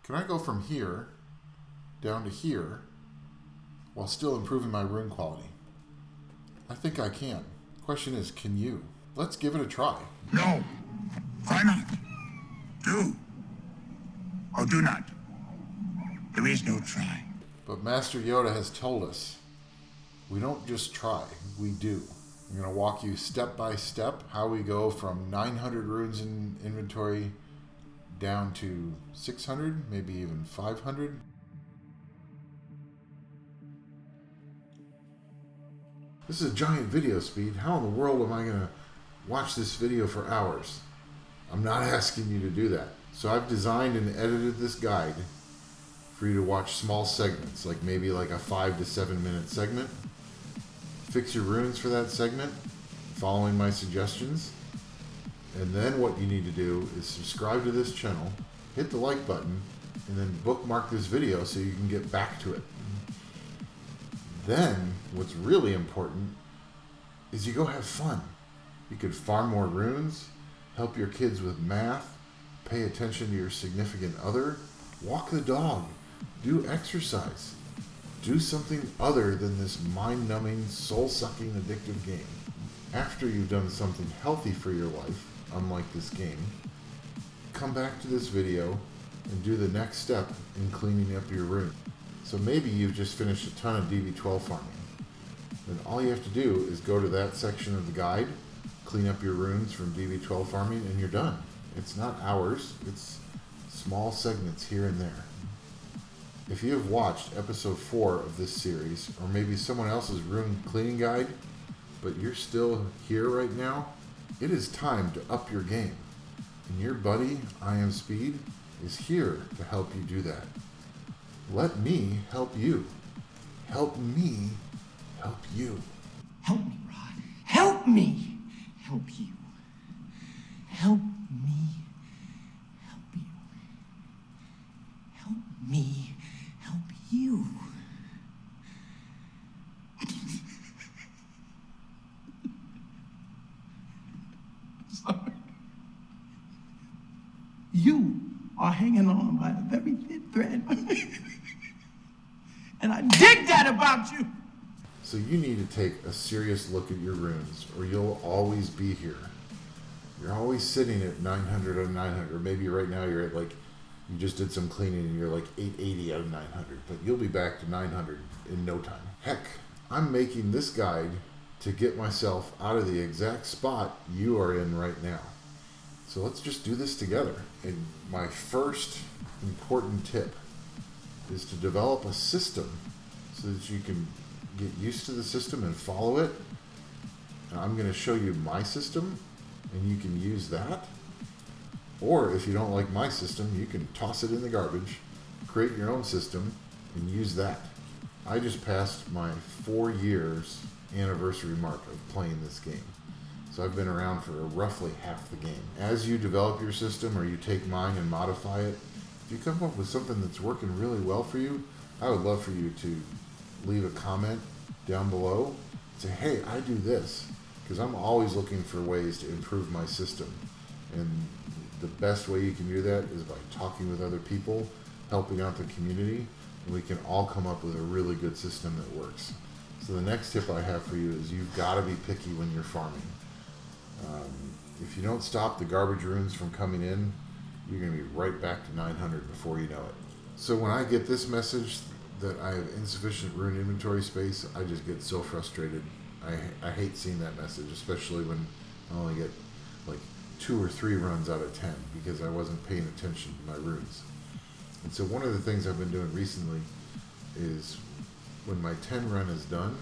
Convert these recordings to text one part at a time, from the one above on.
Can I go from here down to here while still improving my rune quality? I think I can. Question is, can you? Let's give it a try. No. Try not. Do. Or do not. There is no try. But Master Yoda has told us, we don't just try, we do. I'm going to walk you step by step how we go from 900 runes in inventory down to 600, maybe even 500. This is a giant video speed. How in the world am I going to watch this video for hours? I'm not asking you to do that. So I've designed and edited this guide for you to watch small segments, like maybe like a 5 to 7 minute segment. Fix your runes for that segment, following my suggestions. And then what you need to do is subscribe to this channel, hit the like button, and then bookmark this video so you can get back to it. Then, what's really important is you go have fun. You could farm more runes, help your kids with math, pay attention to your significant other, walk the dog, do exercise. Do something other than this mind-numbing, soul-sucking, addictive game. After you've done something healthy for your life, unlike this game, come back to this video and do the next step in cleaning up your rune. So maybe you've just finished a ton of DB12 farming. Then all you have to do is go to that section of the guide, clean up your runes from DB12 farming, and you're done. It's not hours, it's small segments here and there. If you have watched episode 4 of this series, or maybe someone else's rune cleaning guide, but you're still here right now, it is time to up your game. And your buddy, IAmSpeed, is here to help you do that. Let me help you. Help me help you. Help me, Rod. Help me help you. Help me help you. Help me help you. Sorry. You are hanging on by a very thin thread. And I dig that about you. So you need to take a serious look at your runes, or you'll always be here. You're always sitting at 900 out of 900, or maybe right now you're at like, you just did some cleaning and you're like 880 out of 900, but you'll be back to 900 in no time. Heck, I'm making this guide to get myself out of the exact spot you are in right now. So let's just do this together. And my first important tip is to develop a system so that you can get used to the system and follow it. And I'm going to show you my system, and you can use that. Or if you don't like my system, you can toss it in the garbage, create your own system, and use that. I just passed my 4 years anniversary mark of playing this game. So I've been around for roughly half the game. As you develop your system, or you take mine and modify it, if you come up with something that's working really well for you, I would love for you to leave a comment down below. Say, hey, I do this. Because I'm always looking for ways to improve my system. And the best way you can do that is by talking with other people, helping out the community, and we can all come up with a really good system that works. So the next tip I have for you is you've got to be picky when you're farming. If you don't stop the garbage runes from coming in, you're going to be right back to 900 before you know it. So when I get this message that I have insufficient rune inventory space, I just get so frustrated. I hate seeing that message, especially when I only get like 2 or 3 runs out of 10 because I wasn't paying attention to my runes. And so one of the things I've been doing recently is when my 10 run is done,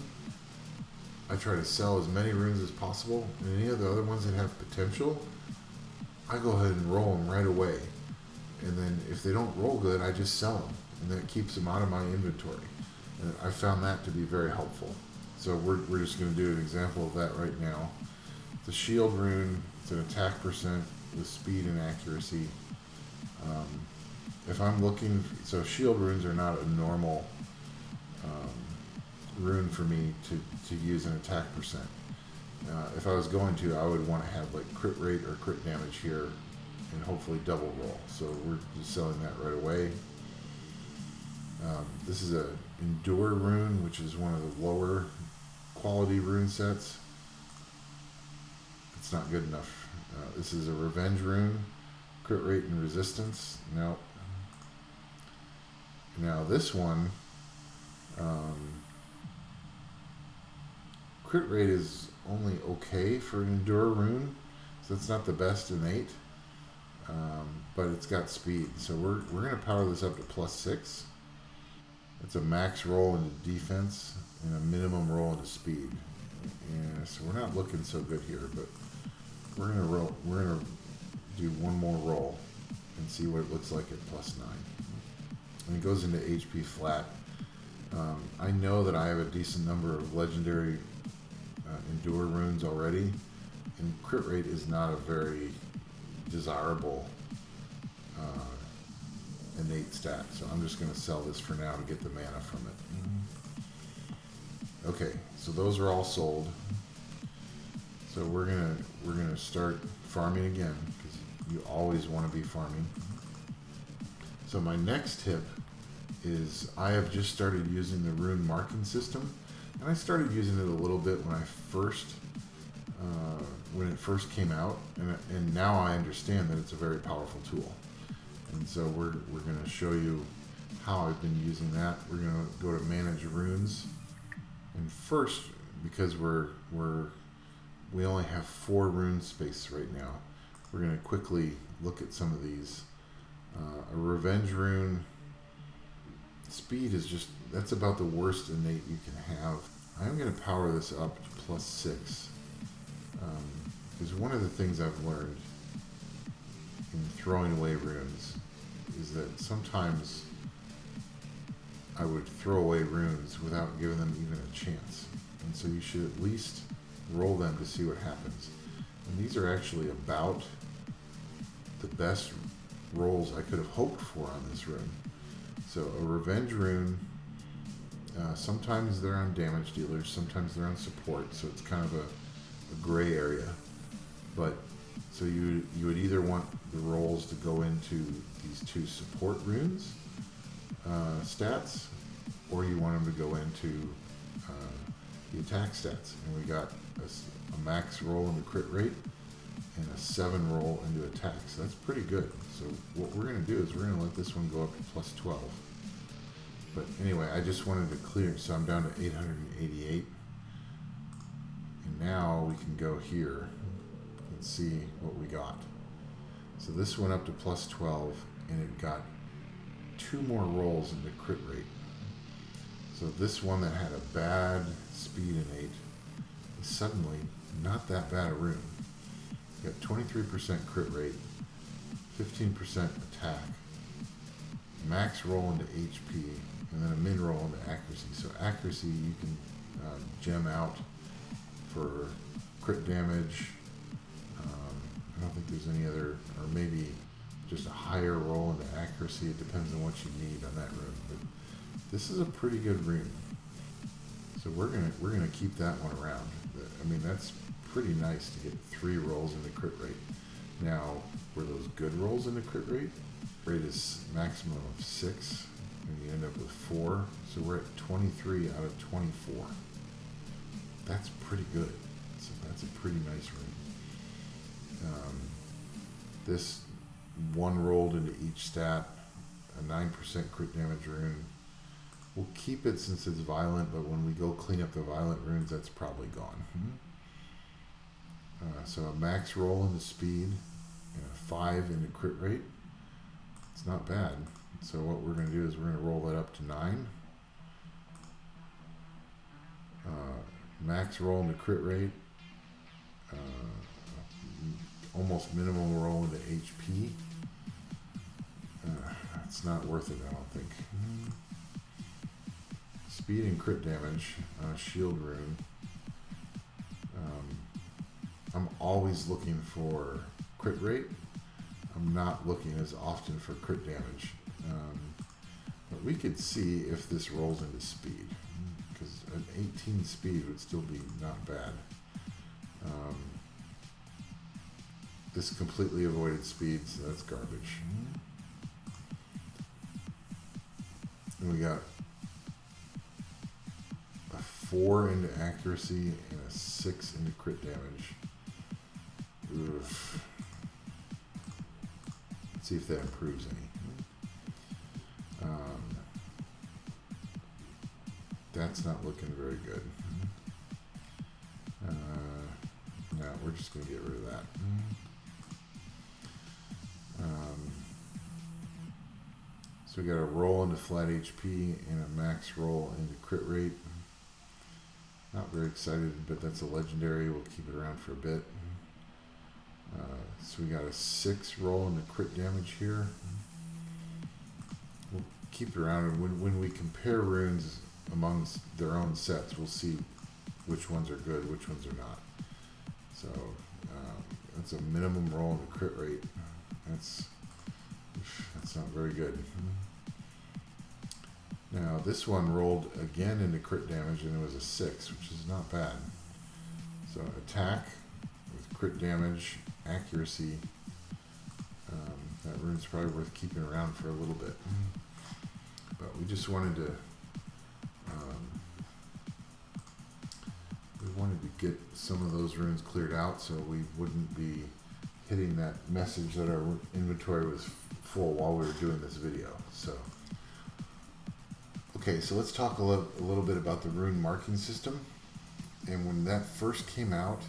I try to sell as many runes as possible, and any of the other ones that have potential, I go ahead and roll them right away. And then if they don't roll good, I just sell them, and that keeps them out of my inventory. And I found that to be very helpful. So we're just going to do an example of that right now. The shield rune, it's an attack percent with speed and accuracy. If I'm looking, so shield runes are not a normal rune for me to use an attack percent. If I was going to, I would want to have like crit rate or crit damage here and hopefully double roll. So we're just selling that right away. This is a Endure rune, which is one of the lower quality rune sets. It's not good enough. This is a Revenge rune, crit rate and resistance. Nope. Now this one, crit rate is only okay for an Endure rune, so it's not the best innate, but it's got speed. So we're going to power this up to +6. It's a max roll into defense and a minimum roll into speed. Yeah, so we're not looking so good here, but we're gonna roll. We're gonna do one more roll and see what it looks like at +9. And it goes into HP flat. I know that I have a decent number of legendary Endure runes already, and crit rate is not a very desirable innate stat, so I'm just going to sell this for now to get the mana from it. Okay, so those are all sold. So we're gonna start farming again, because you always want to be farming. So my next tip is I have just started using the rune marking system, and I started using it a little bit when it first came out, and now I understand that it's a very powerful tool. And so we're going to show you how I've been using that. We're going to go to manage runes, and first, because we only have 4 rune space right now, we're going to quickly look at some of these. A Revenge rune, speed is just, that's about the worst innate you can have. I'm going to power this up to +6, because one of the things I've learned in throwing away runes is that sometimes I would throw away runes without giving them even a chance, and so you should at least roll them to see what happens. And these are actually about the best rolls I could have hoped for on this rune. So a Revenge rune, sometimes they're on damage dealers, sometimes they're on support, so it's kind of a gray area. But so you would either want the rolls to go into these 2 support runes stats, or you want them to go into the attack stats. And we got a max roll into crit rate and a 7 roll into attack, so that's pretty good. So what we're going to do is we're going to let this one go up to +12. But anyway, I just wanted to clear, so I'm down to 888, and now we can go here and see what we got. So this went up to +12, and it got 2 more rolls into crit rate. So this one that had a bad speed innate is suddenly not that bad a rune. You got 23% crit rate, 15% attack, max roll into HP, and then a min roll into accuracy. So accuracy you can gem out for crit damage. I don't think there's any other, or maybe just a higher roll into accuracy. It depends on what you need on that rune. But this is a pretty good rune, so we're gonna keep that one around. I mean, that's pretty nice to get 3 rolls into crit rate. Now, were those good rolls into crit rate? Rate is maximum of 6, and you end up with 4. So we're at 23 out of 24. That's pretty good. So that's a pretty nice rune. This 1 rolled into each stat, a 9% crit damage rune. We'll keep it since it's violent, but when we go clean up the violent runes, that's probably gone. So a max roll into speed and a 5 into crit rate. It's not bad. So what we're going to do is we're going to roll that up to 9. Max roll into crit rate. Almost minimum roll into HP. It's not worth it, I don't think. Speed and crit damage on a shield rune. I'm always looking for crit rate. I'm not looking as often for crit damage. But we could see if this rolls into speed, because an 18 speed would still be not bad. This completely avoided speed, so that's garbage. And we got 4 into accuracy and a 6 into crit damage. Oof. Let's see if that improves any. That's not looking very good. No, we're just going to get rid of that. So we got a roll into flat HP and a max roll into crit rate. Not very excited, but that's a legendary. We'll keep it around for a bit. So we got a 6 roll into crit damage here. We'll keep it around, and when we compare runes amongst their own sets, we'll see which ones are good, which ones are not. So that's a minimum roll into crit rate. That's not very good. Now this one rolled again into crit damage, and it was a 6, which is not bad. So attack with crit damage, accuracy. That rune's probably worth keeping around for a little bit. But we just wanted to get some of those runes cleared out so we wouldn't be hitting that message that our inventory was full while we were doing this video. So okay, so let's talk a little bit about the rune marking system. And when that first came out,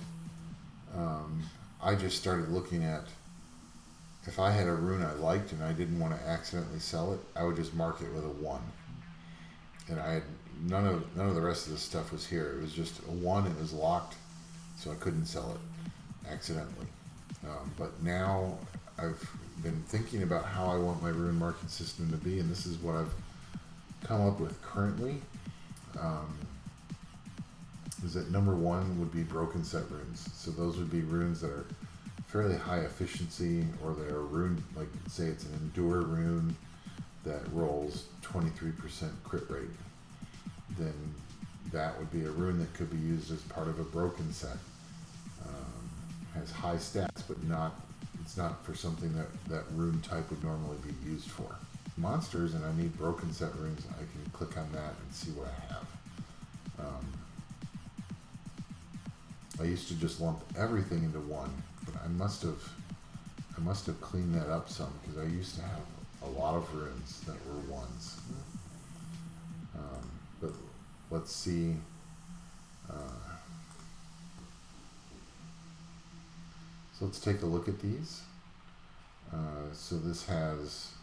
I just started looking at, if I had a rune I liked and I didn't want to accidentally sell it, I would just mark it with a 1. And I had none of the rest of the stuff was here. It was just a 1. It was locked, so I couldn't sell it accidentally. But now I've been thinking about how I want my rune marking system to be, and this is what I've come up with currently. Is that number 1 would be broken set runes. So those would be runes that are fairly high efficiency, or they are rune, like say it's an endure rune that rolls 23% crit rate. Then that would be a rune that could be used as part of a broken set. Has high stats, but it's not for something that rune type would normally be used for. Monsters, and I need broken set runes, I can click on that and see what I have. I used to just lump everything into 1, but I must have cleaned that up some, because I used to have a lot of runes that were 1s. But let's see. So let's take a look at these. So this has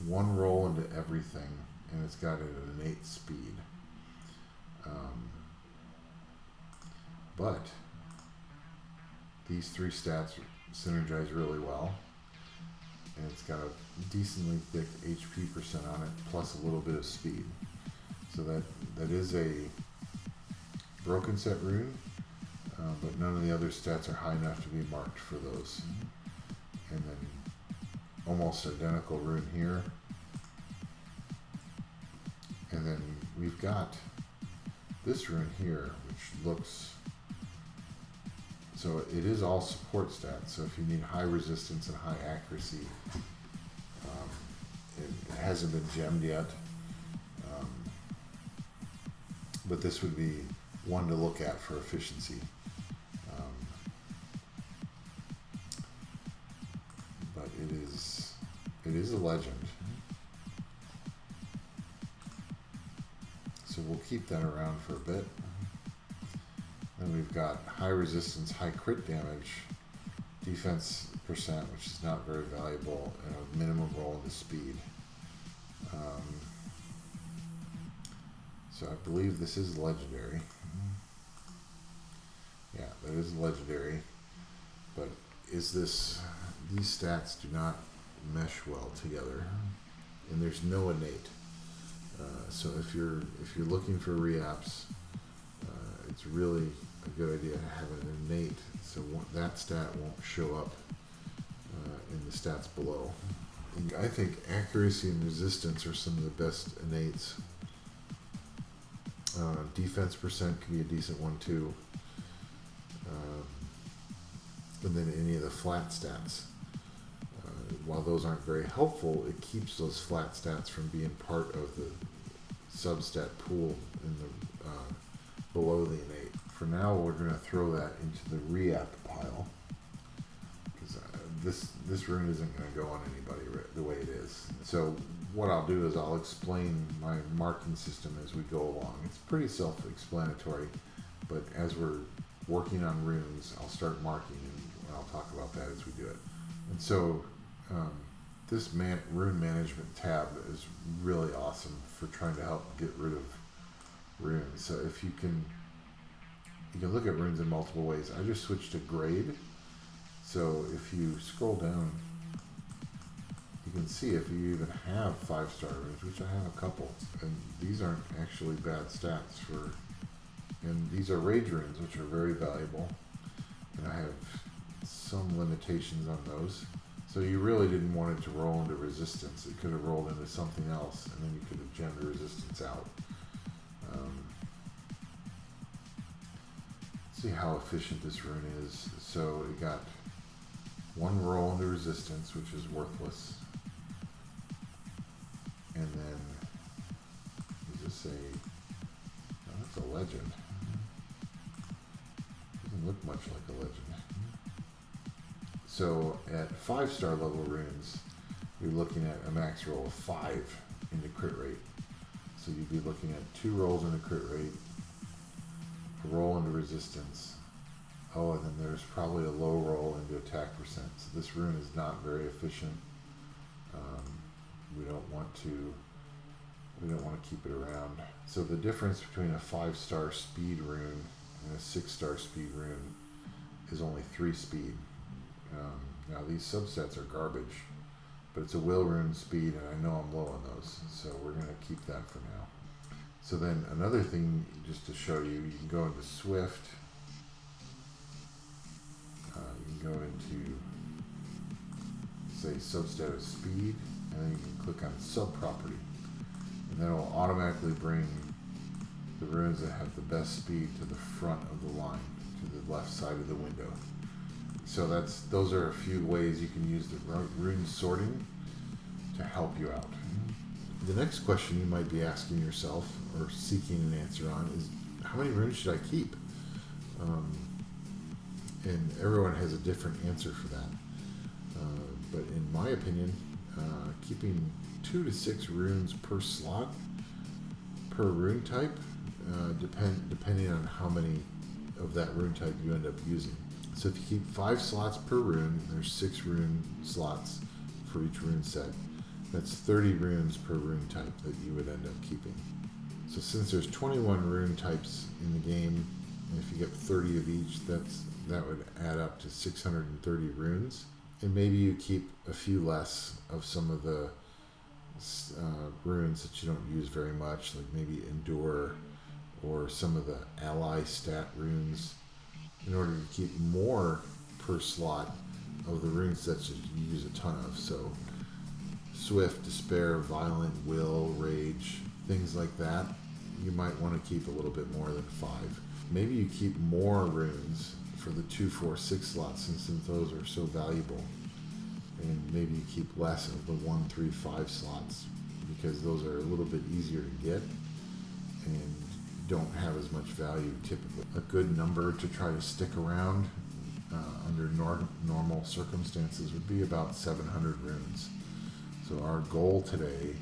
1 roll into everything, and it's got an innate speed. But these 3 stats synergize really well, and it's got a decently thick HP percent on it, plus a little bit of speed. So that is a broken set rune, but none of the other stats are high enough to be marked for those. And then almost identical rune here. And then we've got this rune here, which looks, so it is all support stats. So if you need high resistance and high accuracy, it hasn't been gemmed yet. But this would be one to look at for efficiency. But it is a legend. So we'll keep that around for a bit. Then we've got high resistance, high crit damage, defense percent, which is not very valuable, and a minimum roll into speed. So I believe this is legendary. Yeah, that is legendary. But these stats do not mesh well together, and there's no innate. So if you're looking for reapps, it's really a good idea to have an innate, so that stat won't show up in the stats below. And I think accuracy and resistance are some of the best innates. Defense percent can be a decent one too. And then any of the flat stats. While those aren't very helpful, it keeps those flat stats from being part of the substat pool in the below the innate. For now, we're going to throw that into the reapp pile, because this rune isn't going to go on anybody the way it is. So what I'll do is I'll explain my marking system as we go along. It's pretty self-explanatory, but as we're working on runes, I'll start marking, and I'll talk about that as we do it. And so this rune management tab is really awesome for trying to help get rid of runes. So if you can look at runes in multiple ways. I just switched to grade. So if you scroll down, you can see if you even have 5-star runes, which I have a couple, and these aren't actually bad stats for, and these are rage runes, which are very valuable, and I have some limitations on those. So you really didn't want it to roll into resistance. It could have rolled into something else, and then you could have gemmed the resistance out. See how efficient this rune is. So it got one roll into resistance, which is worthless, and then is this that's a legend. Doesn't look much like a legend. So at 5-star level runes, you're looking at a max roll of 5 into crit rate. So you'd be looking at 2 rolls into crit rate, a roll into resistance. Oh, and then there's probably a low roll into attack percent. So this rune is not very efficient. We don't want to keep it around. So the difference between a 5-star speed rune and a 6-star speed rune is only 3 speed. Now these subsets are garbage, but it's a will rune speed, and I know I'm low on those, so we're going to keep that for now. So then another thing, just to show you, you can go into Swift, you can go into, say, substat of speed, and then you can click on sub-property, and then it'll automatically bring the runes that have the best speed to the front of the line, to the left side of the window. So those are a few ways you can use the rune sorting to help you out. The next question you might be asking yourself or seeking an answer on is, how many runes should I keep? And everyone has a different answer for that. But in my opinion, keeping 2 to 6 runes per slot, per rune type, depending on how many of that rune type you end up using. So if you keep 5 slots per rune, there's 6 rune slots for each rune set. That's 30 runes per rune type that you would end up keeping. So since there's 21 rune types in the game, and if you get 30 of each, that would add up to 630 runes. And maybe you keep a few less of some of the runes that you don't use very much, like maybe Endure or some of the ally stat runes, in order to keep more per slot of the rune sets that you use a ton of. So Swift, Despair, Violent, Will, Rage, things like that, you might want to keep a little bit more than 5. Maybe you keep more runes for the 2, 4, 6 slots, since those are so valuable. And maybe you keep less of the 1, 3, 5 slots, because those are a little bit easier to get and don't have as much value typically. A good number to try to stick around under normal circumstances would be about 700 runes. So our goal today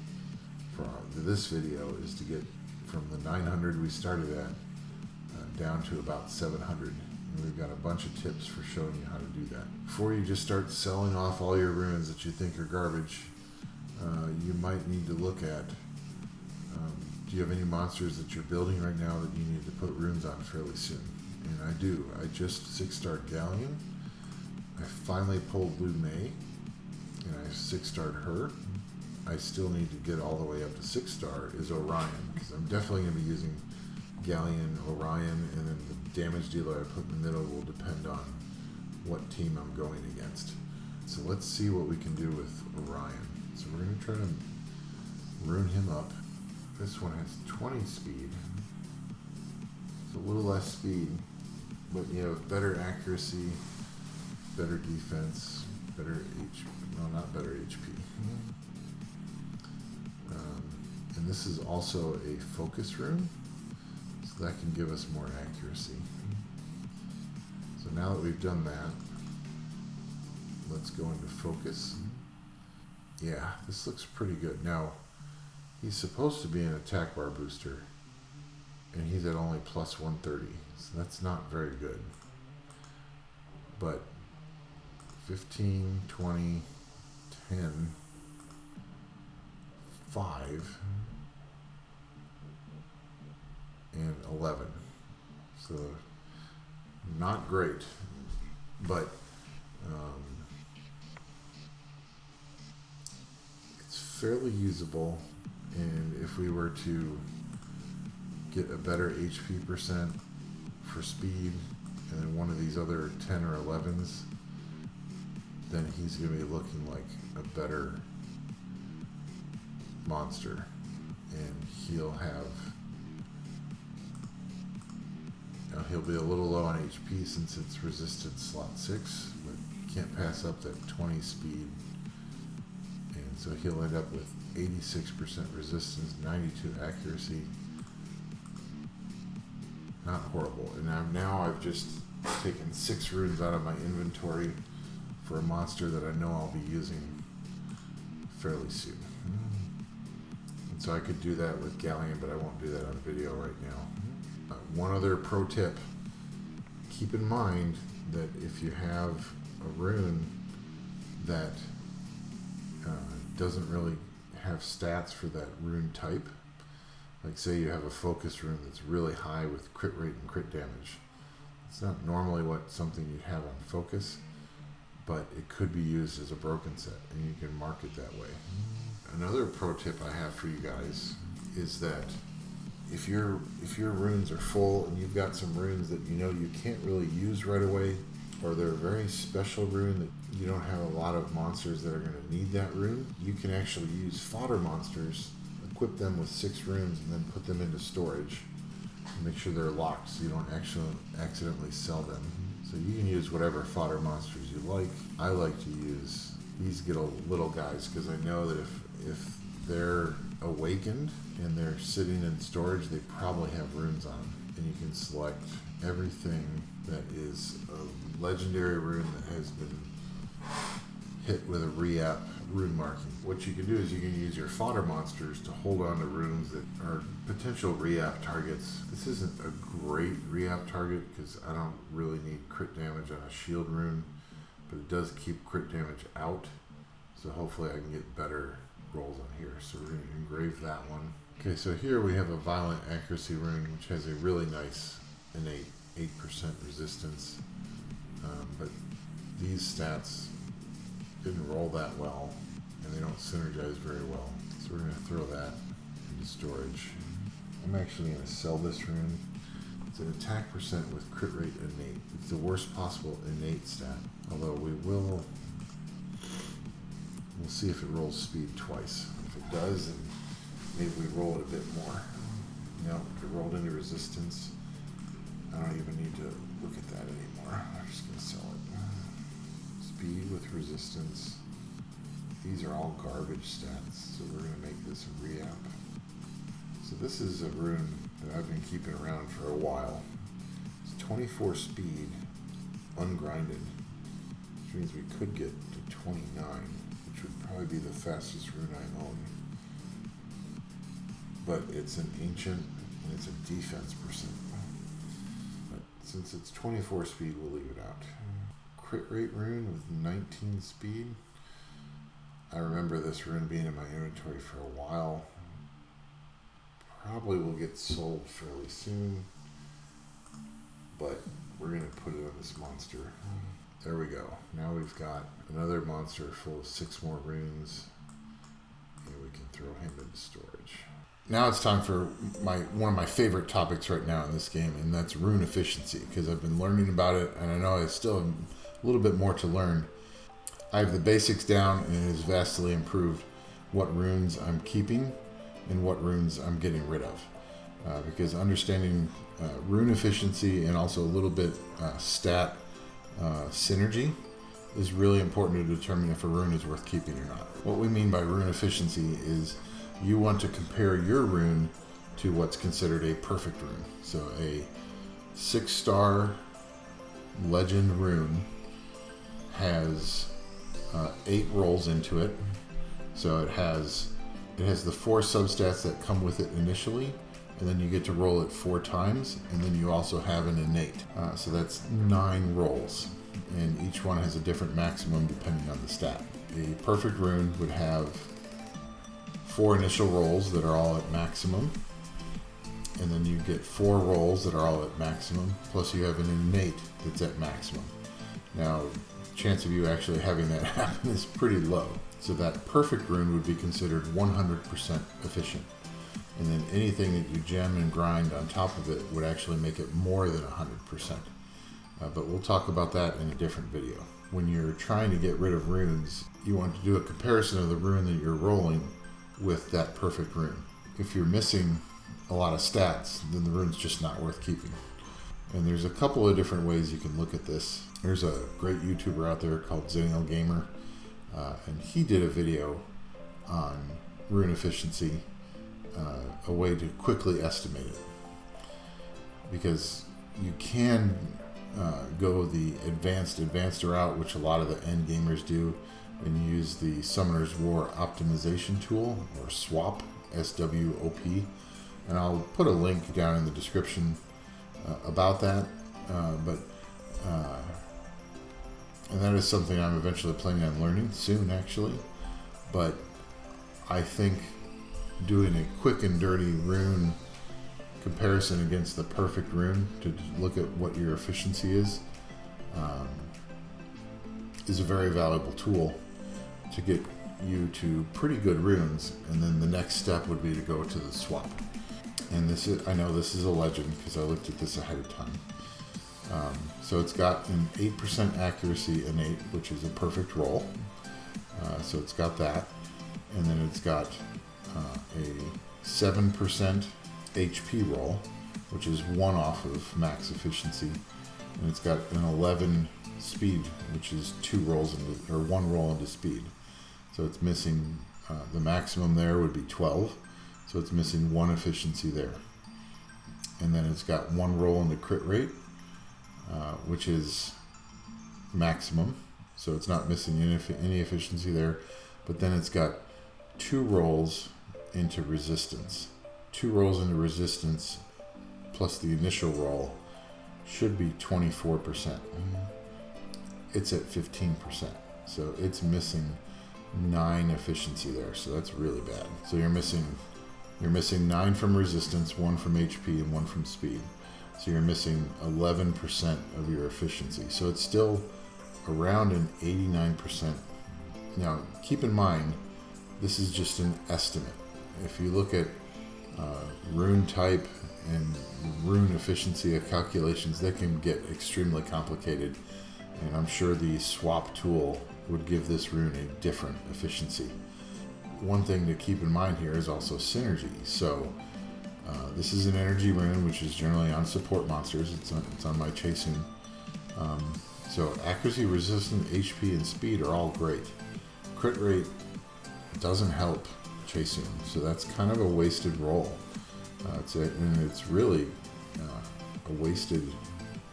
for this video is to get from the 900 we started at down to about 700. And we've got a bunch of tips for showing you how to do that. Before you just start selling off all your runes that you think are garbage, you might need to look at, do you have any monsters that you're building right now that you need to put runes on fairly soon? And I do. I just 6-starred Galleon. I finally pulled Blue May, and I 6-starred her. I still need to get all the way up to 6-star is Orion, because I'm definitely going to be using Galleon, Orion, and then the damage dealer I put in the middle will depend on what team I'm going against. So let's see what we can do with Orion. So we're going to try to rune him up. This one has 20 speed. It's a little less speed, but you have better accuracy, better defense, better HP. Well, not better HP. And this is also a focus rune, so that can give us more accuracy. So now that we've done that, let's go into focus. Yeah, this looks pretty good. Now, he's supposed to be an attack bar booster, and he's at only plus 130, so that's not very good. But 15, 20, 10, 5, and 11. So not great, but it's fairly usable. And if we were to get a better HP percent for speed and then one of these other 10 or 11s, then he's going to be looking like a better monster, and he'll have, now he'll be a little low on HP since it's resisted slot 6, but you can't pass up that 20 speed, and so he'll end up with 86% resistance, 92 accuracy. Not horrible. And now I've just taken 6 runes out of my inventory for a monster that I know I'll be using fairly soon. And so I could do that with Galleon, but I won't do that on video right now. One other pro tip: keep in mind that if you have a rune that doesn't really have stats for that rune type, like say you have a focus rune that's really high with crit rate and crit damage, it's not normally what something you'd have on focus, but it could be used as a broken set, and you can mark it that way. Another pro tip I have for you guys is that if your runes are full and you've got some runes that you know you can't really use right away, or they're a very special rune that you don't have a lot of monsters that are going to need that rune, you can actually use fodder monsters, equip them with 6 runes, and then put them into storage and make sure they're locked so you don't actually accidentally sell them. So you can use whatever fodder monsters you like. I like to use these little guys because I know that if they're awakened and they're sitting in storage, they probably have runes on them. And you can select everything that is a legendary rune that has been hit with a re-app rune marking. What you can do is you can use your fodder monsters to hold on to runes that are potential re-app targets. This isn't a great re-app target because I don't really need crit damage on a shield rune, but it does keep crit damage out, so hopefully I can get better rolls on here. So we're going to engrave that one. Okay, so here we have a violent accuracy rune which has a really nice innate 8% resistance, but these stats didn't roll that well and they don't synergize very well, so we're going to throw that into storage. I'm actually going to sell this rune. It's an attack percent with crit rate innate. It's the worst possible innate stat, although we'll see if it rolls speed twice. If it does, then maybe we roll it a bit more. No, it rolled into resistance. I don't even need to look at that anymore. I'm just going to sell it. Speed with resistance. These are all garbage stats, so we're going to make this a re-app. So this is a rune that I've been keeping around for a while. It's 24 speed, ungrinded, which means we could get to 29, which would probably be the fastest rune I own. But it's an ancient, and it's a defense percent. But since it's 24 speed, we'll leave it out. Crit rate rune with 19 speed. I remember this rune being in my inventory for a while. Probably will get sold fairly soon, but we're going to put it on this monster. There we go. Now we've got another monster full of 6 more runes, and we can throw him into storage. Now it's time for one of my favorite topics right now in this game, and that's rune efficiency, because I've been learning about it, and I know I still have a little bit more to learn. I have the basics down, and it has vastly improved what runes I'm keeping and what runes I'm getting rid of. Because understanding rune efficiency and also a little bit stat synergy is really important to determine if a rune is worth keeping or not. What we mean by rune efficiency is you want to compare your rune to what's considered a perfect rune. So a 6-star legend rune has 8 rolls into it. So it has the 4 substats that come with it initially, and then you get to roll it 4 times, and then you also have an innate. So that's 9 rolls, and each one has a different maximum depending on the stat. A perfect rune would have 4 initial rolls that are all at maximum, and then you get 4 rolls that are all at maximum, plus you have an innate that's at maximum. Now, chance of you actually having that happen is pretty low. So that perfect rune would be considered 100% efficient. And then anything that you gem and grind on top of it would actually make it more than 100%. But we'll talk about that in a different video. When you're trying to get rid of runes, you want to do a comparison of the rune that you're rolling with that perfect rune. If you're missing a lot of stats, then the rune's just not worth keeping. And there's a couple of different ways you can look at this. There's a great YouTuber out there called Zennial Gamer, and he did a video on rune efficiency, a way to quickly estimate it. Because you can go the advanced route, which a lot of the end gamers do, and use the Summoner's War optimization tool, or SWOP, SWOP. And I'll put a link down in the description about that. And that is something I'm eventually planning on learning soon, actually. But I think doing a quick and dirty rune comparison against the perfect rune to look at what your efficiency is a very valuable tool to get you to pretty good runes. And then the next step would be to go to the swap. And I know this is a legend because I looked at this ahead of time. So it's got an 8% accuracy innate, which is a perfect roll. So it's got that. And then it's got a 7% HP roll, which is 1 off of max efficiency. And it's got an 11 speed, which is 1 roll into speed. So it's missing, the maximum there would be 12. So it's missing 1 efficiency there. And then it's got 1 roll into crit rate, which is maximum. So it's not missing any efficiency there. But then it's got 2 rolls into resistance. 2 rolls into resistance plus the initial roll should be 24%. It's at 15%. So it's missing 9 efficiency there. So that's really bad. So you're missing 9 from resistance, 1 from HP, and 1 from speed. So you're missing 11% of your efficiency. So it's still around an 89%. Now, keep in mind, this is just an estimate. If you look at rune type and rune efficiency calculations, they can get extremely complicated. And I'm sure the swap tool would give this rune a different efficiency. One thing to keep in mind here is also synergy. So this is an energy rune, which is generally on support monsters. It's on my chasing. So accuracy, resistance, HP, and speed are all great. Crit rate doesn't help chasing, so that's kind of a wasted roll. It's really a wasted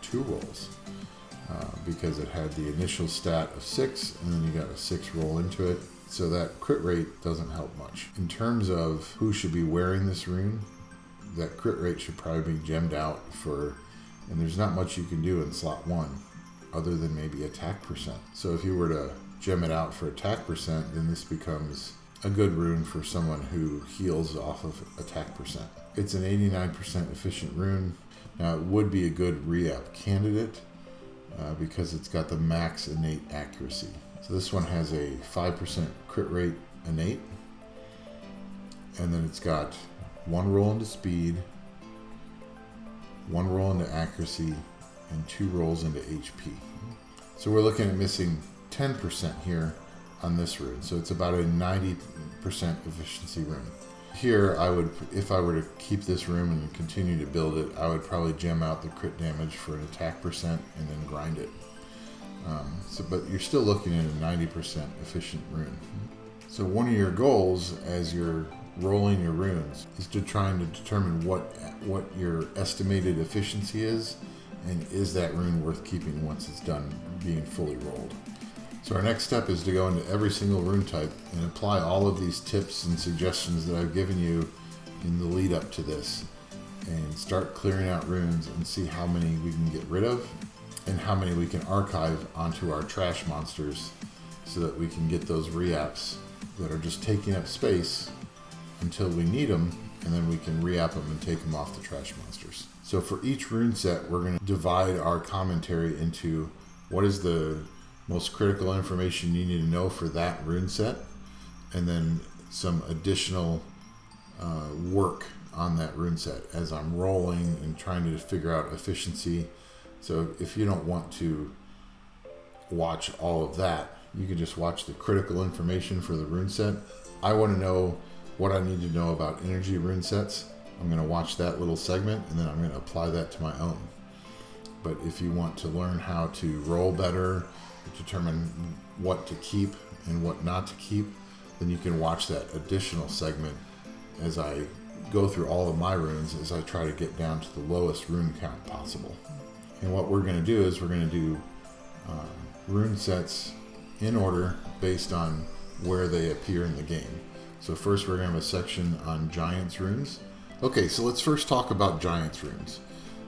2 rolls because it had the initial stat of 6, and then you got a 6 roll into it. So that crit rate doesn't help much. In terms of who should be wearing this rune, that crit rate should probably be gemmed out and there's not much you can do in slot 1 other than maybe attack percent. So if you were to gem it out for attack percent, then this becomes a good rune for someone who heals off of attack percent. It's an 89% efficient rune. Now it would be a good re-up candidate because it's got the max innate accuracy. So this one has a 5% crit rate innate, and then it's got 1 roll into speed, 1 roll into accuracy, and 2 rolls into HP. So we're looking at missing 10% here on this rune. So it's about a 90% efficiency rune. Here, if I were to keep this rune and continue to build it, I would probably gem out the crit damage for an attack percent and then grind it. But you're still looking at a 90% efficient rune. So one of your goals as you're rolling your runes is to trying to determine what your estimated efficiency is, and is that rune worth keeping once it's done being fully rolled. So our next step is to go into every single rune type and apply all of these tips and suggestions that I've given you in the lead up to this, and start clearing out runes and see how many we can get rid of and how many we can archive onto our trash monsters, so that we can get those reapps that are just taking up space until we need them, and then we can re-app them and take them off the trash monsters. So for each rune set, we're going to divide our commentary into what is the most critical information you need to know for that rune set, and then some additional work on that rune set as I'm rolling and trying to figure out efficiency. So if you don't want to watch all of that, you can just watch the critical information for the rune set. I want to know what I need to know about energy rune sets. I'm going to watch that little segment, and then I'm going to apply that to my own. But if you want to learn how to roll better, determine what to keep and what not to keep, then you can watch that additional segment as I go through all of my runes, as I try to get down to the lowest rune count possible. And what we're going to do is we're going to do rune sets in order based on where they appear in the game. So first we're going to have a section on Giants runes. Okay, so let's first talk about Giants runes.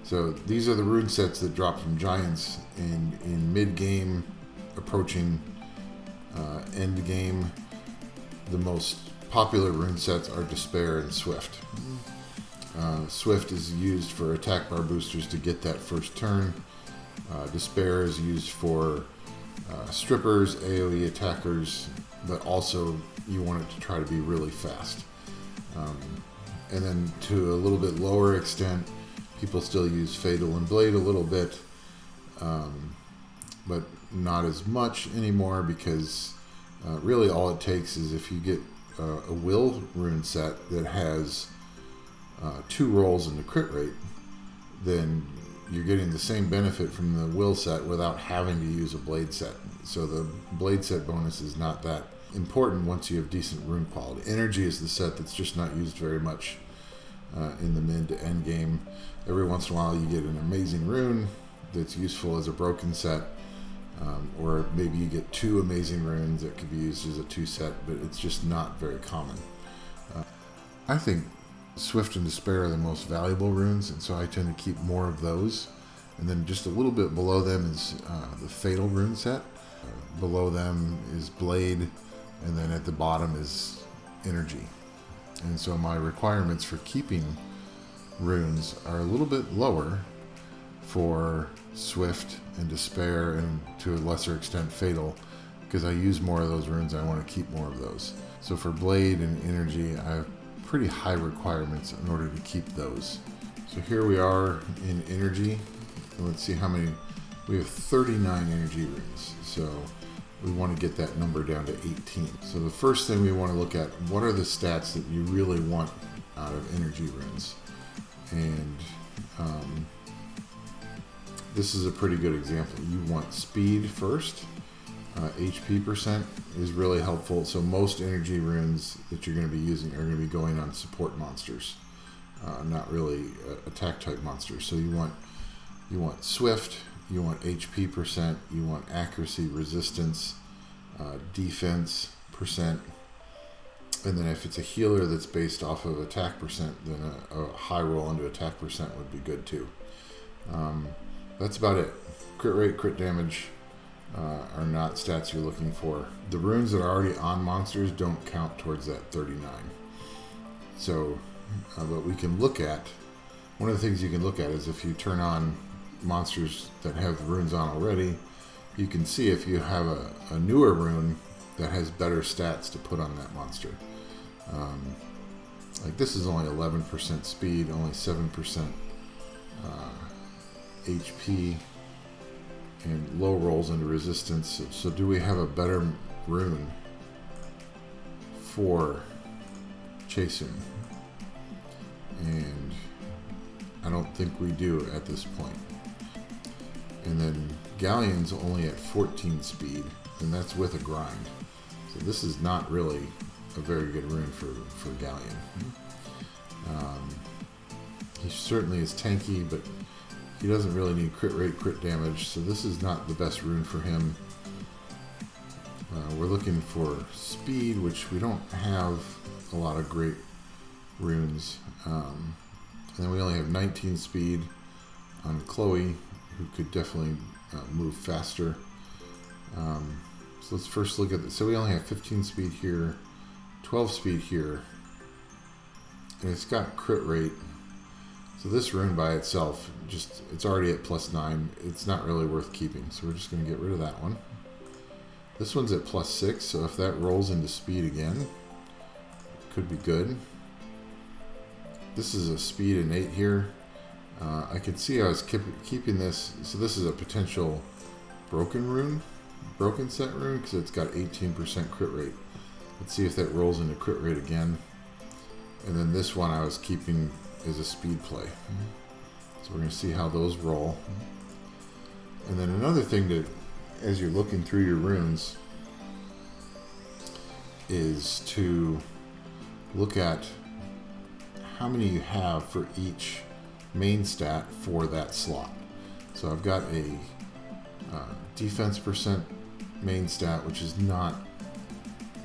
So these are the rune sets that drop from Giants in mid-game, approaching end game. The most popular rune sets are Despair and Swift. Swift is used for attack bar boosters to get that first turn. Despair is used for strippers, AoE attackers, but also you want it to try to be really fast. And then to a little bit lower extent, people still use Fatal and Blade a little bit, but not as much anymore, because really all it takes is if you get a Will rune set that has 2 rolls in the crit rate, then you're getting the same benefit from the Will set without having to use a Blade set. So the Blade set bonus is not that important once you have decent rune quality. Energy is the set that's just not used very much in the mid to end game. Every once in a while you get an amazing rune that's useful as a broken set, or maybe you get 2 amazing runes that could be used as a 2 set, but it's just not very common. I think Swift and Despair are the most valuable runes, and so I tend to keep more of those. And then just a little bit below them is the Fatal rune set. Below them is Blade, and then at the bottom is Energy. And so my requirements for keeping runes are a little bit lower for Swift and Despair, and to a lesser extent Fatal, because I use more of those runes. I want to keep more of those. So for Blade and Energy, I have pretty high requirements in order to keep those. So here we are in Energy. Let's see how many. We have 39 energy runes, so we want to get that number down to 18. So the first thing we want to look at, what are the stats that you really want out of energy runes? And this is a pretty good example. You want speed first. HP percent is really helpful. So most energy runes that you're going to be using are going to be going on support monsters, not really attack type monsters. So you want Swift, you want HP percent, you want accuracy, resistance, defense percent, and then if it's a healer that's based off of attack percent, then a high roll into attack percent would be good too. That's about it. Crit rate, crit damage are not stats you're looking for. The runes that are already on monsters don't count towards that 39. So, but we can look at, one of the things you can look at is if you turn on monsters that have the runes on already, you can see if you have a newer rune that has better stats to put on that monster. Like this is only 11% speed, only 7% HP, and low rolls into resistance. So do we have a better rune for Chasun? And I don't think we do at this point. And then Galleon's only at 14 speed, and that's with a grind. So this is not really a very good rune for Galleon. He certainly is tanky, but he doesn't really need crit rate, crit damage, so this is not the best rune for him. We're looking for speed, which we don't have a lot of great runes. And then we only have 19 speed on Chloe, who could definitely move faster. So let's first look at this. So we only have 15 speed here, 12 speed here, and it's got crit rate. So this rune by itself, it's already at +9. It's not really worth keeping, so we're just going to get rid of that one. This one's at +6, so if that rolls into speed again, it could be good. This is a speed and 8 here. I can see I was keeping this, so this is a potential broken set rune, because it's got 18% crit rate. Let's see if that rolls into crit rate again. And then this one I was keeping as a speed play. So we're going to see how those roll. And then another thing that, as you're looking through your runes, is to look at how many you have for each main stat for that slot. So I've got a defense percent main stat, which is not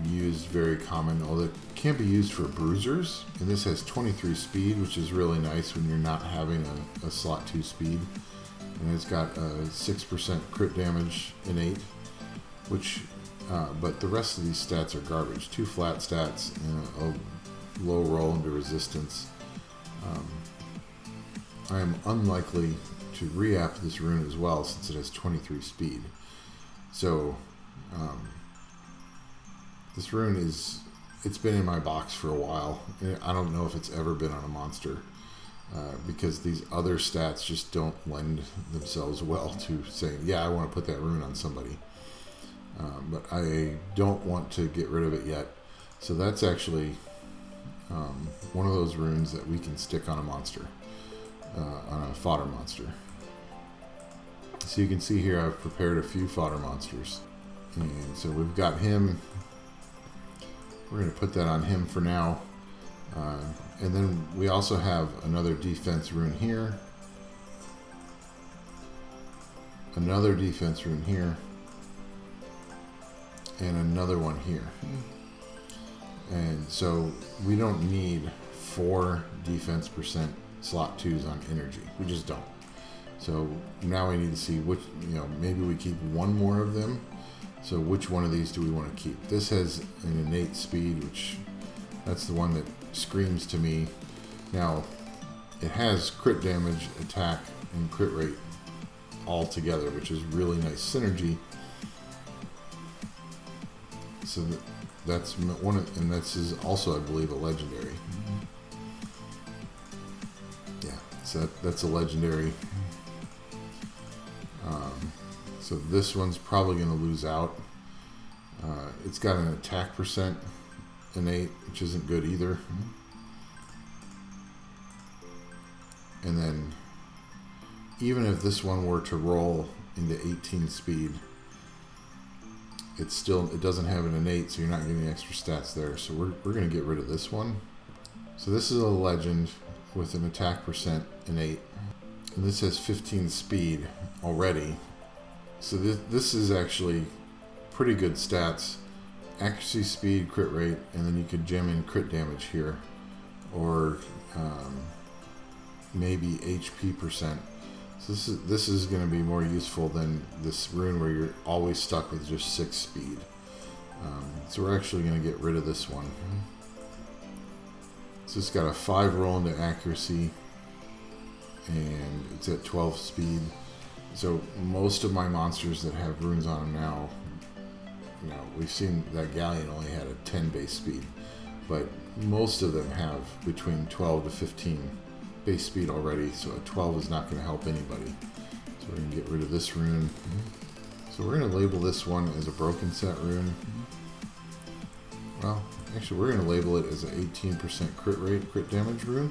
used very common, although it can be used for bruisers, and this has 23 speed, which is really nice when you're not having a slot 2 speed. And it's got 6% crit damage innate, which but the rest of these stats are garbage. 2 flat stats and a low roll into resistance. I am unlikely to re-app this rune as well, since it has 23 speed. So this rune it's been in my box for a while. I don't know if it's ever been on a monster, because these other stats just don't lend themselves well to saying, yeah, I want to put that rune on somebody. But I don't want to get rid of it yet. So that's actually one of those runes that we can stick on a monster, on a fodder monster. So you can see here I've prepared a few fodder monsters. And so we've got him. We're going to put that on him for now. And then we also have another defense rune here. Another defense rune here. And another one here. And so we don't need 4 defense percent slot 2s on energy. We just don't. So now we need to see which, maybe we keep one more of them. So which one of these do we want to keep? This has an innate speed, which that's the one that screams to me. Now, it has crit damage, attack, and crit rate all together, which is really nice synergy. So that's one of, and this is also, I believe, a legendary. Yeah, so that's a legendary. So this one's probably going to lose out. It's got an attack percent innate, which isn't good either. And then even if this one were to roll into 18 speed, it doesn't have an innate, so you're not getting extra stats there. So we're going to get rid of this one. So this is a legend with an attack percent innate, and this has 15 speed already. So this is actually pretty good stats. Accuracy, speed, crit rate, and then you could gem in crit damage here, or maybe HP percent. So this is going to be more useful than this rune where you're always stuck with just 6 speed. So we're actually going to get rid of this one. So it's got a 5 roll into accuracy, and it's at 12 speed. So most of my monsters that have runes on them now, we've seen that Galleon only had a 10 base speed, but most of them have between 12 to 15 base speed already, so a 12 is not going to help anybody. So we're going to get rid of this rune. So we're going to label this one as a broken set rune. Well, actually we're going to label it as an 18% crit rate, crit damage rune.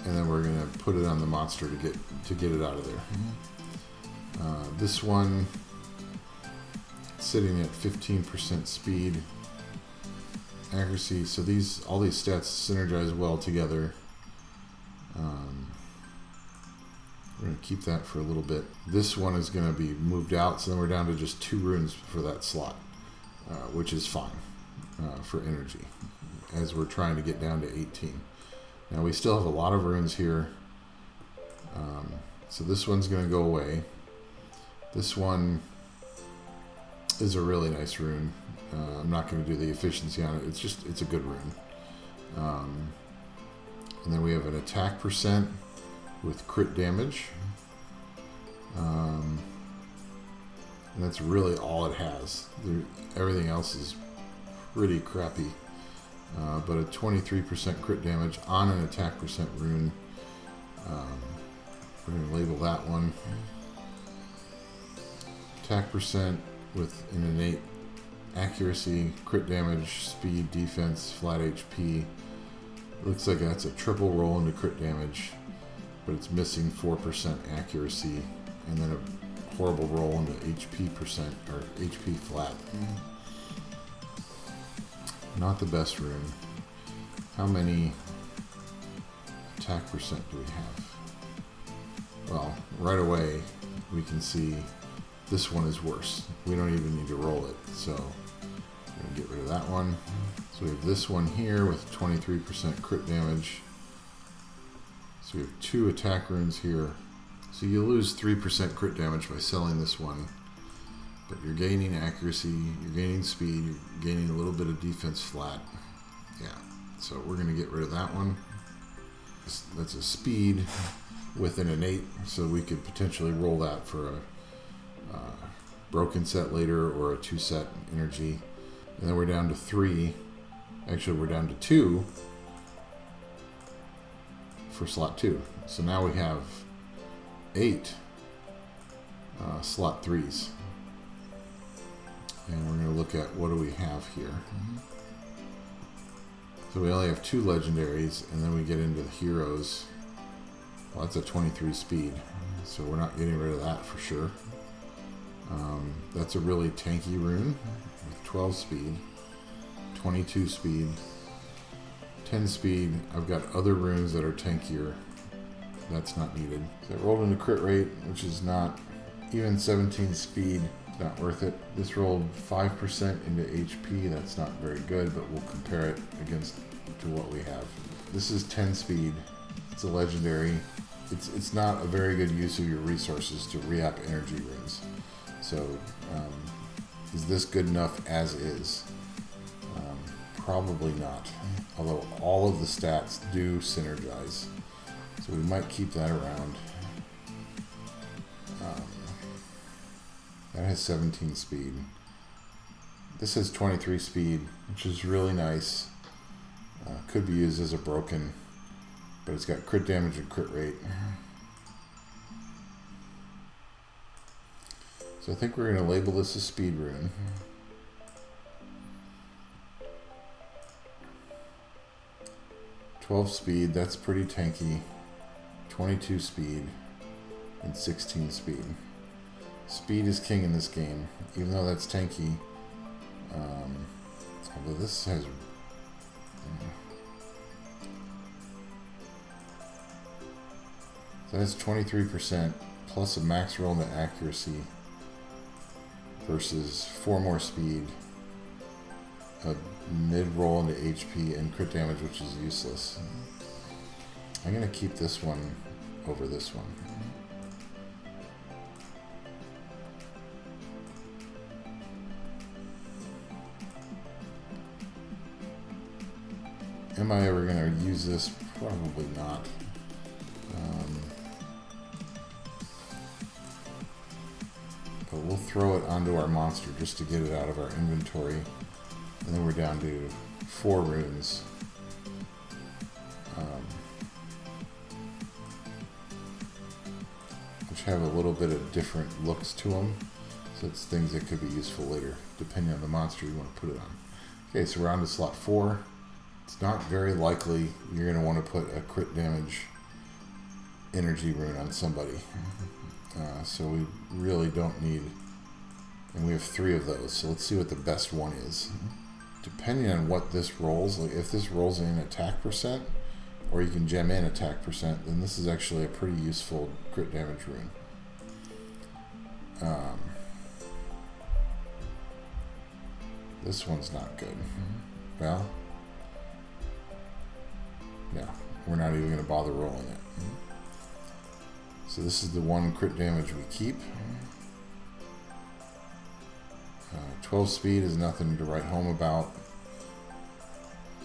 And then we're going to put it on the monster to get it out of there. This one, sitting at 15% speed, accuracy. So all these stats synergize well together. We're going to keep that for a little bit. This one is going to be moved out, so then we're down to just 2 runes for that slot, which is fine for energy, as we're trying to get down to 18. Now we still have a lot of runes here, so this one's going to go away. This one is a really nice rune. I'm not going to do the efficiency on it. It's a good rune. And then we have an attack percent with crit damage. And that's really all it has. Everything else is pretty crappy. But a 23% crit damage on an attack percent rune. We're going to label that one. Attack percent with an innate accuracy, crit damage, speed, defense, flat HP. Looks like that's a triple roll into crit damage, but it's missing 4% accuracy, and then a horrible roll into HP percent, or HP flat. Not the best rune. How many attack percent do we have? Well, right away we can see this one is worse. We don't even need to roll it, so we're going to get rid of that one. So we have this one here with 23% crit damage. So we have 2 attack runes here. So you lose 3% crit damage by selling this one, but you're gaining accuracy, you're gaining speed, you're gaining a little bit of defense flat. Yeah, so we're going to get rid of that one. That's a speed with an innate, so we could potentially roll that for a broken set later, or a 2 set energy. And then we're down to 3. Actually, we're down to 2 for slot 2. So now we have 8 slot 3s. And we're going to look at what do we have here. So we only have 2 legendaries, and then we get into the heroes. Well, that's a 23 speed, so we're not getting rid of that for sure. That's a really tanky rune with 12 speed, 22 speed, 10 speed. I've got other runes that are tankier. That's not needed. So I rolled into crit rate, which is not even 17 speed. Not worth it. This rolled 5% into HP. That's not very good, but we'll compare it against to what we have. This is 10 speed. It's a legendary. It's not a very good use of your resources to re-up energy runes. So, is this good enough as is? Probably not. Although all of the stats do synergize, so we might keep that around. That has 17 speed. This has 23 speed, which is really nice. Could be used as a broken, but it's got crit damage and crit rate. So I think we're going to label this a speed rune. "12 speed, that's pretty tanky. 22 speed and 16 speed. Speed is king in this game, even though that's tanky. Although this has... So that's 23% plus a max roll into accuracy versus 4 more speed, a mid roll into HP, and crit damage, which is useless. I'm going to keep this one over this one. Am I ever going to use this? Probably not. But we'll throw it onto our monster just to get it out of our inventory. And then we're down to 4 runes. Which have a little bit of different looks to them. So it's things that could be useful later, depending on the monster you want to put it on. Okay, so we're on to slot 4. It's not very likely you're going to want to put a crit damage energy rune on somebody. So we really don't need, and we have 3 of those, so let's see what the best one is. depending on what this rolls, like if this rolls in attack percent, or you can gem in attack percent, then this is actually a pretty useful crit damage rune. This one's not good. Well, no, we're not even going to bother rolling it. So this is the one crit damage we keep. 12 speed is nothing to write home about.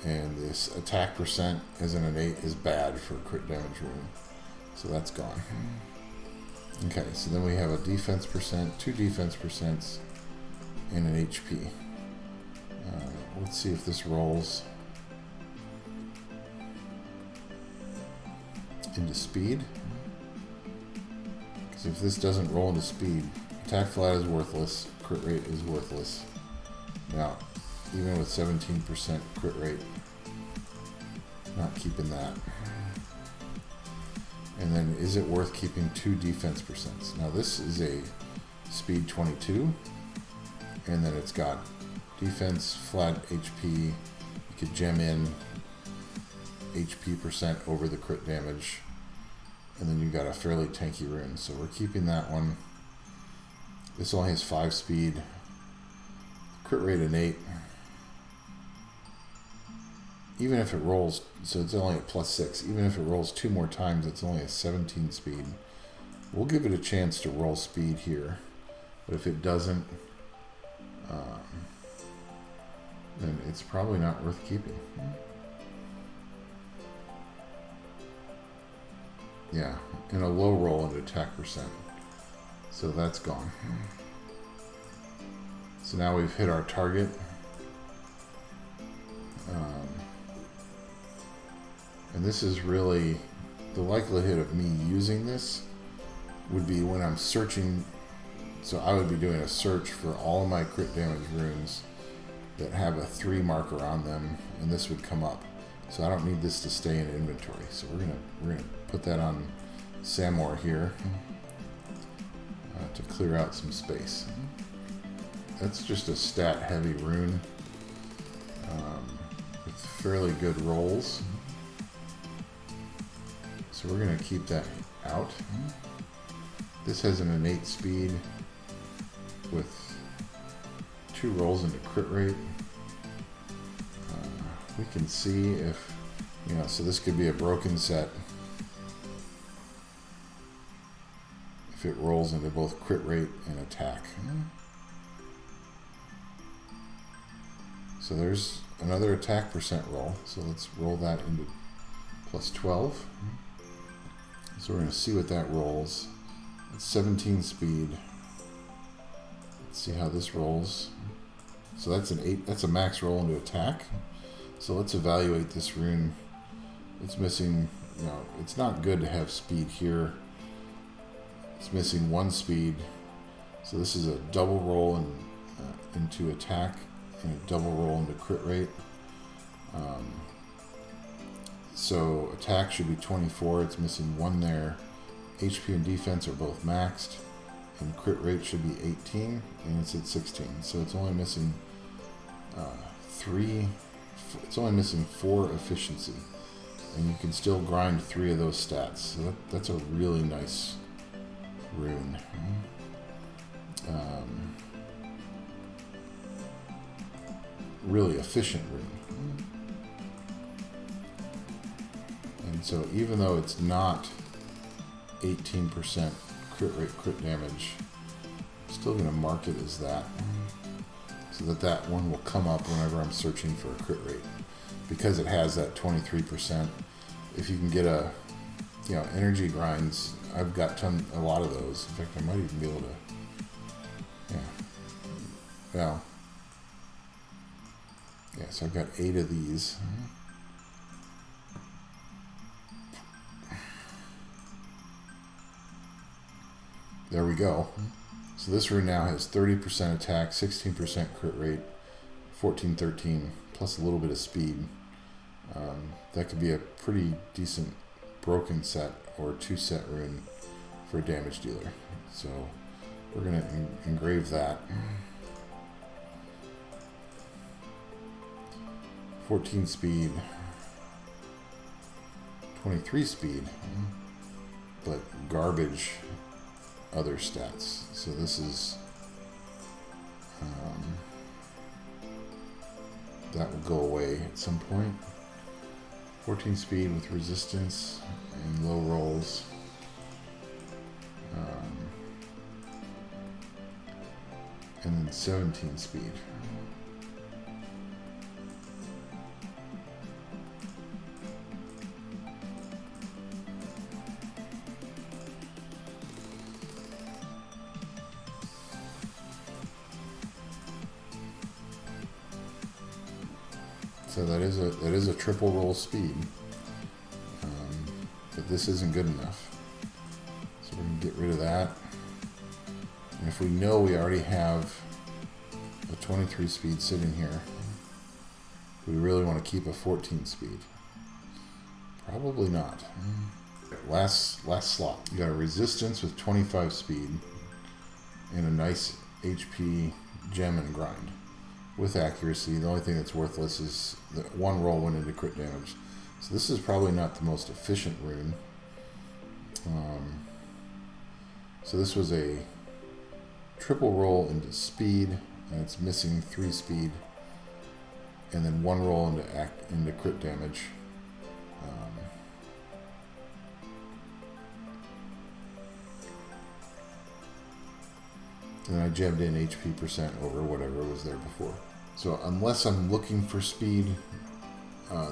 And this attack percent as an innate is bad for crit damage rune. So that's gone. Okay, so then we have a defense percent, 2 defense percents, and an HP. Let's see if this rolls into speed. Because if this doesn't roll into speed, attack flat is worthless, crit rate is worthless. Now, even with 17% crit rate, not keeping that. And then, is it worth keeping 2 defense percents? Now, this is a speed 22, and then it's got defense, flat HP. You could gem in HP percent over the crit damage, and then you got a fairly tanky rune. So we're keeping that one. This only has 5 speed. Crit rate innate. Even if it rolls, so it's only at +6. Even if it rolls 2 more times, it's only a 17 speed. We'll give it a chance to roll speed here, but if it doesn't, then it's probably not worth keeping. Yeah, and a low roll into attack percent. So that's gone. So now we've hit our target. And this is really the likelihood of me using this would be when I'm searching. So I would be doing a search for all of my crit damage runes that have a 3 marker on them, and this would come up. So I don't need this to stay in inventory. So we're gonna put that on Samor here to clear out some space. That's just a stat heavy rune with fairly good rolls. So we're gonna keep that out. This has an innate speed with 2 rolls into crit rate. We can see if, so this could be a broken set. If it rolls into both crit rate and attack. So there's another attack percent roll. So let's roll that into +12. So we're going to see what that rolls. It's 17 speed. Let's see how this rolls. So that's an 8. That's a max roll into attack. So let's evaluate this rune. It's missing, it's not good to have speed here. It's missing 1 speed. So this is a double roll into attack and a double roll into crit rate. So attack should be 24. It's missing 1 there. HP and defense are both maxed. And crit rate should be 18. And it's at 16. So it's only missing 3. It's only missing 4 efficiency. And you can still grind 3 of those stats. So that's a really nice rune. Really efficient rune. And so even though it's not 18% crit rate, crit damage, I'm still going to mark it as that. So that one will come up whenever I'm searching for a crit rate. Because it has that 23%. If you can get energy grinds, I've got a lot of those. In fact, I might even be able to, so I've got 8 of these. There we go. So this rune now has 30% attack, 16% crit rate, 14-13, plus a little bit of speed. That could be a pretty decent broken set or 2-set rune for a damage dealer. So we're going to engrave that. 14 speed, 23 speed, but garbage other stats. So this is, that will go away at some point. 14 speed with resistance and low rolls. And then 17 speed. So that is a triple roll speed, but this isn't good enough. So we're gonna get rid of that. And if we know we already have a 23 speed sitting here, we really want to keep a 14 speed. Probably not. Last slot. You got a resistance with 25 speed and a nice HP gem and grind. With accuracy, the only thing that's worthless is the one roll went into crit damage. So this is probably not the most efficient rune. So this was a triple roll into speed, and it's missing 3 speed, and then one roll into crit damage. And I gemmed in HP percent over whatever was there before. So unless I'm looking for speed,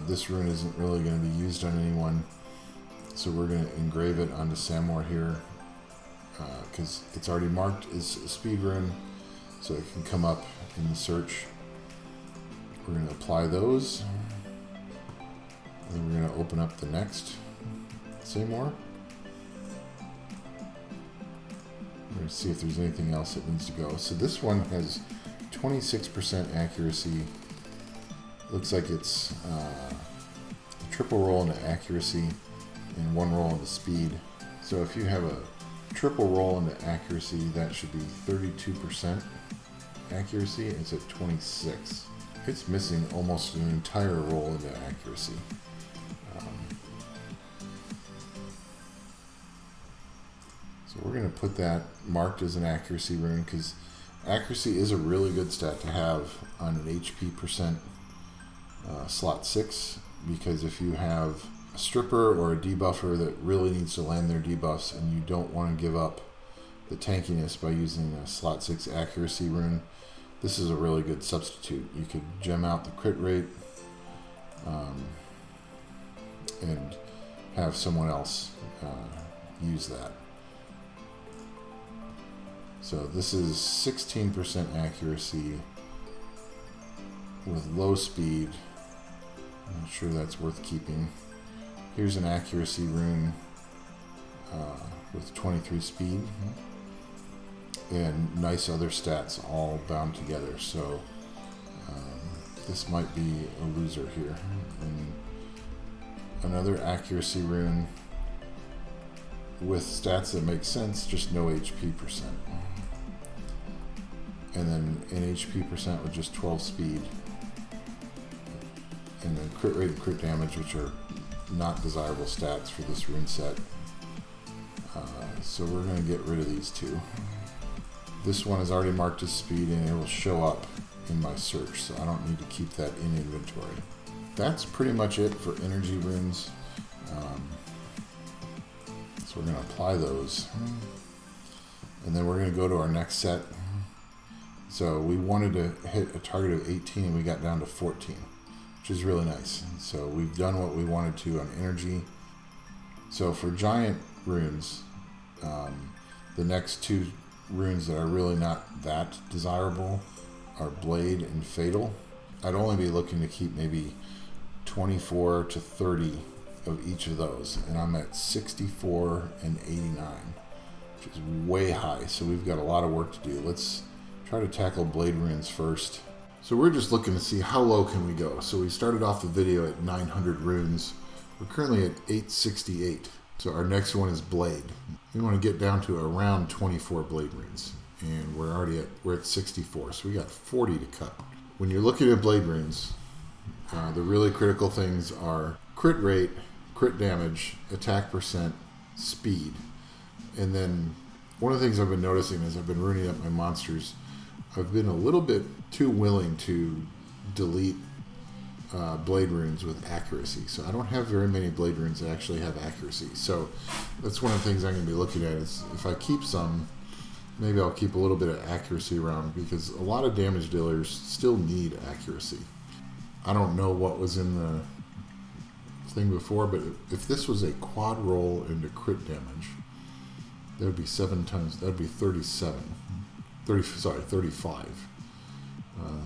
this rune isn't really going to be used on anyone. So we're going to engrave it onto Samor here, because it's already marked as a speed rune, so it can come up in the search. We're going to apply those, and then we're going to open up the next Samor. We're going to see if there's anything else that needs to go. So this one has 26% accuracy. Looks like it's a triple roll into accuracy and one roll into speed. So if you have a triple roll into accuracy, that should be 32% accuracy. It's at 26. It's missing almost an entire roll into accuracy. So we're going to put that marked as an accuracy rune, because accuracy is a really good stat to have on an HP percent slot 6, because if you have a stripper or a debuffer that really needs to land their debuffs and you don't want to give up the tankiness by using a slot 6 accuracy rune, this is a really good substitute. You could gem out the crit rate and have someone else use that. So this is 16% accuracy with low speed. I'm not sure that's worth keeping. Here's an accuracy rune with 23 speed and nice other stats all bound together. So this might be a loser here. And another accuracy rune with stats that make sense, just no HP percent. And then an HP percent with just 12 speed. And then crit rate and crit damage, which are not desirable stats for this rune set. So we're going to get rid of these two. This one is already marked as speed and it will show up in my search, so I don't need to keep that in inventory. That's pretty much it for energy runes. So we're going to apply those. And then we're going to go to our next set. So we wanted to hit a target of 18 and we got down to 14, which is really nice. So we've done what we wanted to on energy. So for giant runes, the next two runes that are really not that desirable are Blade and Fatal. I'd only be looking to keep maybe 24 to 30 of each of those, and I'm at 64 and 89, which is way high. So we've got a lot of work to do. Let's try to tackle Blade runes first. So we're just looking to see how low can we go. So we started off the video at 900 runes. We're currently at 868. So our next one is Blade. We want to get down to around 24 Blade runes, and we're at 64. So we got 40 to cut. When you're looking at Blade runes, The really critical things are crit rate, crit damage, attack percent, speed. And then one of the things I've been noticing as I've been ruining up my monsters, I've been a little bit too willing to delete blade runes with accuracy. So I don't have very many blade runes that actually have accuracy. So that's one of the things I'm going to be looking at is if I keep some, maybe I'll keep a little bit of accuracy around because a lot of damage dealers still need accuracy. I don't know what was in the thing before, but if this was a quad roll into crit damage, that would be 7 times, that would be 35.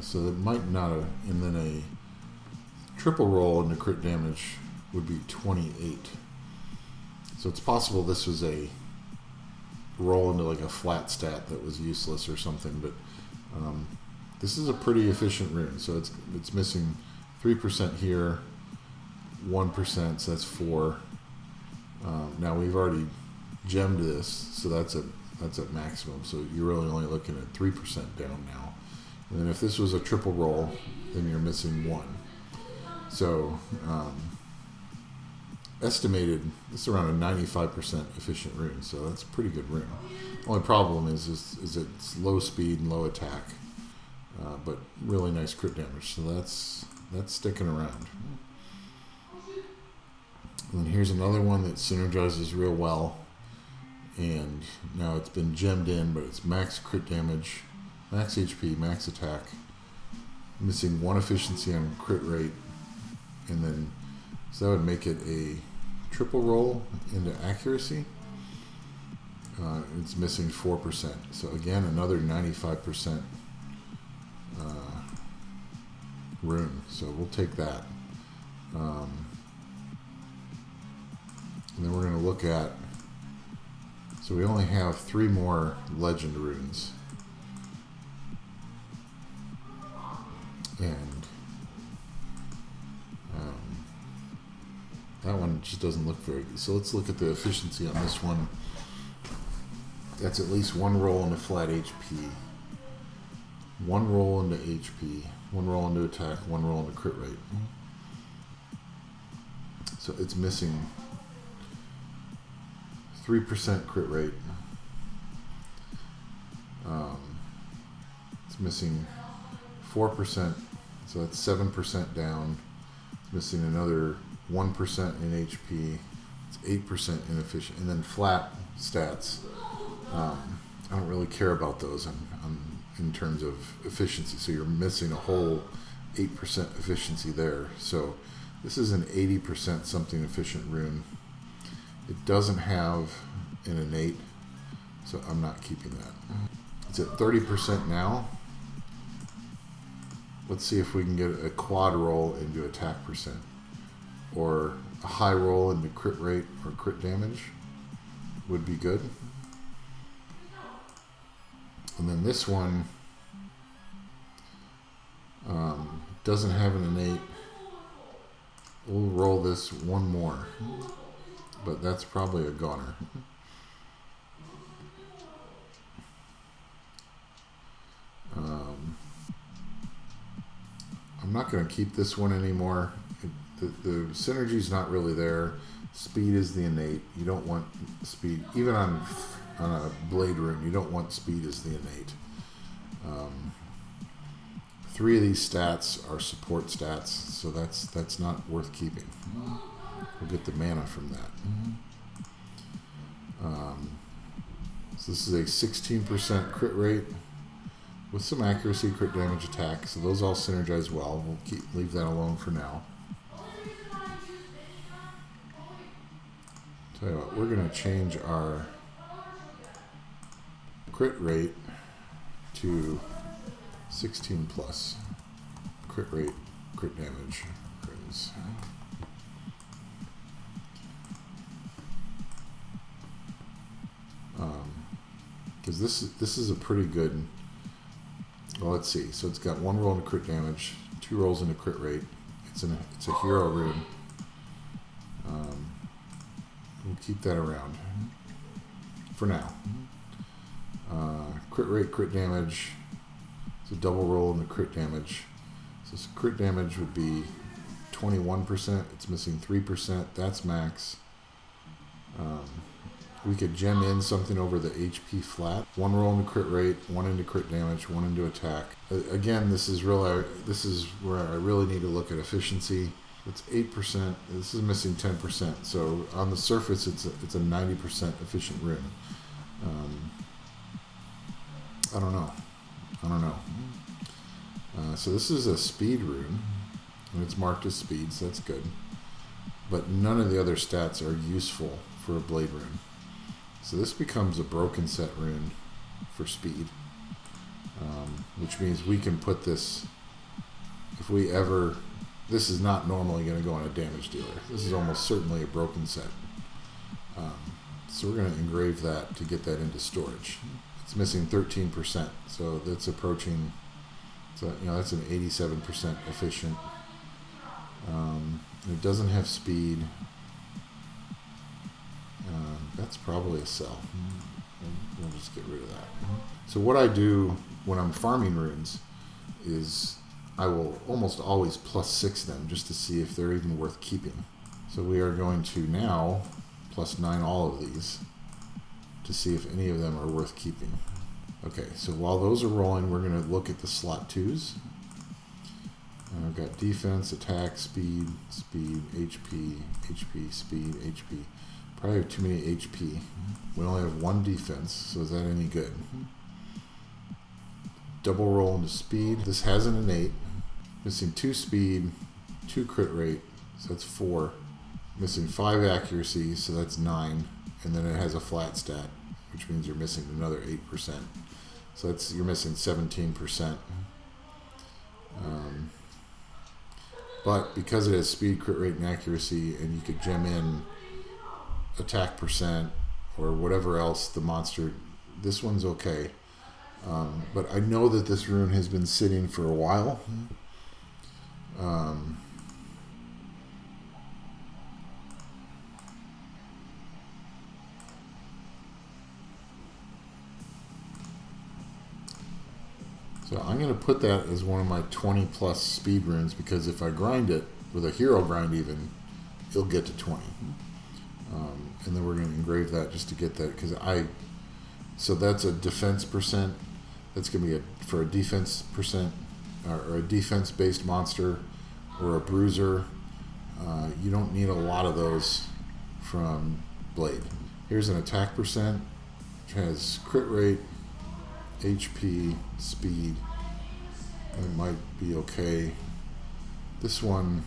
So that might not have, and then a triple roll into crit damage would be 28. So it's possible this was a roll into like a flat stat that was useless or something, but this is a pretty efficient rune. So it's missing 3% here, 1%, so that's 4. Now we've already gemmed this, so that's at maximum. So you're really only looking at 3% down now. And then if this was a triple roll, then you're missing 1. So estimated, this is around a 95% efficient rune, so that's a pretty good rune. Only problem is it's low speed and low attack, but really nice crit damage. So that's sticking around. And then here's another one that synergizes real well, and now it's been gemmed in, but it's max crit damage, max HP, max attack, missing 1 efficiency on crit rate, and then so that would make it a triple roll into accuracy. It's missing 4%, so again another 95% rune, so we'll take that. And then we're going to look at, so we only have 3 more legend runes, and that one just doesn't look very good. So let's look at the efficiency on this one. That's at least 1 roll into flat HP, 1 roll into HP, 1 roll into attack, 1 roll into crit rate. So it's missing 3% crit rate. It's missing 4%, so that's 7% down. It's missing another 1% in HP. It's 8% inefficient, and then flat stats. I don't really care about those in terms of efficiency. So you're missing a whole 8% efficiency there. So this is an 80% something efficient rune. It doesn't have an innate, so I'm not keeping that. It's at 30% now. Let's see if we can get a quad roll into attack percent, or a high roll into crit rate or crit damage would be good. And then this one doesn't have an innate. We'll roll this 1 more, but that's probably a goner. I'm not going to keep this one anymore. The synergy's not really there. Speed is the innate. You don't want speed, even on a blade rune. You don't want speed as the innate. 3 of these stats are support stats, so that's not worth keeping. We'll get the mana from that. So this is a 16% crit rate with some accuracy, crit damage, attack. So those all synergize well. We'll leave that alone for now. Tell you what, we're going to change our crit rate to 16 plus. Crit rate, crit damage. Because this is a pretty good. Well, let's see. So it's got 1 roll into crit damage, 2 rolls into crit rate. It's a hero rune. We'll keep that around for now. Crit rate, crit damage. It's a double roll into crit damage. So crit damage would be 21%. It's missing 3%. That's max. We could gem in something over the HP flat. One roll into crit rate, one into crit damage, one into attack. Again, this is where I really need to look at efficiency. It's 8%. This is missing 10%. So on the surface, it's a 90% efficient rune. I don't know. So this is a speed rune, and it's marked as speed, so that's good. But none of the other stats are useful for a blade rune. So this becomes a broken set rune for speed, which means we can put this, if we ever, this is not normally going to go on a damage dealer. This is almost certainly a broken set. So we're going to engrave that to get that into storage. It's missing 13%, so that's approaching, so that's an 87% efficient. It doesn't have speed. That's probably a sell. We'll just get rid of that. So what I do when I'm farming runes is I will almost always +6 them just to see if they're even worth keeping. So we are going to now +9 all of these to see if any of them are worth keeping. Okay, so while those are rolling, we're going to look at the slot 2s. And I've got defense, attack, speed, HP, speed, HP. Probably have too many HP. We only have 1 defense, so is that any good? Double roll into speed. This has an innate. Missing 2 speed, 2 crit rate, so that's 4. Missing 5 accuracy, so that's 9. And then it has a flat stat, which means you're missing another 8%. So you're missing 17%. But because it has speed, crit rate, and accuracy, and you could gem in attack percent or whatever else the monster, this one's okay. But I know that this rune has been sitting for a while. So I'm going to put that as one of my 20+ speed runes, because if I grind it with a hero grind even, it'll get to 20. And then we're going to engrave that just to get that, because so that's a defense percent. That's going to be for a defense percent, or a defense based monster, or a bruiser. You don't need a lot of those from Blade. Here's an attack percent, which has crit rate, HP, speed. It might be okay. This one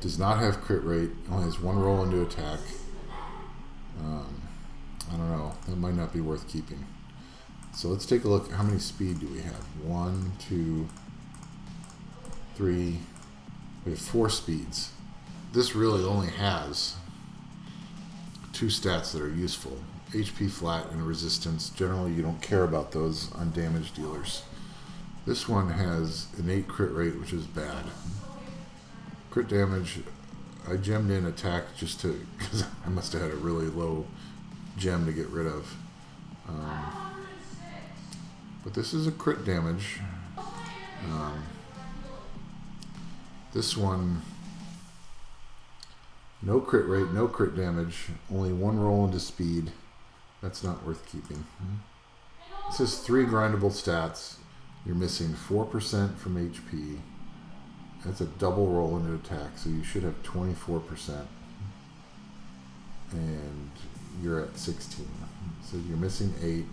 does not have crit rate, only has 1 roll into attack. I don't know, that might not be worth keeping. So let's take a look. How many speed do we have? 1, 2, 3. We have 4 speeds. This really only has 2 stats that are useful. HP flat and resistance. Generally you don't care about those on damage dealers. This one has innate crit rate, which is bad. Crit damage, I gemmed in attack just to, because I must have had a really low gem to get rid of. But this is a crit damage. This one, no crit rate, no crit damage, only 1 roll into speed. That's not worth keeping. This has 3 grindable stats. You're missing 4% from HP. That's a double roll into attack, so you should have 24%. And you're at 16. So you're missing 8.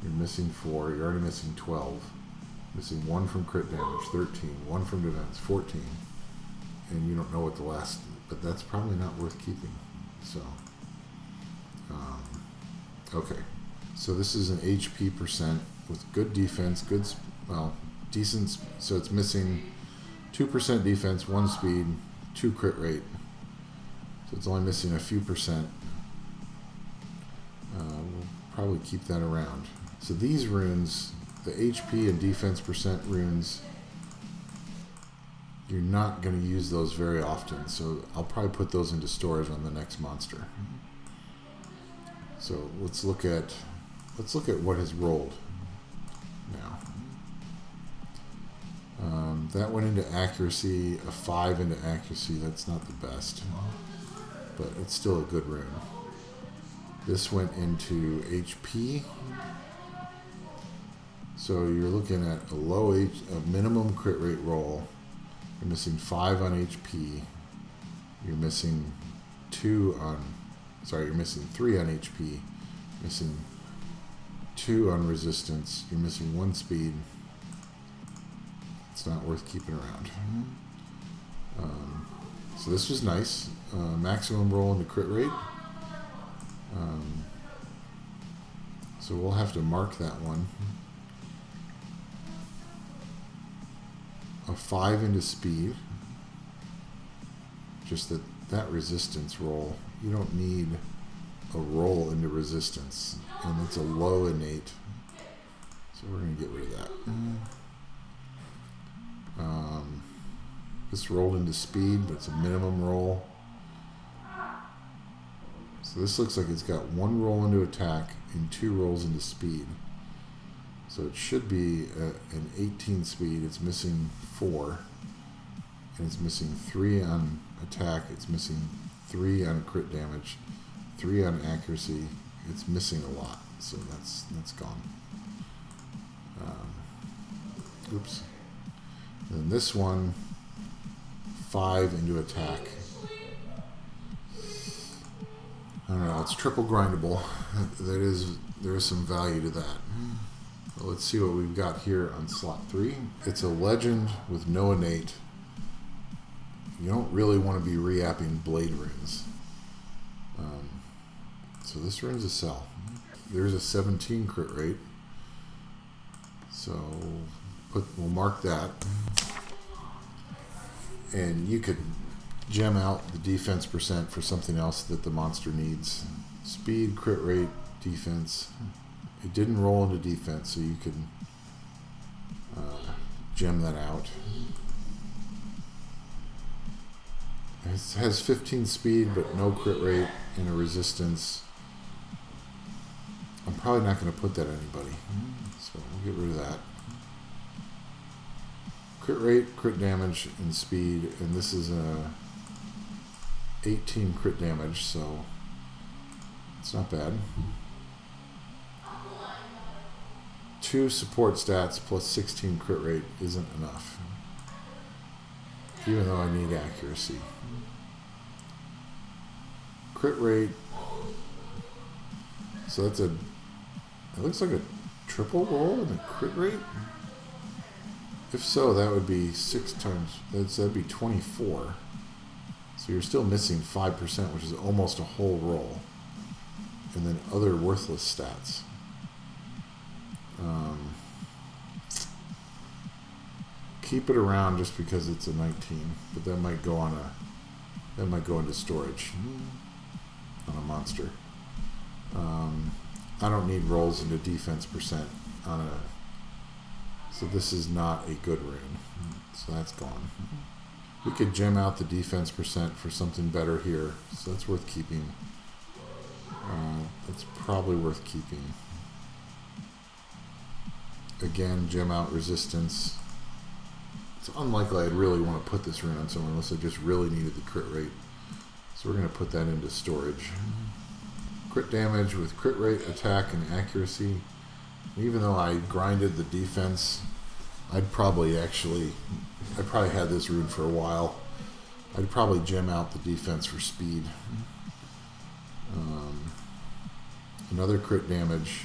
You're missing 4. You're already missing 12. Missing 1 from crit damage, 13. 1 from defense, 14. And you don't know what the last, but that's probably not worth keeping. So, okay. So this is an HP percent with good defense, decent. So it's missing 2% defense, 1 speed, 2 crit rate. So it's only missing a few percent. We'll probably keep that around. So these runes, the HP and defense percent runes, you're not going to use those very often. So I'll probably put those into storage on the next monster. So let's look at what has rolled now. That went into accuracy, a 5 into accuracy. That's not the best, but it's still a good rune. This went into HP. So you're looking at a minimum crit rate roll. You're missing 5 on HP. You're missing 3 on HP. Missing 2 on resistance. You're missing 1 speed. It's not worth keeping around. So this was nice. Maximum roll into crit rate. So we'll have to mark that one. A 5 into speed. Just that resistance roll. You don't need a roll into resistance. And it's a low innate. So we're going to get rid of that. This rolled into speed, but it's a minimum roll. So this looks like it's got 1 roll into attack and 2 rolls into speed. So it should be an 18 speed. It's missing 4. And it's missing 3 on attack. It's missing 3 on crit damage. 3 on accuracy. It's missing a lot. So that's gone. Oops. And this one, 5 into attack. I don't know, it's triple grindable. There is some value to that. Well, let's see what we've got here on slot 3. It's a legend with no innate. You don't really want to be re-apping blade runes. So this rune's a sell. There's a 17 crit rate. So we'll mark that. And you could gem out the defense percent for something else that the monster needs. Speed, crit rate, defense. It didn't roll into defense, so you can gem that out. It has 15 speed, but no crit rate and a resistance. I'm probably not going to put that on anybody, so we'll get rid of that. Crit rate, crit damage, and speed, and this is a 18 crit damage, so it's not bad. 2 support stats plus 16 crit rate isn't enough, even though I need accuracy. Crit rate, so it looks like a triple roll in the crit rate. If so, that would be 6 times, that'd be 24. So you're still missing 5%, which is almost a whole roll. And then other worthless stats. Keep it around just because it's a 19, but that might go into storage on a monster. I don't need rolls into defense percent on a. So this is not a good rune. So that's gone. We could gem out the defense percent for something better here. So that's worth keeping. That's probably worth keeping. Again, gem out resistance. It's unlikely I'd really want to put this rune on someone unless I just really needed the crit rate. So we're going to put that into storage. Crit damage with crit rate, attack, and accuracy. Even though I grinded the defense, I'd probably had this rune for a while. I'd probably gem out the defense for speed. Another crit damage.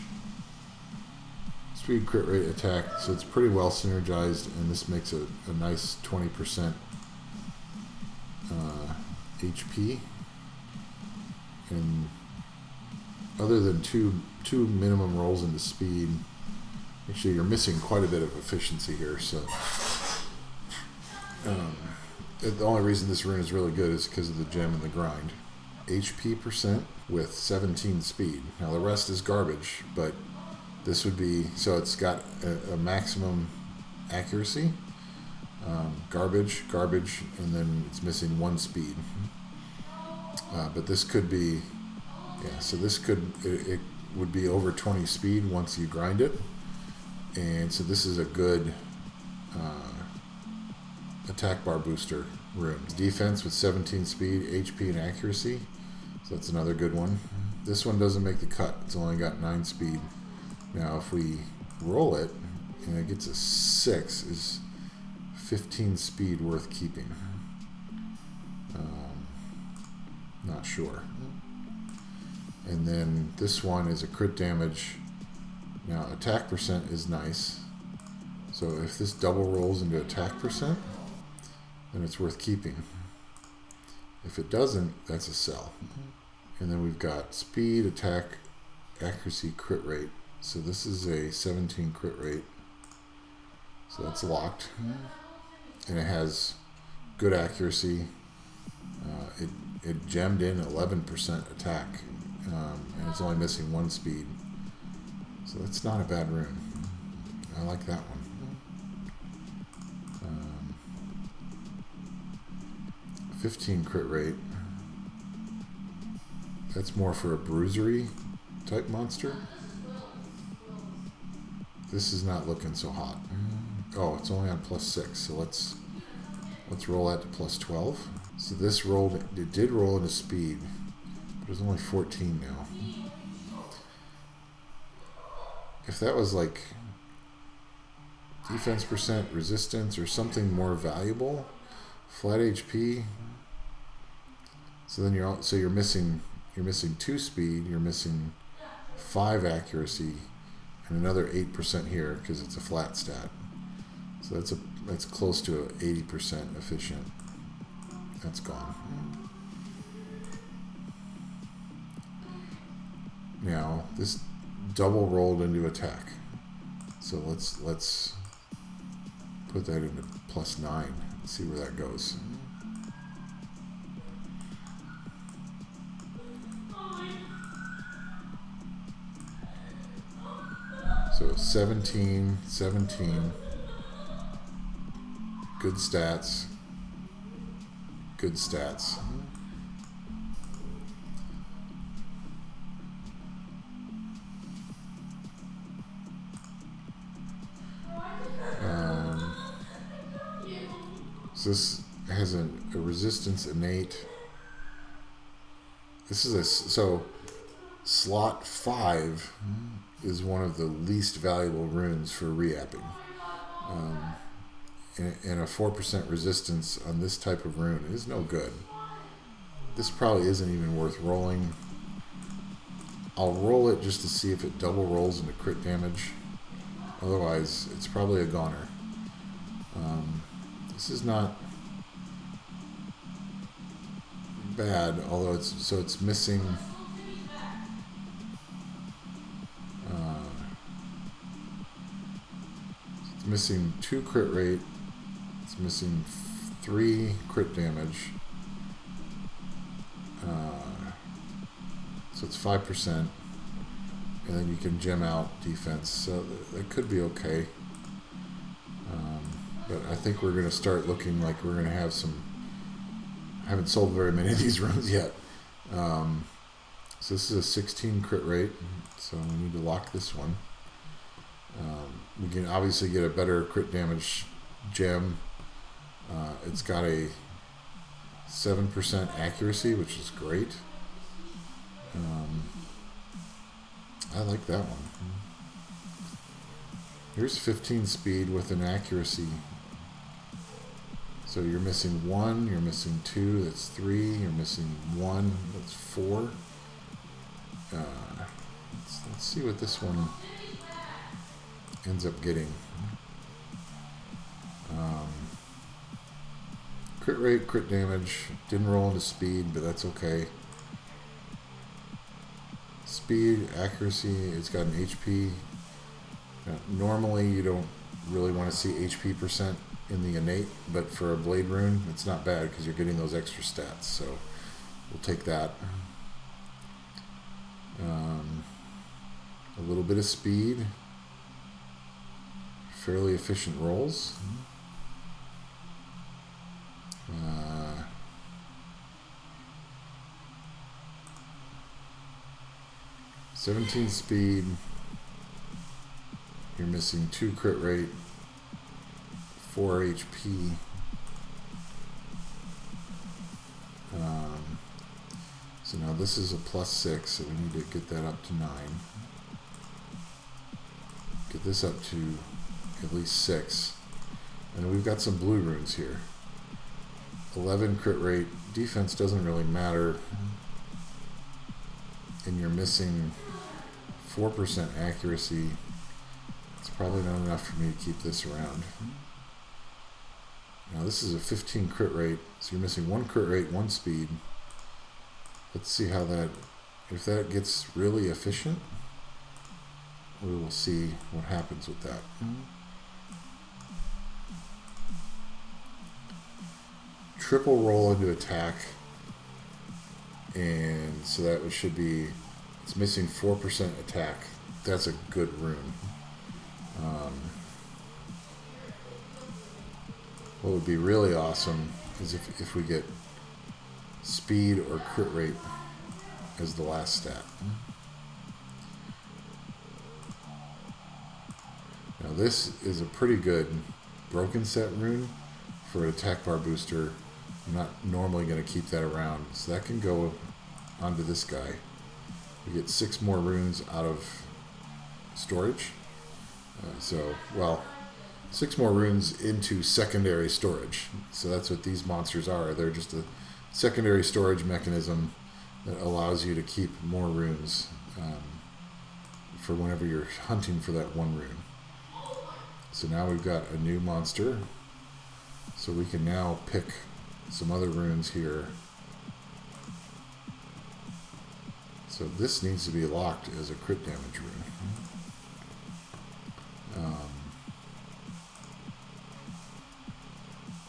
Speed, crit rate, attack. So it's pretty well synergized, and this makes a nice 20% HP. And other than two minimum rolls into speed, actually you're missing quite a bit of efficiency here. So the only reason this rune is really good is because of the gem and the grind. HP percent with 17 speed. Now the rest is garbage, but this would be, so it's got a maximum accuracy, garbage, and then it's missing 1 speed. But this could be, yeah, so this it would be over 20 speed once you grind it. And so this is a good attack bar booster runes. Defense with 17 speed, HP, and accuracy. So that's another good one. This one doesn't make the cut. It's only got 9 speed. Now if we roll it and it gets a 6, is 15 speed worth keeping? Not sure. And then this one is a crit damage. Now attack percent is nice. So if this double rolls into attack percent, then it's worth keeping. If it doesn't, that's a sell. And then we've got speed, attack, accuracy, crit rate. So this is a 17 crit rate. So that's locked. And it has good accuracy. It gemmed in 11% attack. And it's only missing 1 speed. So that's not a bad rune. I like that one. 15 crit rate. That's more for a bruisery type monster. This is not looking so hot. Oh, it's only on +6, so let's roll that to +12. So this rolled, it did roll into speed, but it's only 14 now. If that was like defense percent, resistance, or something more valuable, flat HP. So then you're missing 2 speed, you're missing 5 accuracy, and another 8% here because it's a flat stat. So that's close to 80% efficient. That's gone. Now this double rolled into attack. So let's put that into +9 and see where that goes. So 17, 17, good stats, good stats. So this has a resistance innate. This is so slot 5 is one of the least valuable runes for reapping. And a 4% resistance on this type of rune is no good. This probably isn't even worth rolling. I'll roll it just to see if it double rolls into crit damage. Otherwise, it's probably a goner. This is not bad, although it's missing. It's missing 2 crit rate. It's missing 3 crit damage. So it's 5%, and then you can gem out defense. So that could be okay. But I think we're going to start looking like we're going to have some. I haven't sold very many of these runes yet. So this is a 16 crit rate, so we need to lock this one. We can obviously get a better crit damage gem. It's got a 7% accuracy, which is great. I like that one. Here's 15 speed with an accuracy. So you're missing 1, you're missing 2, that's 3, you're missing 1, that's 4. Let's see what this one ends up getting. Crit rate, crit damage, didn't roll into speed, but that's okay. Speed, accuracy, it's got an HP. Now, normally you don't really want to see HP percent in the innate, but for a blade rune, it's not bad because you're getting those extra stats, so we'll take that. A little bit of speed, fairly efficient rolls. 17 speed, you're missing 2 crit rate, 4 HP, So now this is a +6, so we need to get that up to 9. Get this up to at least 6. And then we've got some blue runes here. 11 crit rate. Defense doesn't really matter. And you're missing 4% accuracy. It's probably not enough for me to keep this around. Now this is a 15 crit rate, so you're missing 1 crit rate, 1 speed. Let's see how that, if that gets really efficient, we will see what happens with that. Triple roll into attack, and so that should be, it's missing 4% attack. That's a good rune. What would be really awesome is if we get speed or crit rate as the last stat. Now this is a pretty good broken set rune for an attack bar booster. I'm not normally going to keep that around, so that can go onto this guy. We get 6 more runes out of storage. Well, 6 more runes into secondary storage. So that's what these monsters are. They're just a secondary storage mechanism that allows you to keep more runes for whenever you're hunting for that one rune. So now we've got a new monster. So we can now pick some other runes here. So this needs to be locked as a crit damage rune.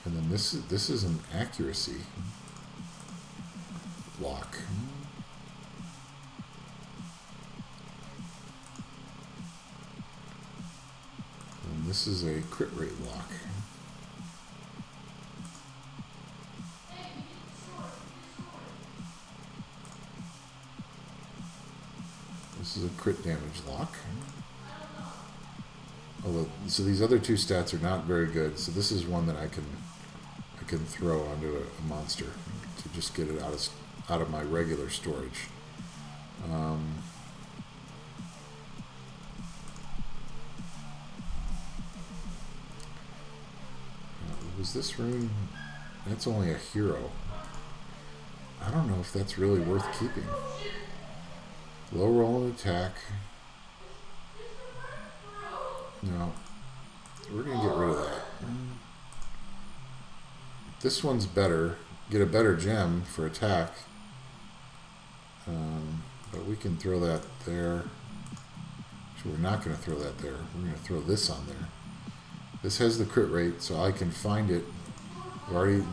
And then this is an accuracy lock. And this is a crit rate lock. This is a crit damage lock. Although, so these other 2 stats are not very good. So this is one that I can throw onto a monster to just get it out of my regular storage. Was this rune? That's only a hero. I don't know if that's really worth keeping. Low roll and attack. No. We're going to get rid of that. This one's better. Get a better gem for attack. But we can throw that there. Actually, we're not going to throw that there. We're going to throw this on there. This has the crit rate, so I can find it. I've already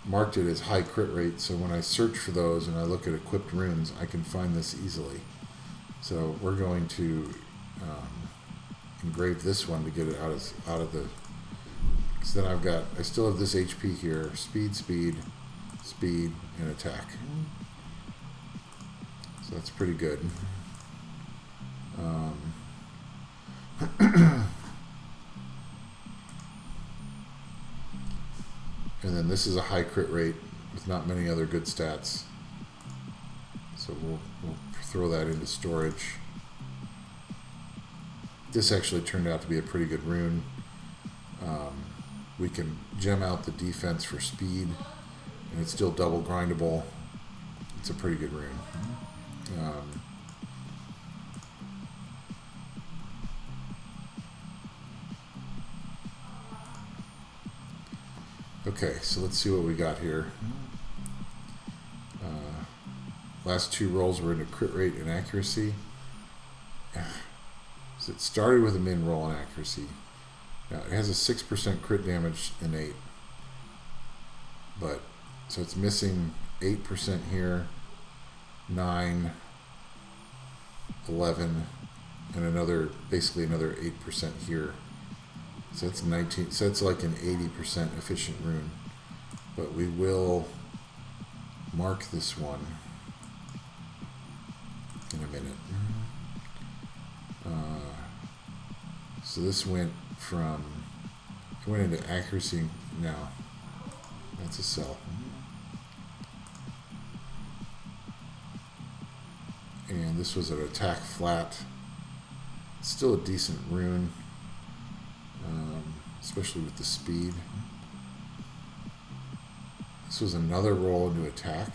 marked it as high crit rate, so when I search for those and I look at equipped runes, I can find this easily. So we're going to engrave this one to get it out of the. Because then I still have this HP here: speed, speed, speed, and attack. So that's pretty good. And then this is a high crit rate with not many other good stats. So we'll throw that into storage. This actually turned out to be a pretty good rune. We can gem out the defense for speed, and it's still double grindable. It's a pretty good rune. Okay, so let's see what we got here. Last 2 rolls were into crit rate and accuracy. So it started with a min roll and accuracy. Now it has a 6% crit damage innate. But, so it's missing 8% here, 9, 11, and basically another 8% here. So that's 19. So it's like an 80% efficient rune. But we will mark this one in a minute. So this went into accuracy now. That's a cell. This was an attack flat. Still a decent rune, especially with the speed. This was another roll into attack.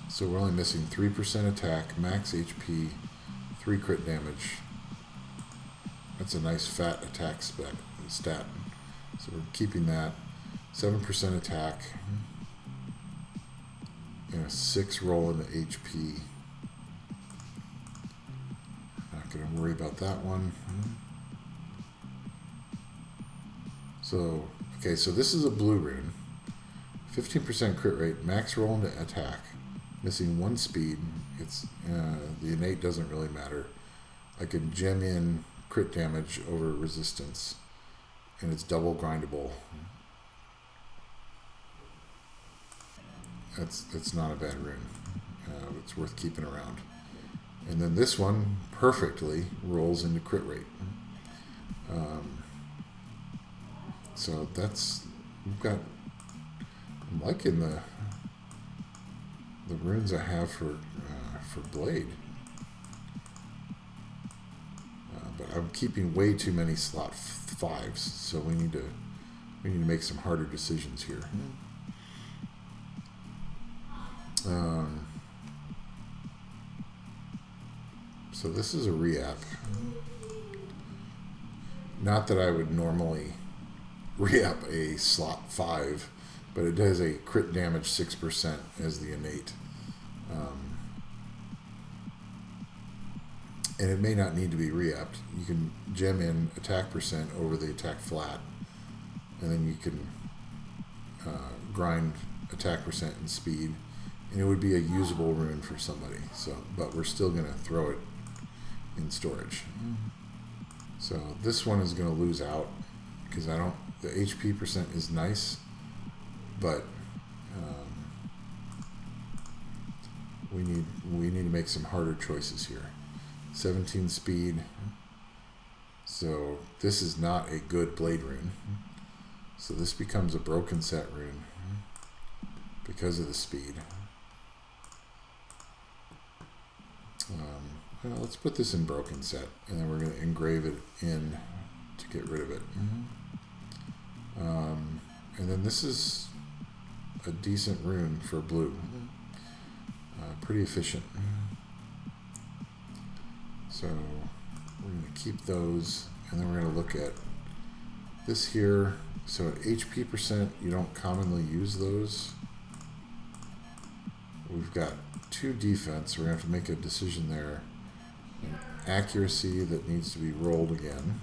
So we're only missing 3% attack, max HP, 3 crit damage. That's a nice fat attack stat. So we're keeping that. 7% attack. And a 6 roll into HP. Not going to worry about that one. So, okay, so this is a blue rune. 15% crit rate, max roll into attack. Missing 1 speed. It's the innate doesn't really matter. I can gem in crit damage over resistance, and it's double grindable. That's not a bad rune. It's worth keeping around. And then this one perfectly rolls into crit rate. So that's, we've got, I'm liking the runes I have for Blade. But I'm keeping way too many slot 5s, so we need to make some harder decisions here. So this is a re-app. Not that I would normally re-app a slot 5, but it does a crit damage 6% as the innate. And it may not need to be re-apped. You can gem in attack percent over the attack flat, and then you can grind attack percent and speed, and it would be a usable rune for somebody. So, but we're still going to throw it in storage. So this one is going to lose out because I don't. The HP percent is nice, but we need to make some harder choices here. 17 speed. So this is not a good blade rune. So this becomes a broken set rune because of the speed. Well, let's put this in broken set, and then we're going to engrave it in to get rid of it. And then this is a decent rune for blue. Pretty efficient. So we're going to keep those, and then we're going to look at this here. So at HP percent, you don't commonly use those. We've got 2 defense. We're going to have to make a decision there. And accuracy that needs to be rolled again.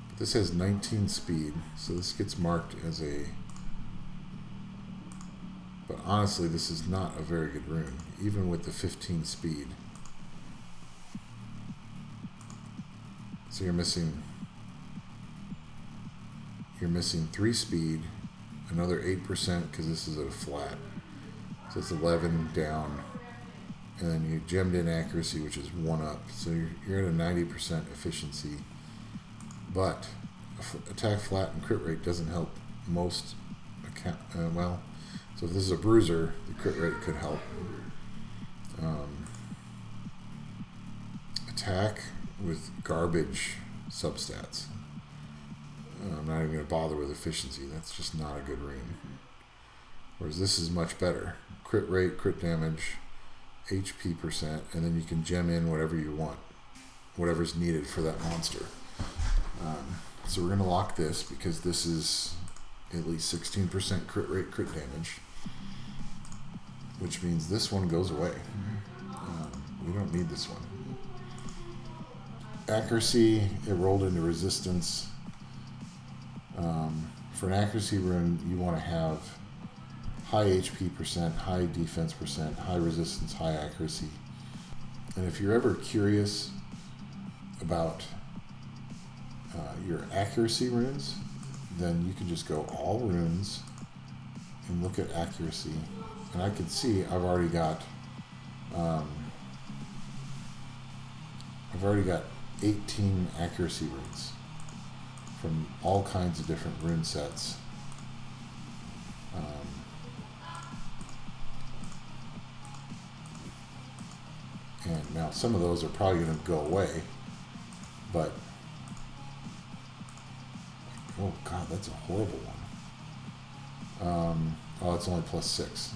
But this has 19 speed, so this gets marked as a... But honestly, this is not a very good rune, even with the 15 speed. So you're missing 3 speed, another 8% because this is at a flat. So it's 11 down, and then you gemmed in accuracy, which is 1 up. So you're at a 90% efficiency. But attack flat and crit rate doesn't help most well. So if this is a bruiser, the crit rate could help. Attack with garbage substats. I'm not even going to bother with efficiency. That's just not a good rune. Whereas this is much better. Crit rate, crit damage, HP percent, and then you can gem in whatever you want, whatever's needed for that monster. So we're going to lock this because this is at least 16% crit rate, crit damage, which means this one goes away. We don't need this one. Accuracy, it rolled into resistance. For an accuracy rune, you want to have high HP percent, high defense percent, high resistance, high accuracy. And if you're ever curious about your accuracy runes, then you can just go all runes and look at accuracy. And I can see I've already got 18 accuracy runes from all kinds of different rune sets. Now, some of those are probably going to go away, but oh god, that's a horrible one. Oh, it's only +6.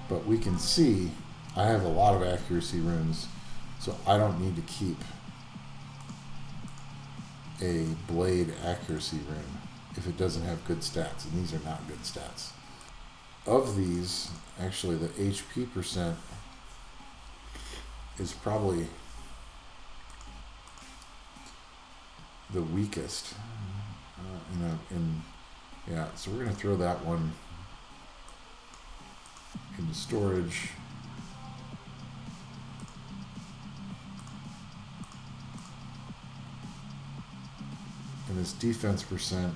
But we can see I have a lot of accuracy runes, so I don't need to keep a blade accuracy rune if it doesn't have good stats, and these are not good stats. Of these, actually the HP percent is probably the weakest. Yeah, so we're going to throw that one into storage. And this defense percent,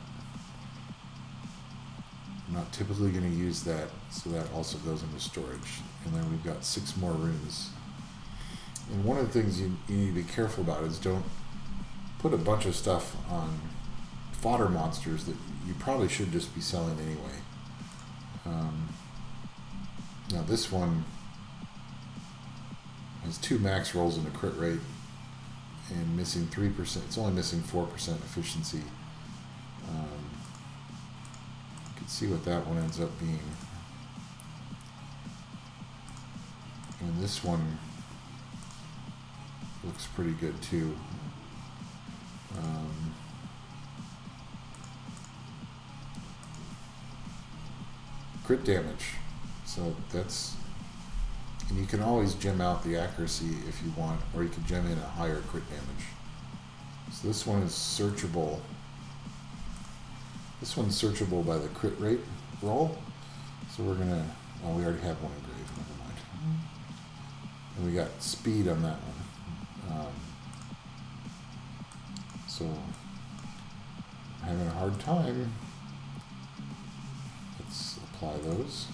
I'm not typically going to use that, so that also goes into storage. And then we've got 6 more runes. And one of the things you need to be careful about is don't put a bunch of stuff on fodder monsters that you probably should just be selling anyway. Now this one has 2 max rolls and a crit rate and missing 3%. It's only missing 4% efficiency. You can see what that one ends up being. And this one looks pretty good too. Crit damage. So that's, and you can always gem out the accuracy if you want, or you can gem in a higher crit damage. So this one is searchable. This one's searchable by the crit rate roll. So we're gonna, oh, we already have one engraved, never mind. And we got speed on that one. So I'm having a hard time. Let's apply those.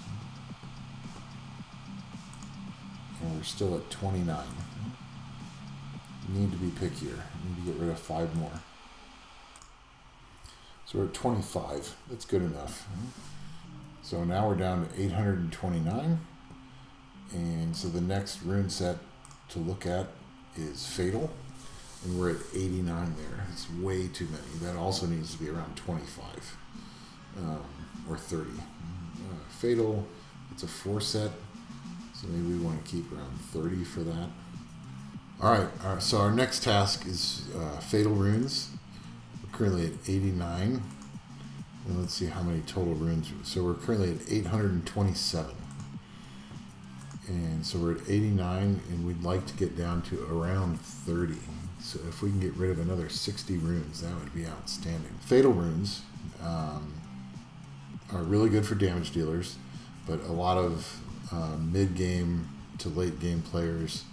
And we're still at 29. Need to be pickier. Need to get rid of 5 more. So we're at 25. That's good enough. So now we're down to 829. And so the next rune set to look at is Fatal. And we're at 89 there. It's way too many. That also needs to be around 25. Or 30. Fatal, it's a 4 set. So maybe we want to keep around 30 for that. Alright, so our next task is Fatal Runes. We're currently at 89. And let's see how many total runes. So we're currently at 827. And so we're at 89, and we'd like to get down to around 30. So if we can get rid of another 60 runes, that would be outstanding. Fatal Runes are really good for damage dealers, but a lot of mid-game to late-game players,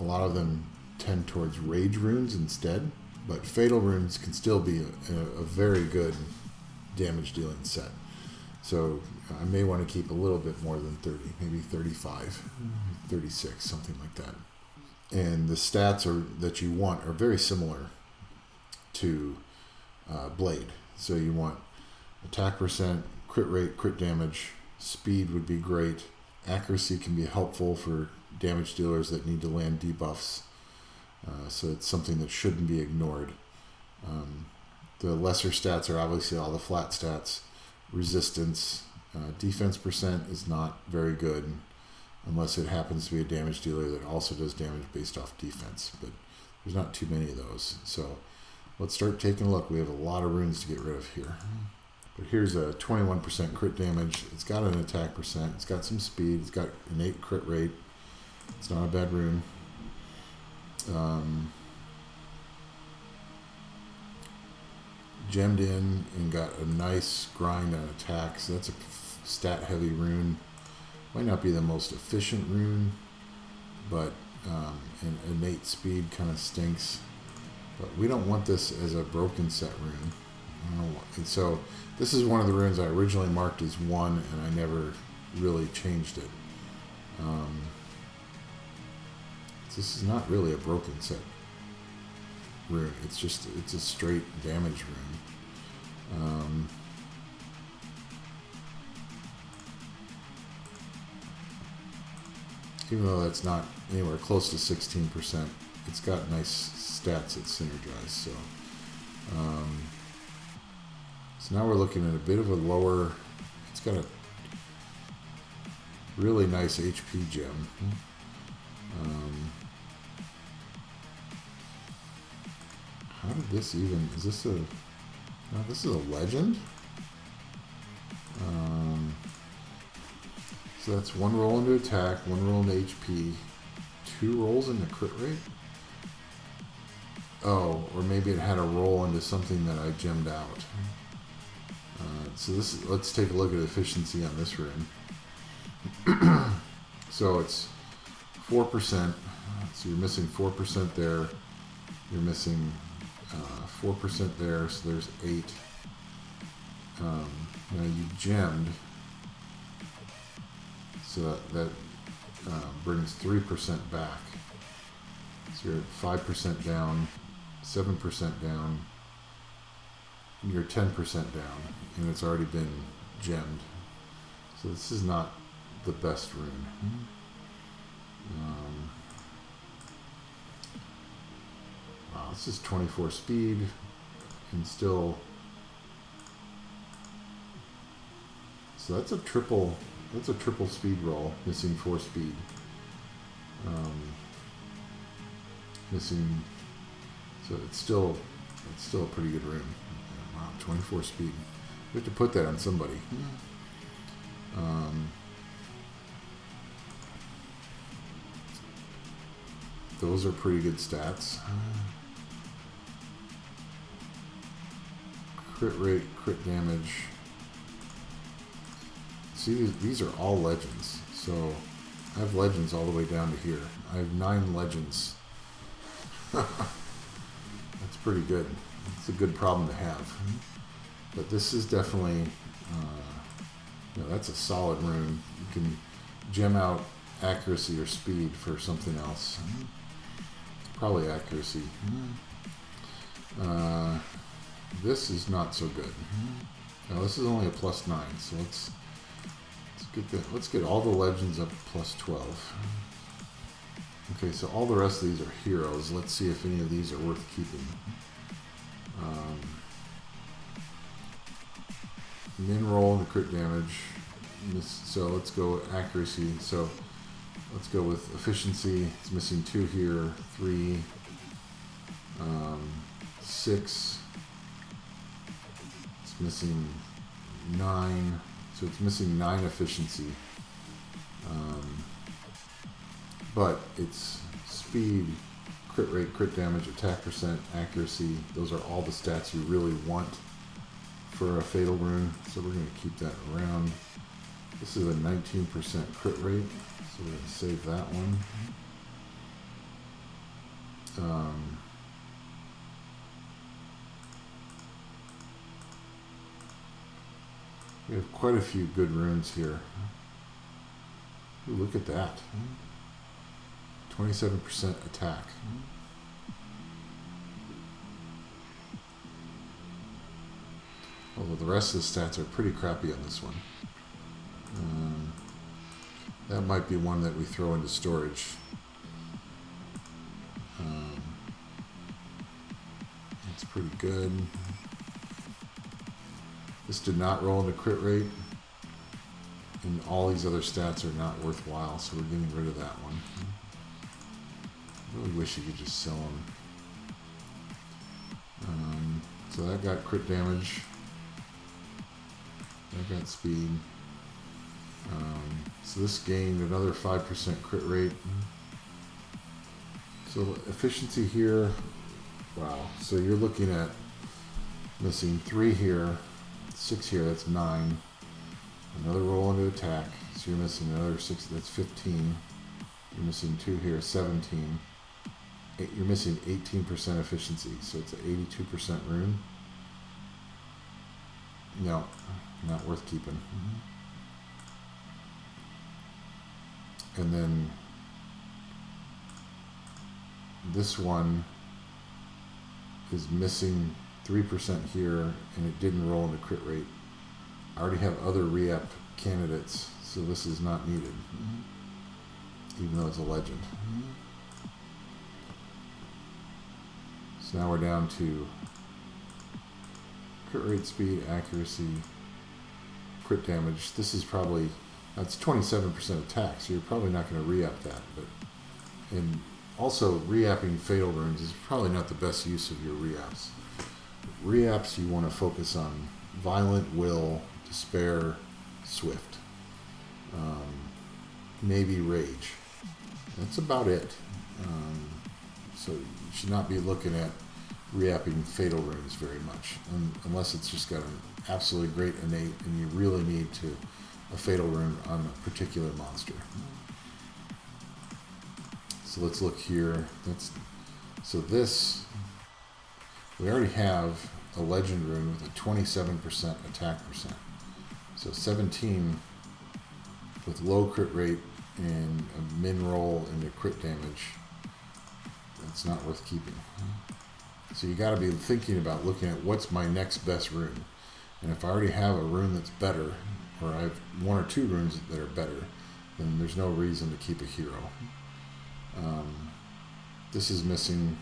a lot of them tend towards Rage Runes instead. But Fatal Runes can still be a very good damage-dealing set. So I may want to keep a little bit more than 30, maybe 35, 36, something like that. And the stats that you want are very similar to Blade. So you want attack percent, crit rate, crit damage, speed would be great. Accuracy can be helpful for damage dealers that need to land debuffs. So it's something that shouldn't be ignored. The lesser stats are obviously all the flat stats. Resistance, defense percent is not very good unless it happens to be a damage dealer that also does damage based off defense, but there's not too many of those. So let's start taking a look. We have a lot of runes to get rid of here. But here's a 21% crit damage. It's got an attack percent. It's got some speed. It's got innate crit rate. It's not a bad rune. Gemmed in and got a nice grind on attack. So that's a stat heavy rune. Might not be the most efficient rune, but and innate speed kind of stinks. But we don't want this as a broken set rune. And so this is one of the runes I originally marked as 1, and I never really changed it. This is not really a broken set rune. It's a straight damage rune. even though that's not anywhere close to 16%, it's got nice stats at synergize. So, so now we're looking at a bit of a lower. It's got a really nice HP gem. How did this even? Is this a? No, this is a legend. So that's one roll into attack, one roll into HP, 2 rolls into crit rate. Oh, or maybe it had a roll into something that I gemmed out. So this, let's take a look at efficiency on this rune. So it's 4%. So you're missing 4% there. You're missing 4% there. So there's 8. Now you gemmed. So that brings 3% back. So you're at 5% down, 7% down. You're 10% down, and it's already been gemmed. So this is not the best rune. Wow, this is 24 speed, and still. So that's a triple. That's a triple speed roll, missing 4 speed. Missing. So it's still a pretty good rune. Wow, 24 speed. We have to put that on somebody. Those are pretty good stats. Crit rate, crit damage. See, these are all legends. So I have legends all the way down to here. I have 9 legends. That's pretty good. It's a good problem to have. But this is definitely, that's a solid rune. You can gem out accuracy or speed for something else. Probably accuracy. This is not so good. Now this is only a +9, so let's get all the legends up to +12. Okay, so all the rest of these are heroes. Let's see if any of these are worth keeping. Min roll and the crit damage. So let's go accuracy. So let's go with efficiency. It's missing 2 here, 3, 6. It's missing 9. So it's missing 9 efficiency. But it's speed, crit rate, crit damage, attack percent, accuracy. Those are all the stats you really want for a fatal rune. So we're going to keep that around. This is a 19% crit rate. So we're going to save that one. We have quite a few good runes here. Ooh, look at that. 27% attack. Although the rest of the stats are pretty crappy on this one. That might be one that we throw into storage. That's pretty good. This did not roll into crit rate. And all these other stats are not worthwhile, so we're getting rid of that one. I really wish you could just sell them. So that got crit damage. That got speed. So this gained another 5% crit rate. So efficiency here, wow. So you're looking at missing 3 here, 6 here, that's 9. Another roll into attack, so you're missing another 6, that's 15. You're missing 2 here, 17. You're missing 18% efficiency, so it's an 82% rune. No, not worth keeping. And then this one is missing 3% here, and it didn't roll into crit rate. I already have other re-up candidates, so this is not needed. even though it's a legend. So now we're down to crit rate, speed, accuracy, crit damage. This is probably, that's 27% attack, so you're probably not going to re-up that. But and also re-upping fatal runes is probably not the best use of your re-ups. Re-ups you want to focus on violent, will, despair, swift, maybe rage. That's about it. So you should not be looking at re-upping fatal runes very much, unless it's just got an absolutely great innate and you really need to a fatal rune on a particular monster. So let's look here. So this, we already have a legend rune with a 27% attack percent. So 17 with low crit rate and a min roll into crit damage. That's not worth keeping. So you got to be thinking about looking at what's my next best rune. And if I already have a rune that's better, or I have one or two runes that are better, then there's no reason to keep a hero. This is missing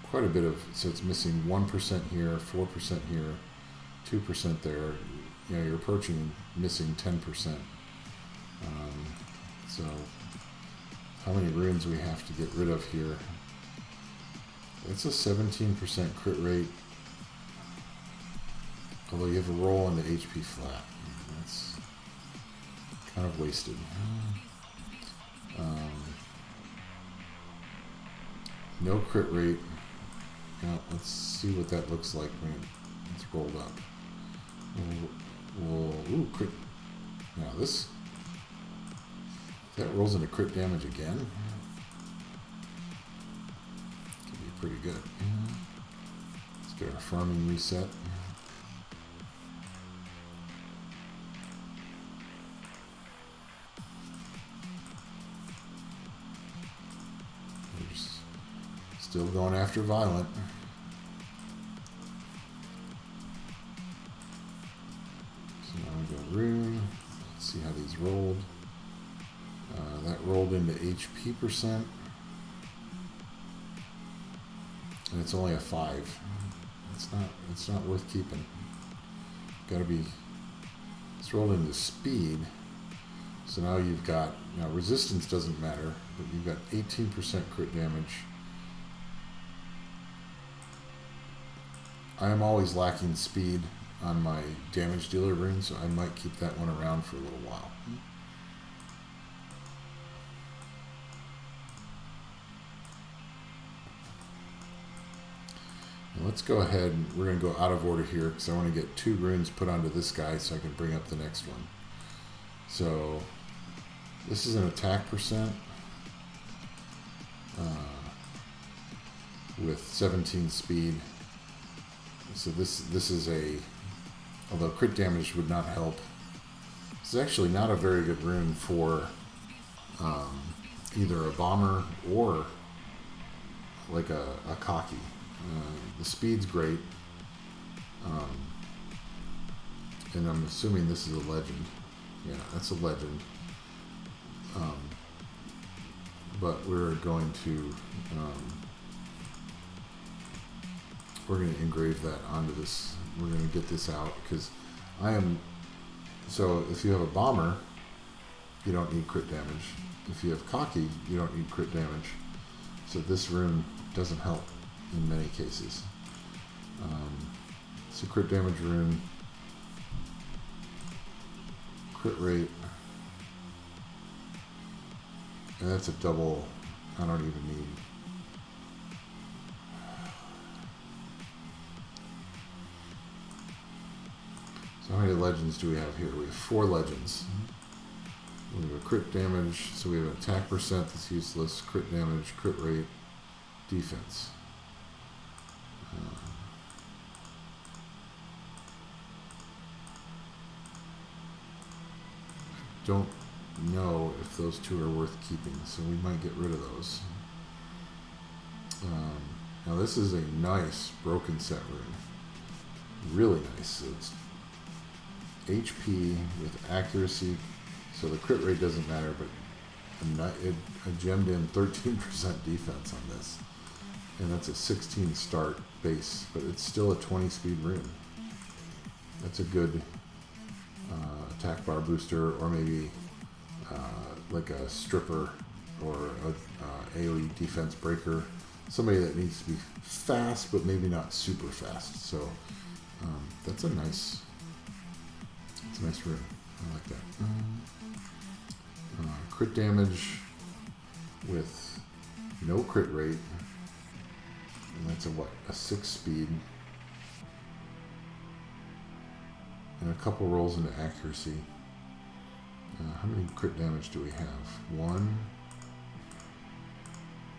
quite a bit of, so it's missing 1% here, 4% here, 2% there. You know, you're approaching missing 10%. So how many runes we have to get rid of here? It's a 17% crit rate, although you have a roll into HP flat. That's kind of wasted. No crit rate. Now, let's see what that looks like when it's rolled up. Ooh, crit. Now this, that rolls into crit damage again. Could be pretty good. Let's get our farming reset. Still going after violent. So now we go rune. Let's see how these rolled. That rolled into HP percent. And it's only a 5. It's not worth keeping. Gotta be, it's rolled into speed. So now you've got, now resistance doesn't matter, but you've got 18% crit damage. I am always lacking speed on my damage dealer rune, so I might keep that one around for a little while. Now let's go ahead, and we're going to go out of order here because I want to get 2 runes put onto this guy so I can bring up the next one. So this is an attack percent with 17 speed. So this is a, although crit damage would not help, this is actually not a very good rune for either a bomber or like a cocky. The speed's great, and I'm assuming this is a legend. Yeah, that's a legend. But we're going to engrave that onto this. We're going to get this out because so if you have a bomber, you don't need crit damage. If you have cocky, you don't need crit damage. So this rune doesn't help in many cases. It's a crit damage rune. Crit rate. And that's a double. I don't even need. So how many legends do we have here? We have 4 legends. We have a crit damage, so we have an attack percent that's useless, crit damage, crit rate, defense. Don't know if those 2 are worth keeping, so we might get rid of those. Now this is a nice broken set rune. Really nice. It's HP with accuracy, so the crit rate doesn't matter, but I gemmed in 13% defense on this. And that's a 16 start base, but it's still a 20 speed rune. That's a good attack bar booster, or maybe like a stripper or a AoE defense breaker. Somebody that needs to be fast, but maybe not super fast. So that's a nice rune. I like that. Crit damage with no crit rate. And that's a 6 speed. And a couple rolls into accuracy. How many crit damage do we have? 1,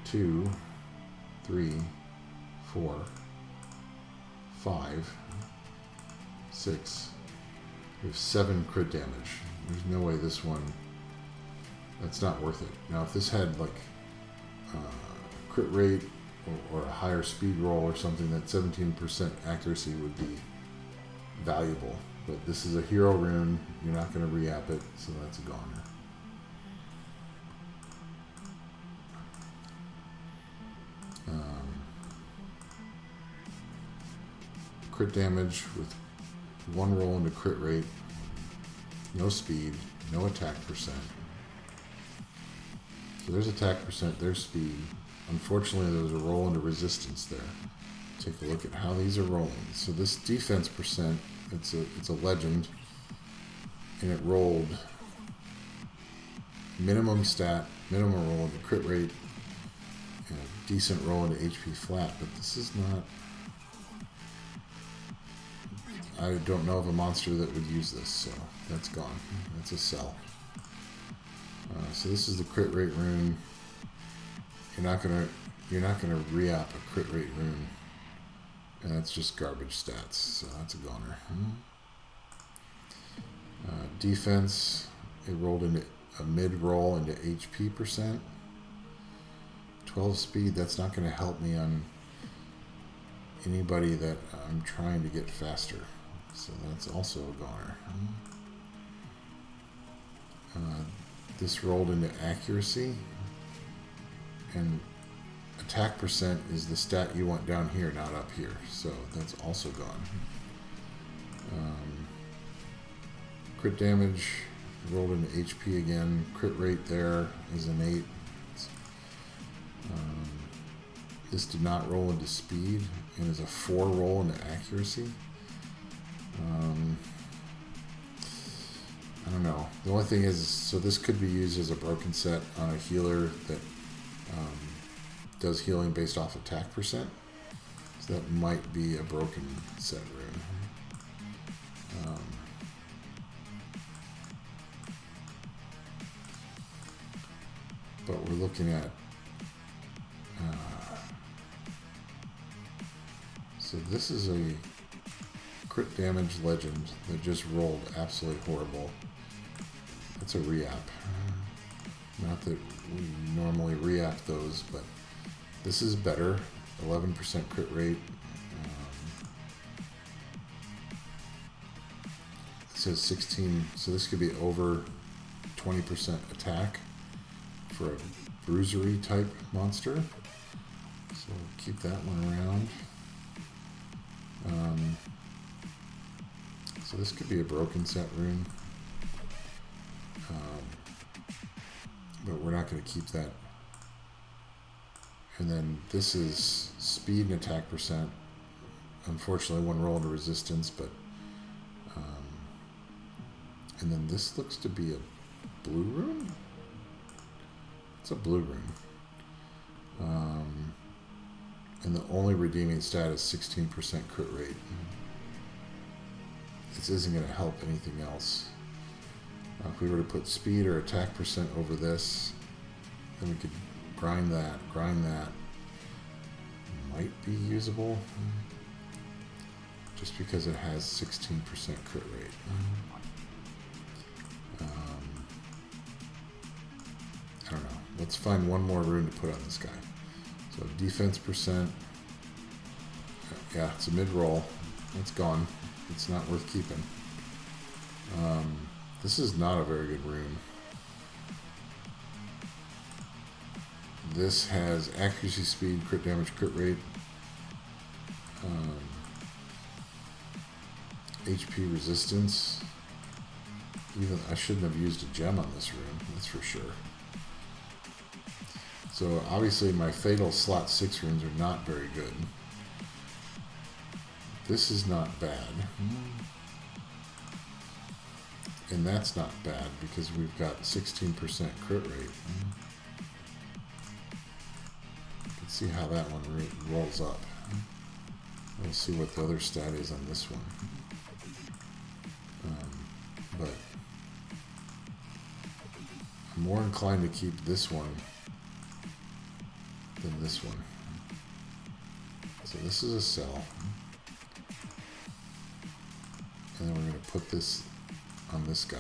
2, 3, 4, 5, 6. We have 7 crit damage. There's no way this one, that's not worth it. Now if this had like crit rate or a higher speed roll or something, that 17% accuracy would be valuable. But this is a hero rune, you're not going to re-app it, so that's a goner. Crit damage with 1 roll into crit rate, no speed, no attack percent. So there's attack percent, there's speed. Unfortunately, there's a roll into resistance there. Take a look at how these are rolling. So this defense percent, it's a legend, and it rolled minimum stat, minimum roll into crit rate, and a decent roll into HP flat. But this is not. I don't know of a monster that would use this, so that's gone. That's a sell. So this is the crit rate rune. You're not gonna re-app a crit rate rune, and that's just garbage stats. So that's a goner. Defense, it rolled into a mid roll into HP percent. 12 speed. That's not going to help me on anybody that I'm trying to get faster. So that's also a goner. This rolled into accuracy, and attack percent is the stat you want down here, not up here. So that's also gone. Crit damage rolled into HP again. Crit rate there is an 8. This did not roll into speed and is a 4 roll into accuracy. I don't know. The only thing is, so this could be used as a broken set on a healer that does healing based off attack percent. So that might be a broken set rune. But we're looking at so this is a crit damage legend that just rolled absolutely horrible. That's a re-app. Not that we normally re-app those, but this is better. 11% crit rate. It says 16, so this could be over 20% attack for a bruisery type monster. So we'll keep that one around. So this could be a broken set rune. But we're not going to keep that. And then this is speed and attack percent. Unfortunately, 1 roll into resistance, but and then this looks to be a blue rune. It's a blue rune. And the only redeeming stat is 16% crit rate. This isn't going to help anything else. If we were to put speed or attack percent over this, then we could grind that. Might be usable. Just because it has 16% crit rate. I don't know. Let's find one more rune to put on this guy. So defense percent. Yeah, it's a mid-roll. It's gone. It's not worth keeping. This is not a very good rune. This has accuracy, speed, crit damage, crit rate, HP resistance. Even I shouldn't have used a gem on this rune, that's for sure. So obviously my fatal slot 6 runes are not very good. This is not bad. And that's not bad because we've got 16% crit rate. You can see how that one rolls up. We'll see what the other stat is on this one. But I'm more inclined to keep this one than this one. So this is a cell. And then we're going to put this on this guy.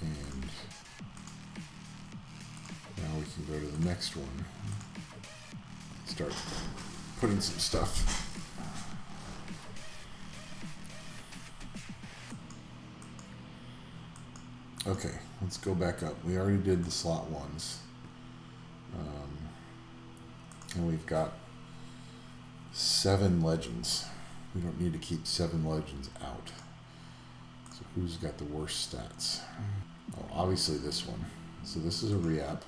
And now we can go to the next one. Start putting some stuff. Okay, let's go back up. We already did the slot ones. And we've got 7 legends. We don't need to keep 7 legends out. So who's got the worst stats? Oh, obviously this one. So this is a re-app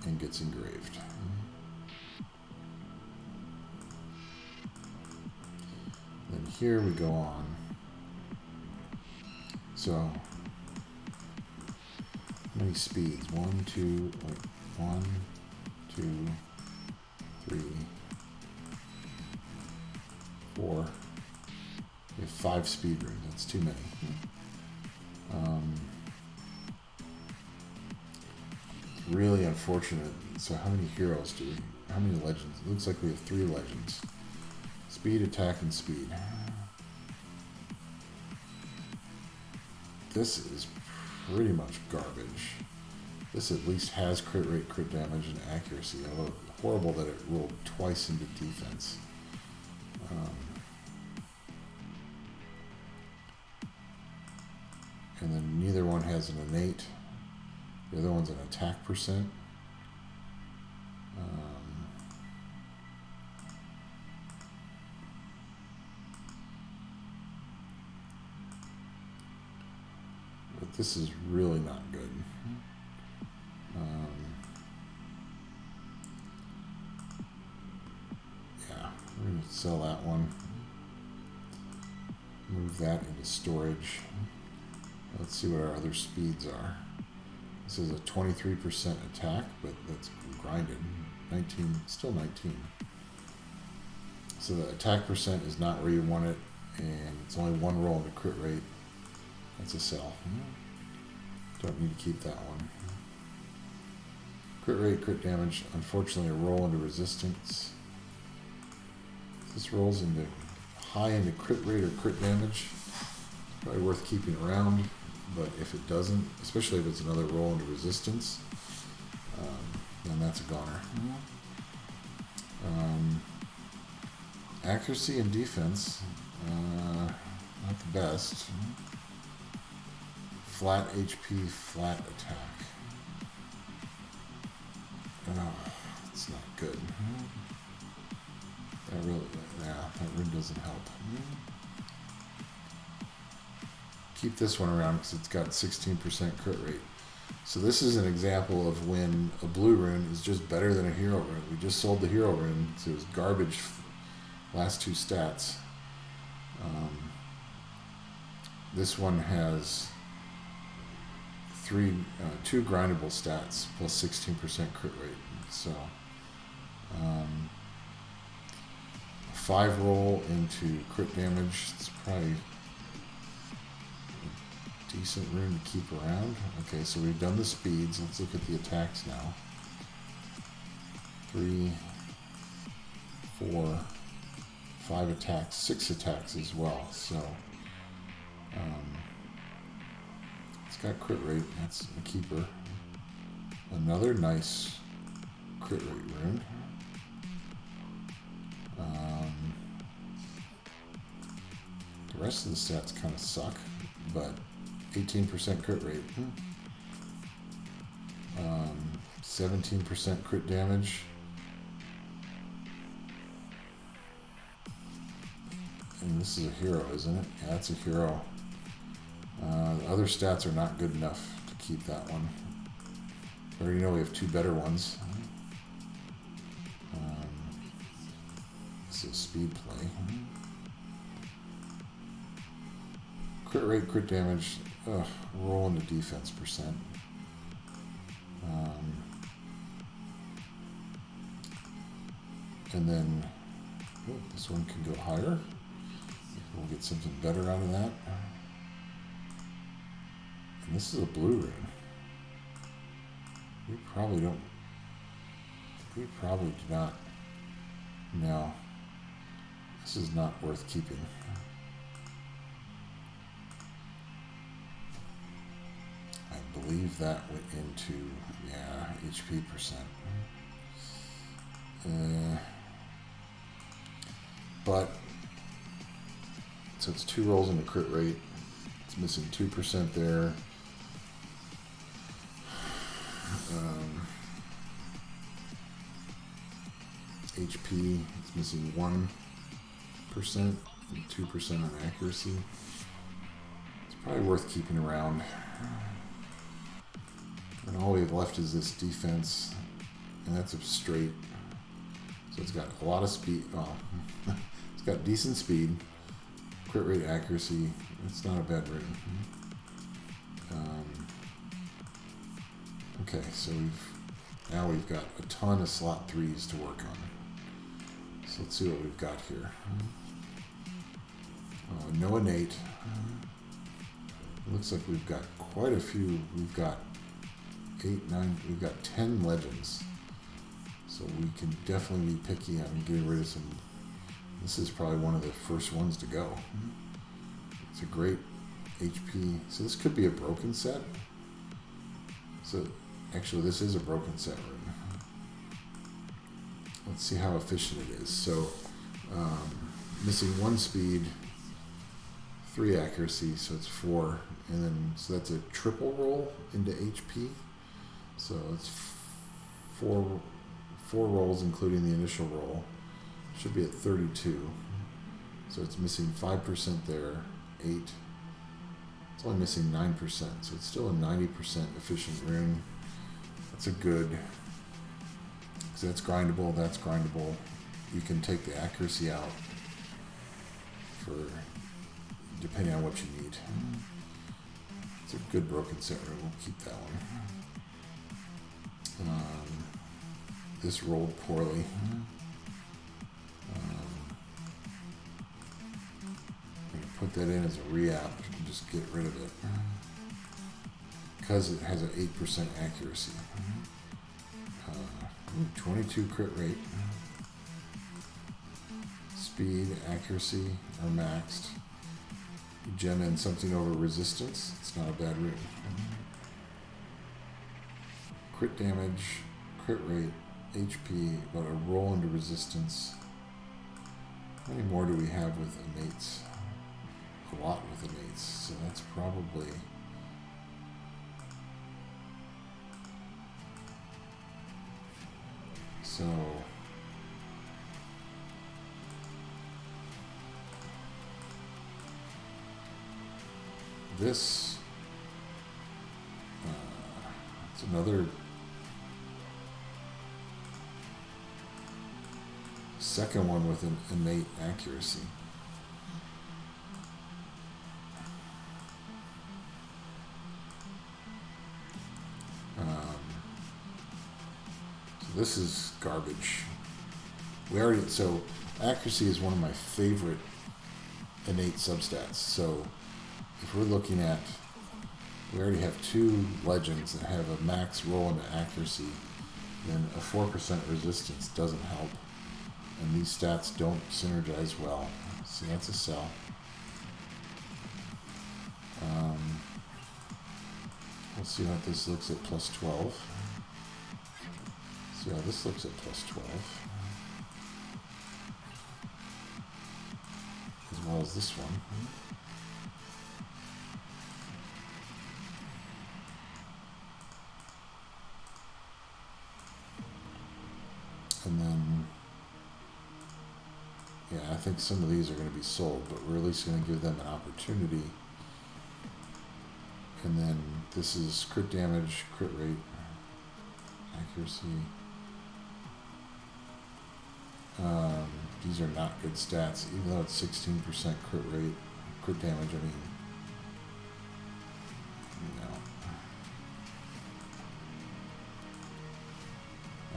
and gets engraved. Then here we go on. So how many speeds? 1, 2, 1, 2, 3, 4. We have 5 speed runes. That's too many. It's really unfortunate. So how many heroes do we? How many legends? It looks like we have 3 legends. Speed, attack, and speed. This is pretty much garbage. This at least has crit rate, crit damage, and accuracy. Although horrible that it rolled twice into defense. And then neither one has an innate. The other one's an attack percent. But this is really not good. Yeah, we're going to sell that one. Move that into storage. Let's see what our other speeds are. This is a 23% attack, but that's grinded. 19, still 19. So the attack percent is not where you want it, and it's only 1 roll into crit rate. That's a sell. Don't need to keep that one. Crit rate, crit damage. Unfortunately, a roll into resistance. If this rolls into high into crit rate or crit damage, probably worth keeping around. But if it doesn't, especially if it's another roll into resistance, then that's a goner. Accuracy and defense, not the best. Flat HP, flat attack. It's not good. That really, yeah, that rune doesn't help. Keep this one around because it's got 16% crit rate. So this is an example of when a blue rune is just better than a hero rune. We just sold the hero rune, so it was garbage last 2 stats. This one has 2 grindable stats plus 16% crit rate. So 5 roll into crit damage. It's probably decent rune to keep around. Okay, so we've done the speeds. Let's look at the attacks now. 3, 4, 5 attacks, 6 attacks as well. So it's got crit rate. That's a keeper. Another nice crit rate rune. The rest of the stats kind of suck, but 18% crit rate. 17% crit damage. And this is a hero, isn't it? Yeah, it's a hero. The other stats are not good enough to keep that one. I already know we have two better ones. This is speed play. Crit rate, crit damage. Roll into defense percent. And then this one can go higher. We'll get something better out of that. And this is a blue rune. We probably do not. No. This is not worth keeping. I believe that went into, yeah, HP percent. But, so it's 2 rolls into crit rate. It's missing 2% there. HP, it's missing 1% and 2% on accuracy. It's probably worth keeping around. And all we have left is this defense, and that's a straight. So it's got a lot of speed. Well, it's got decent speed, crit rate, accuracy. It's not a bad rune. Okay, so now we've got a ton of slot 3s to work on. So let's see what we've got here. No innate. It looks like we've got quite a few. We've got 8, 9. We've got 10 legends. So we can definitely be picky on getting rid of some. This is probably one of the first ones to go. It's a great HP. So this could be a broken set. So actually this is a broken set rune. Let's see how efficient it is. So missing 1 speed, 3 accuracy, so it's 4. And then, so that's a triple roll into HP. So it's 4 rolls, including the initial roll. Should be at 32. So it's missing 5% there, 8. It's only missing 9%, so it's still a 90% efficient rune. That's a good, because that's grindable, that's grindable. You can take the accuracy out for, depending on what you need. It's a good broken set rune, we'll keep that one. This rolled poorly. I'm going to put that in as a re-app and just get rid of it. Because it has an 8% accuracy. 22 crit rate. Speed, accuracy are maxed. You gem in something over resistance. It's not a bad rune. Crit damage, crit rate, HP, about a roll into resistance. How many more do we have with innates? A lot with innates, so that's probably... So... This... it's another... Second one with an innate accuracy. So this is garbage. So accuracy is one of my favorite innate substats. So if we're looking at, we already have 2 legends that have a max roll into accuracy, then a 4% resistance doesn't help. And these stats don't synergize well. So that's a sell. Let's see how this looks at plus 12. See how this looks at plus 12. As well as this one. And then, yeah, I think some of these are going to be sold, but we're at least going to give them an opportunity. And then this is crit damage, crit rate, accuracy. These are not good stats, even though it's 16% crit rate, crit damage. I mean,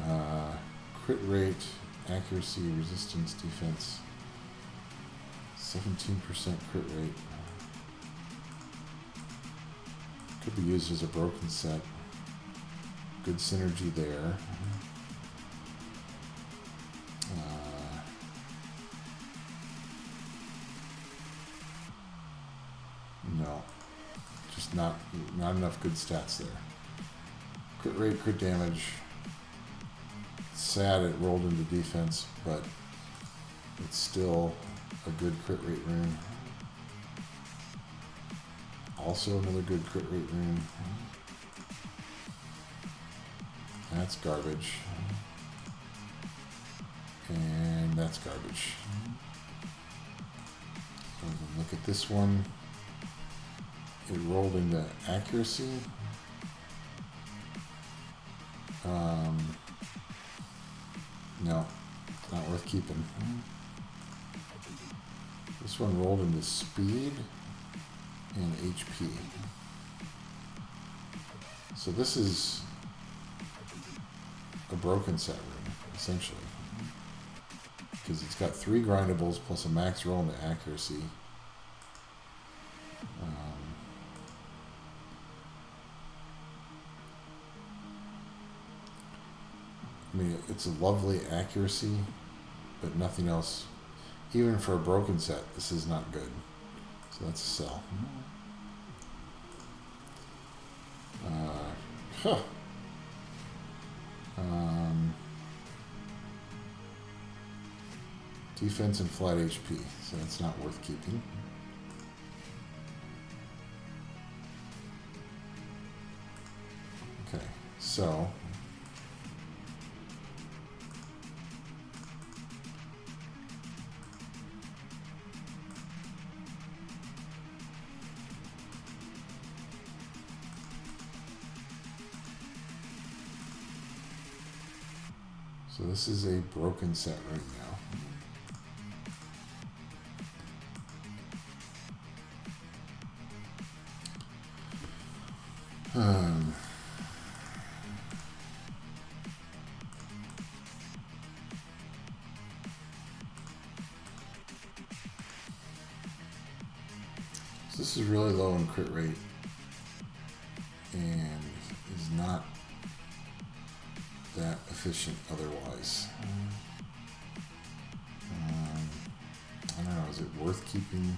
no. Crit rate, accuracy, resistance, defense, 17% crit rate. Could be used as a broken set. Good synergy there. No, just not enough good stats there. Crit rate, crit damage. Sad it rolled into defense, but it's still a good crit rate rune. Also another good crit rate rune. That's garbage. And that's garbage. And then look at this one. It rolled into accuracy. No, not worth keeping. This one rolled into speed and HP. So this is a broken set rune, essentially. Because it's got 3 grindables plus a max roll into accuracy. I mean, it's a lovely accuracy, but nothing else. Even for a broken set, this is not good. So that's a sell. Defense and flat HP, so that's not worth keeping. Okay, so this is a broken set right now. So this is really low in crit rate and is not that efficient otherwise. I don't know, is it worth keeping?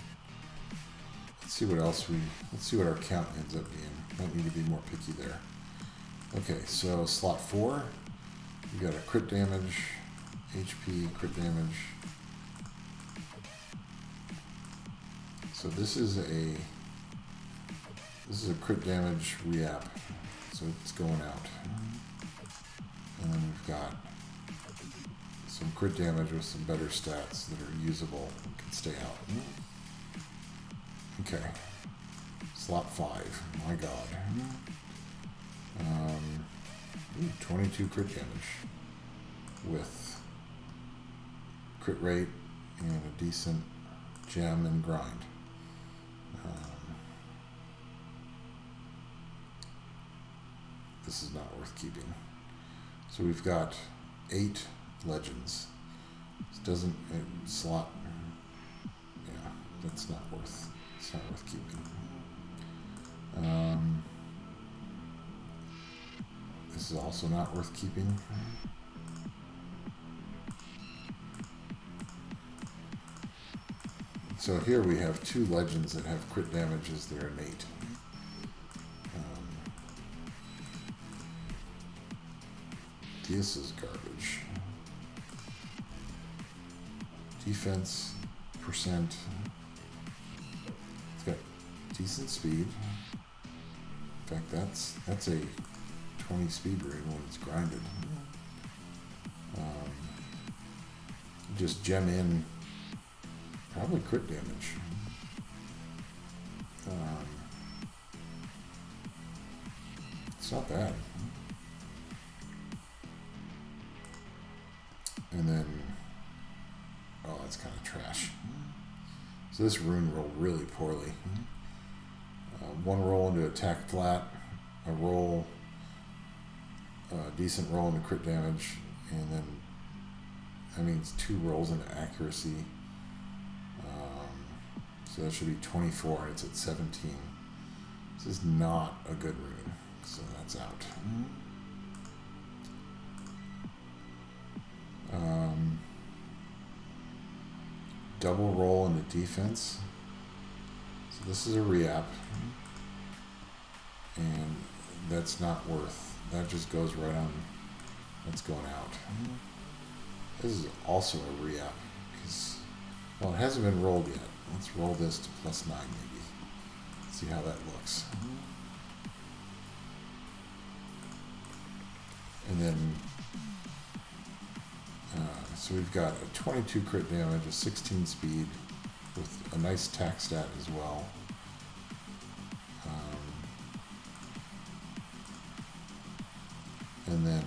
Let's see what our count ends up being. Might need to be more picky there. Okay, so slot 4, you got a crit damage, HP, crit damage. So this is a crit damage re-app, so it's going out. And then we've got some crit damage with some better stats that are usable and can stay out. Okay. Slot 5. My god. 22 crit damage with crit rate and a decent gem and grind. This is not worth keeping. So we've got 8 legends. This doesn't slot. Yeah, that's not worth. It's not worth keeping. This is also not worth keeping. So here we have 2 legends that have crit damage as their innate. This is garbage. Defense, percent. It's got decent speed. In fact, that's a 20 speed rune when it's grinded. just gem in probably crit damage. It's not bad. And then, oh, that's kind of trash. So this rune rolled really poorly. One roll into attack flat, a roll, decent roll into crit damage, and then that means 2 rolls into accuracy. So that should be 24, and it's at 17. This is not a good rune, so that's out. Double roll into defense. So this is a re-app, and that's not worth. That just goes right on. That's going out. This is also a re-app because, well, it hasn't been rolled yet. Let's roll this to +9 maybe. See how that looks. And then, so we've got a 22 crit damage, a 16 speed with a nice tack stat as well. And then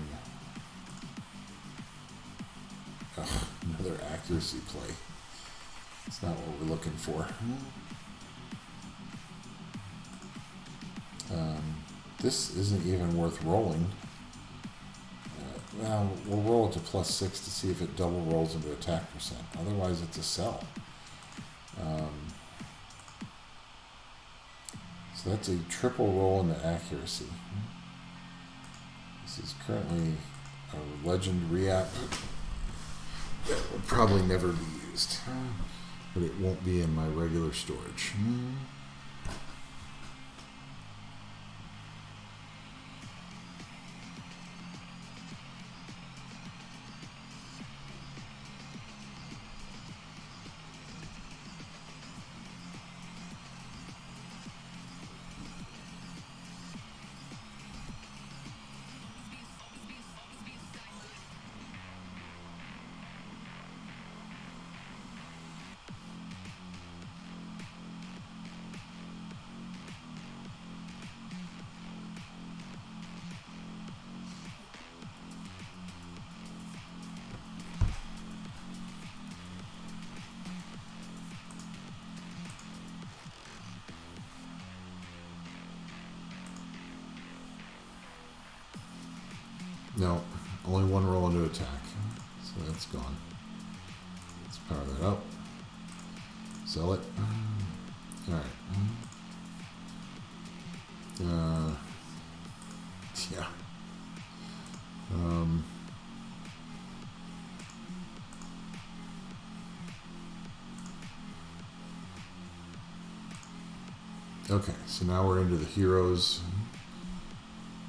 another accuracy play. It's not what we're looking for. This isn't even worth rolling. Now we'll roll it to +6 to see if it double rolls into attack percent. Otherwise, it's a sell. So that's a triple roll into accuracy. This is currently a legend re-app that will probably never be used, but it won't be in my regular storage. No, only one roll into attack, so that's gone. Let's power that up. Sell it. All right. Yeah. Okay, so now we're into the heroes.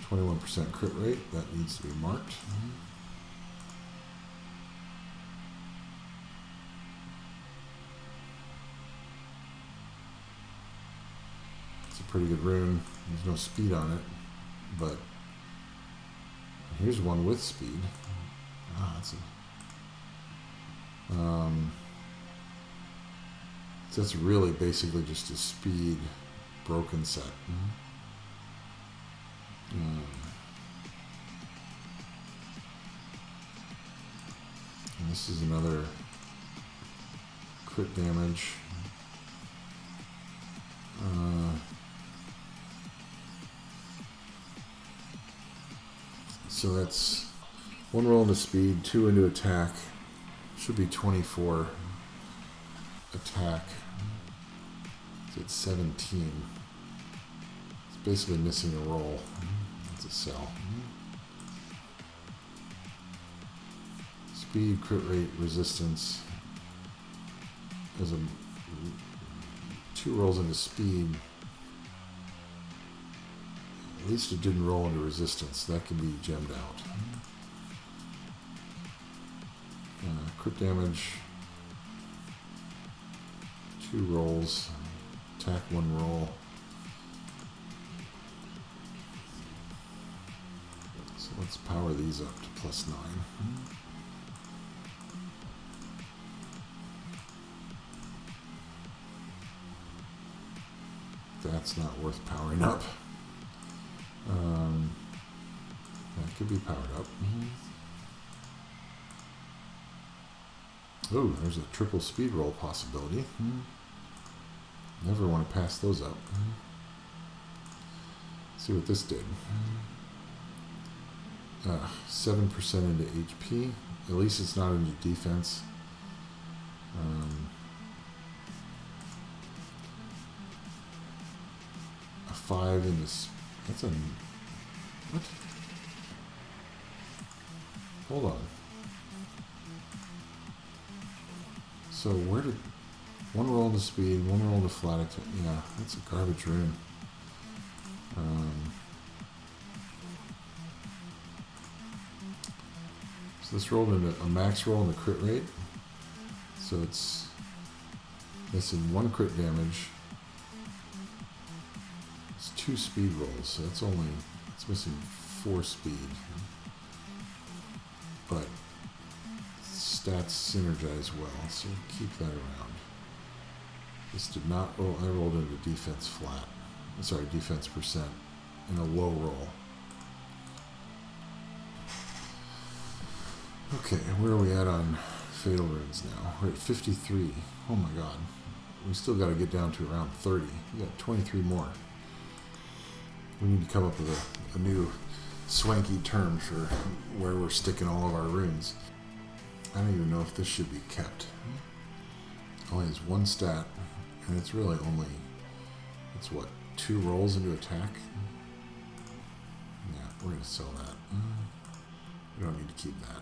21% crit rate, that needs to be marked. It's a pretty good rune. There's no speed on it, but here's one with speed. That's that's really basically just a speed broken set. And this is another crit damage. So that's one roll into speed, 2 into attack. Should be 24 attack. So it's 17. It's basically missing a roll. That's a sell. Speed, crit rate, resistance. There's 2 rolls into speed. At least it didn't roll into resistance. That can be gemmed out. Crit damage. 2 rolls. Attack 1 roll. So let's power these up to +9. that's not worth powering up. That could be powered up. Oh, there's a triple speed roll possibility. Never want to pass those up. See what this did. 7% into HP. At least it's not into defense. A 5 into... That's a... What? Hold on. So where did... One roll into speed, one roll into flat attack. Yeah, that's a garbage rune. So this rolled into a max roll and a crit rate. So it's missing 1 crit damage. It's 2 speed rolls, so it's missing 4 speed. But stats synergize well, so keep that around. This did not roll. I rolled into defense flat. Sorry, defense percent in a low roll. Okay, where are we at on fatal runes now? We're at 53. Oh my god. We still got to get down to around 30. We got 23 more. We need to come up with a new swanky term for where we're sticking all of our runes. I don't even know if this should be kept. Only has 1 stat, and it's really only, it's what, 2 rolls into attack? Yeah, we're going to sell that. We don't need to keep that.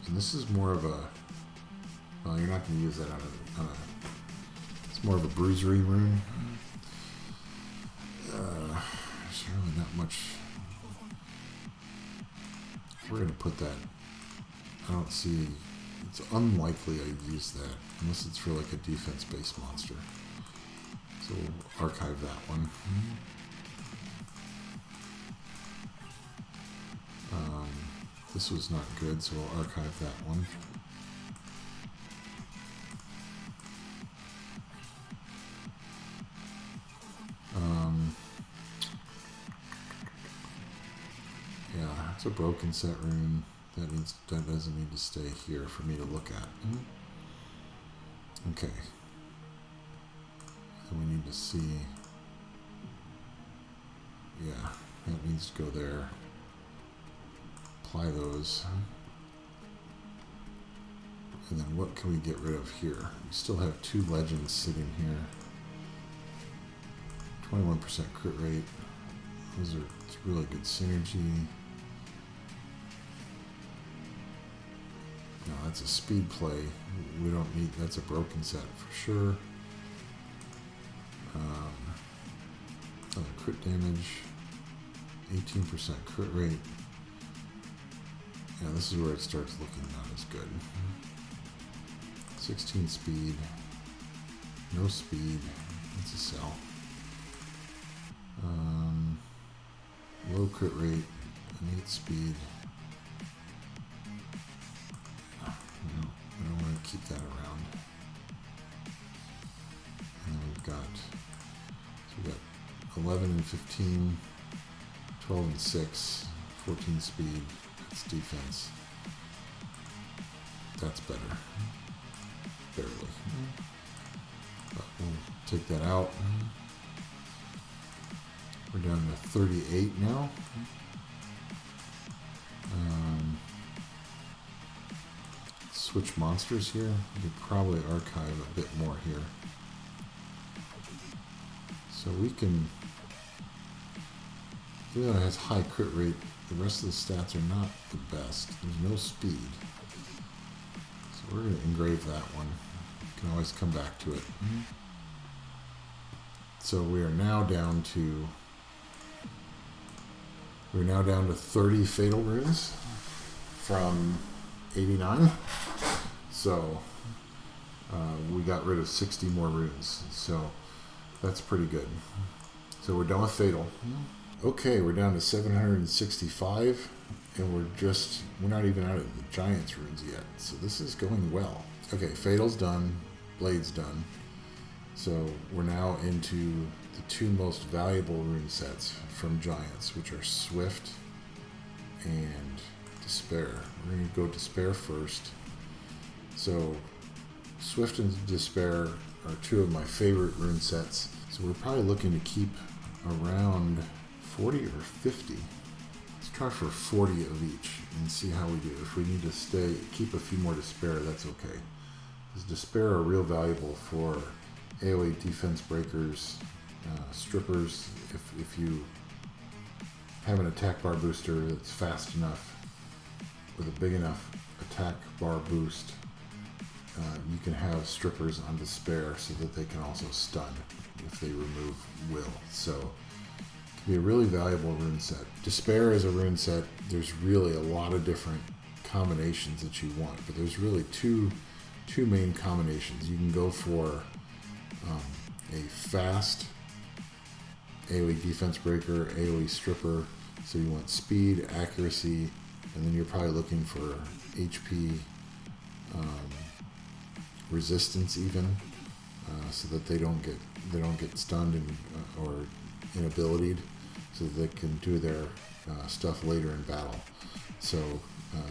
And this is more of a, well, you're not going to use that on a, it's more of a bruisery rune. There's really not much. We're going to put that, I don't see, it's unlikely I'd use that unless it's for like a defense-based monster. So we'll archive that one. This was not good, so we'll archive that one. Yeah, it's a broken set rune. That doesn't need to stay here for me to look at. Okay. And we need to see. Yeah, that needs to go there. Apply those. And then what can we get rid of here? We still have 2 legends sitting here. 21% crit rate. Those are, it's really good synergy. No, that's a speed play. We don't need, that's a broken set for sure. Crit damage. 18% crit rate. Yeah, this is where it starts looking not as good. 16 speed. No speed. That's a sell. Low crit rate. And 8 speed. No, I don't want to keep that around. And then we've got, so we've got 11 and 15, 12 and 6, 14 speed. That's defense. That's better. Barely. But we'll take that out. We're down to 38 now. Switch monsters here. We could probably archive a bit more here. So we can, even though it has high crit rate, the rest of the stats are not the best. There's no speed. So we're going to engrave that one. You can always come back to it. So we are now down to, we're now down to 30 fatal runes from 89. So we got rid of 60 more runes. So that's pretty good. So we're done with fatal. Okay, we're down to 765. And we're not even out of the Giants runes yet. So this is going well. Okay, Fatal's done. Blade's done. So we're now into the two most valuable rune sets from Giants, which are Swift and Despair. We're going to go Despair first. So Swift and Despair are two of my favorite rune sets. So we're probably looking to keep around 40 or 50. Let's try for 40 of each and see how we do. If we need to keep a few more Despair, that's okay. Because Despair are real valuable for AoE defense breakers, strippers. If you have an attack bar booster that's fast enough with a big enough attack bar boost, you can have strippers on Despair so that they can also stun if they remove will. So it can be a really valuable rune set. Despair is a rune set. There's really a lot of different combinations that you want, but there's really two main combinations. You can go for a fast AoE defense breaker, AoE stripper. So you want speed, accuracy, and then you're probably looking for HP resistance even, so that they don't get stunned and or inabilitied, so that they can do their stuff later in battle. So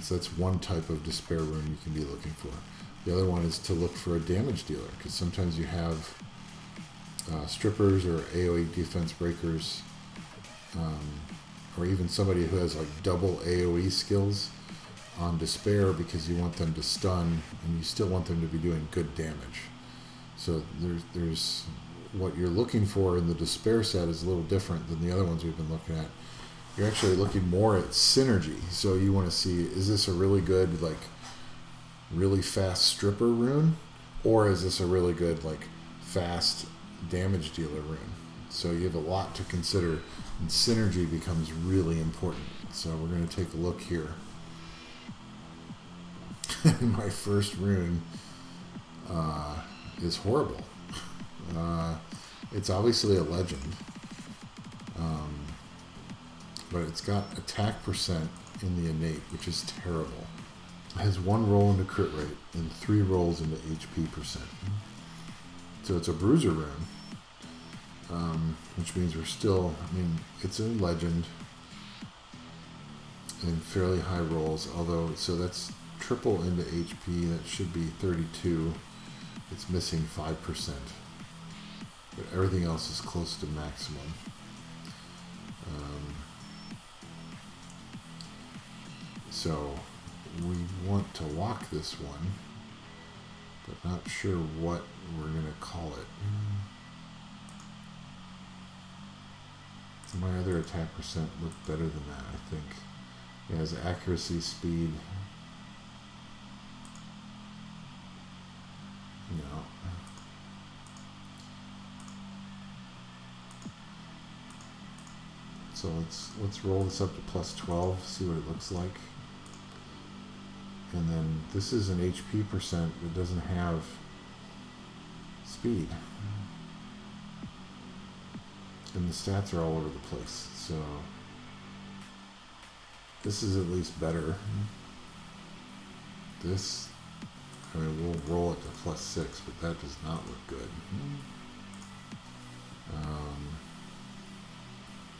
that's one type of Despair rune you can be looking for. The other one is to look for a damage dealer, because sometimes you have strippers or AoE defense breakers, or even somebody who has like double AoE skills on Despair, because you want them to stun and you still want them to be doing good damage. So there's what you're looking for in the Despair set is a little different than the other ones we've been looking at. You're actually looking more at synergy. So you want to see, is this a really good, like, really fast stripper rune, or is this a really good, like, fast damage dealer rune? So you have a lot to consider, and synergy becomes really important. So we're going to take a look here. My first rune is horrible. It's obviously a legend, but it's got attack percent in the innate, which is terrible. It has 1 roll into crit rate and 3 rolls into HP percent. So it's a bruiser rune, which means we're still, it's a legend and fairly high rolls, although, so that's triple into HP, that should be 32. It's missing 5%, but everything else is close to maximum. So we want to lock this one, but not sure what we're going to call it. So my other attack percent looked better than that, I think. It has accuracy, speed. No. So let's roll this up to plus 12, see what it looks like. And then this is an HP percent that doesn't have speed. And the stats are all over the place. So this is at least better. This, we'll roll it to plus 6, but that does not look good.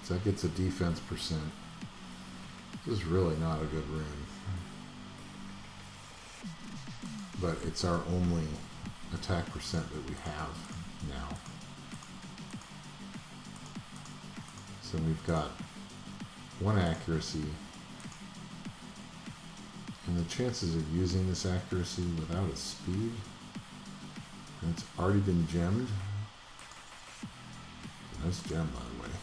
So that gets a defense percent. This is really not a good rune. But it's our only attack percent that we have now. So we've got 1 accuracy. And the chances of using this accuracy without a speed, and it's already been gemmed. Nice gem, by the way.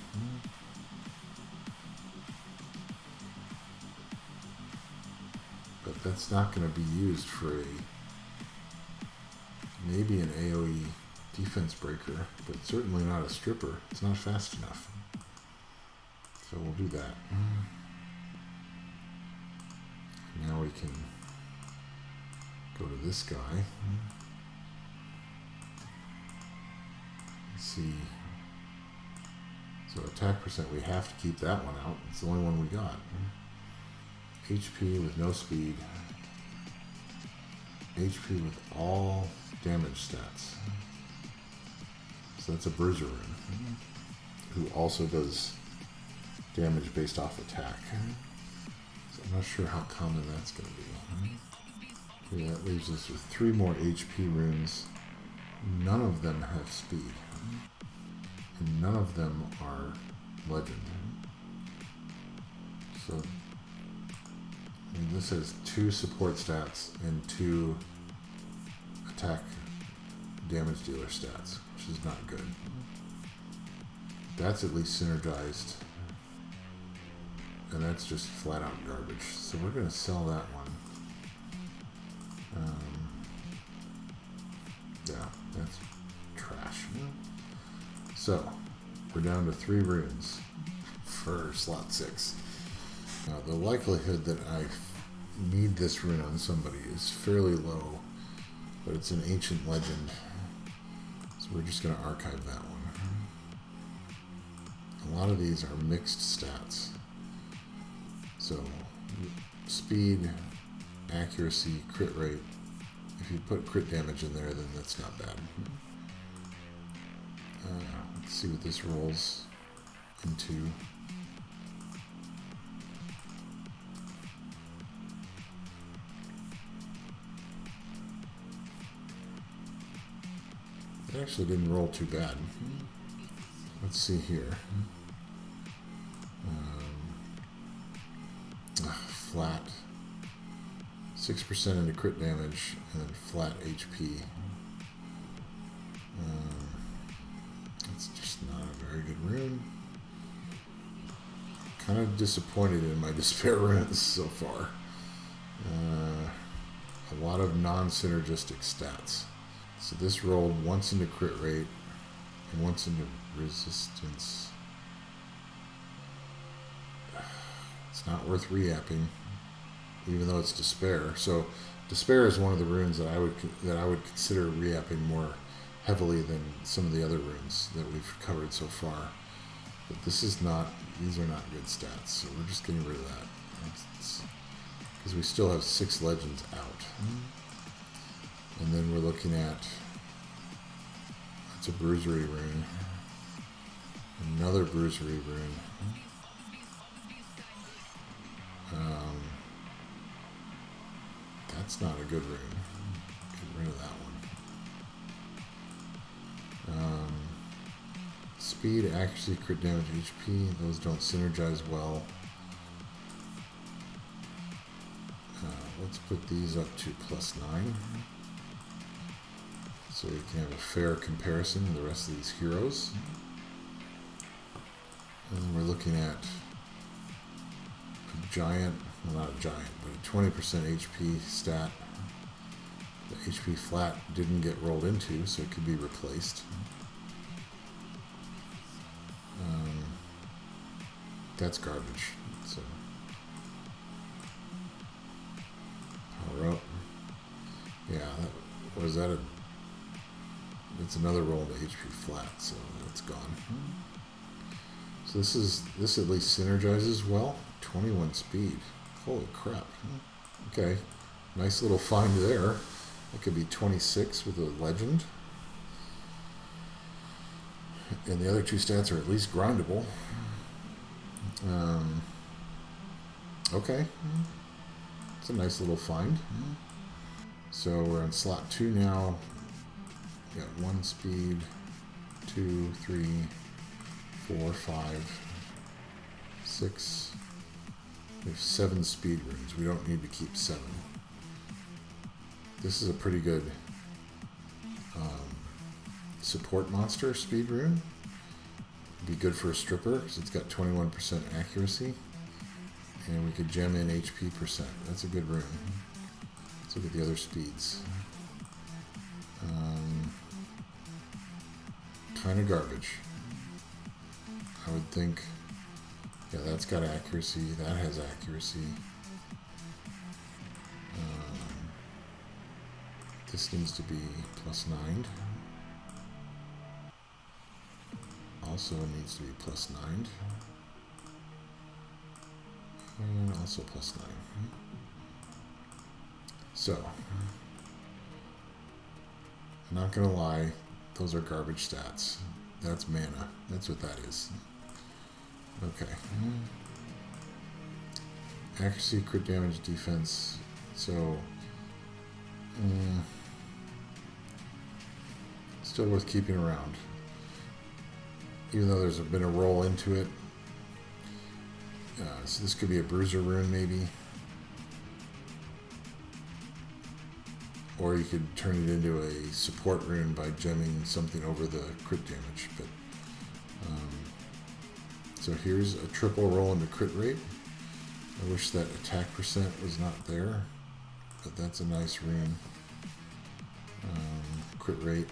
But that's not going to be used for maybe an AoE defense breaker, but certainly not a stripper. It's not fast enough. So we'll do that. Now we can go to this guy. Let's see. So attack percent, we have to keep that one out. It's the only one we got. HP with no speed. HP with all damage stats. So that's a bruiser rune, who also does damage based off attack. So I'm not sure how common that's going to be. Okay, that leaves us with 3 more HP runes. None of them have speed. And none of them are legend. So I mean, this has 2 support stats and 2 attack damage dealer stats, which is not good. That's at least synergized. And that's just flat out garbage. So we're going to sell that one. Yeah, that's trash. So we're down to 3 runes for slot 6. Now the likelihood that I need this rune on somebody is fairly low, but it's an ancient legend, so we're just going to archive that one. A lot of these are mixed stats. So speed, accuracy, crit rate. If you put crit damage in there, then that's not bad. Let's see what this rolls into. It actually didn't roll too bad. Let's see here. Flat. 6% into crit damage and then flat HP. It's just not a very good rune. Kind of disappointed in my despair runes so far. A lot of non-synergistic stats. So this rolled once into crit rate and once into resistance. It's not worth reapping, even though it's despair. So despair is one of the runes that I would consider reapping more heavily than some of the other runes that we've covered so far. But this is not; these are not good stats. So we're just getting rid of that because we still have 6 legends out. And then we're looking at, that's a bruisery rune, another bruisery rune. That's not a good rune. Get rid of that one. Speed, accuracy, crit damage, HP, those don't synergize well. Let's put these up to +9. So we can have a fair comparison of the rest of these heroes. And then we're looking at a giant, well not a giant, but a 20% HP stat. The HP flat didn't get rolled into, so it could be replaced. That's garbage. So power up. Yeah, was that a... It's another roll to HP flat, so that's gone. So this at least synergizes well. 21 speed. Holy crap. Okay. Nice little find there. That could be 26 with a legend. And the other 2 stats are at least grindable. Okay. It's a nice little find. So we're on slot 2 now. We got 1 speed, 2, 3, 4, 5, 6. We have 7 speed runes. We don't need to keep 7. This is a pretty good support monster speed rune. Be good for a stripper because it's got 21% accuracy. And we could gem in HP %. That's a good rune. Let's look at the other speeds. Kind of garbage. I would think, yeah, that's got accuracy. That has accuracy. This needs to be +9. Also needs to be +9. And also +9. So, not gonna lie, those are garbage stats. That's mana. That's what that is. Okay. Accuracy, crit damage, defense. So, still worth keeping around. Even though there's been a roll into it. So this could be a bruiser rune maybe. Or you could turn it into a support rune by gemming something over the crit damage. But so here's a triple roll into crit rate. I wish that attack percent was not there, but that's a nice rune. Crit rate.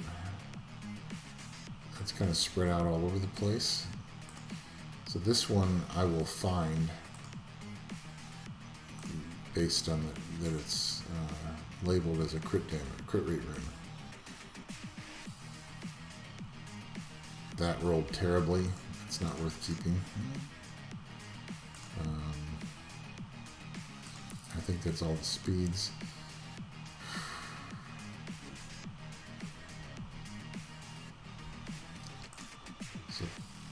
That's kind of spread out all over the place. So this one I will find based on that it's labeled as a crit rate rune. That rolled terribly. It's not worth keeping. I think that's all the speeds. So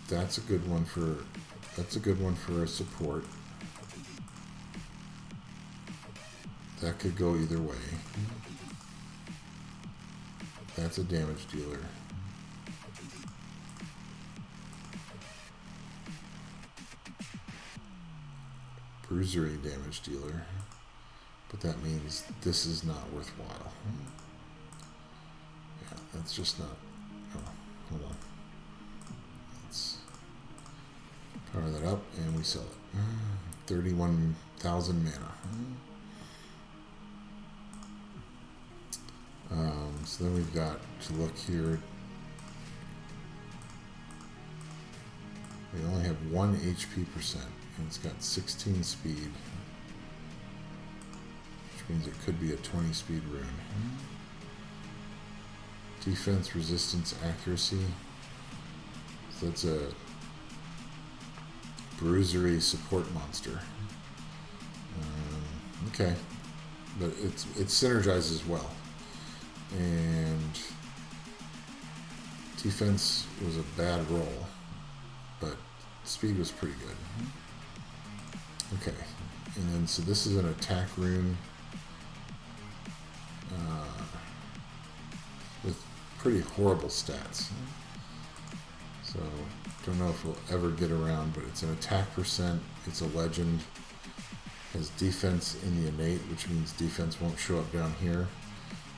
that's a good one for a support. That could go either way. That's a damage dealer. Bruisery damage dealer. But that means this is not worthwhile. Yeah, that's just not. Oh, hold on. Let's power that up and we sell it. 31,000 mana. So then we've got to look here. We only have 1 HP percent, and it's got 16 speed, which means it could be a 20 speed rune. Defense, resistance, accuracy. So that's a bruisery support monster. Okay, but it synergizes well. And defense was a bad roll, but speed was pretty good. Okay, and then so this is an attack rune with pretty horrible stats. So don't know if we'll ever get around, but it's an attack percent. It's a legend. Has defense in the innate, which means defense won't show up down here.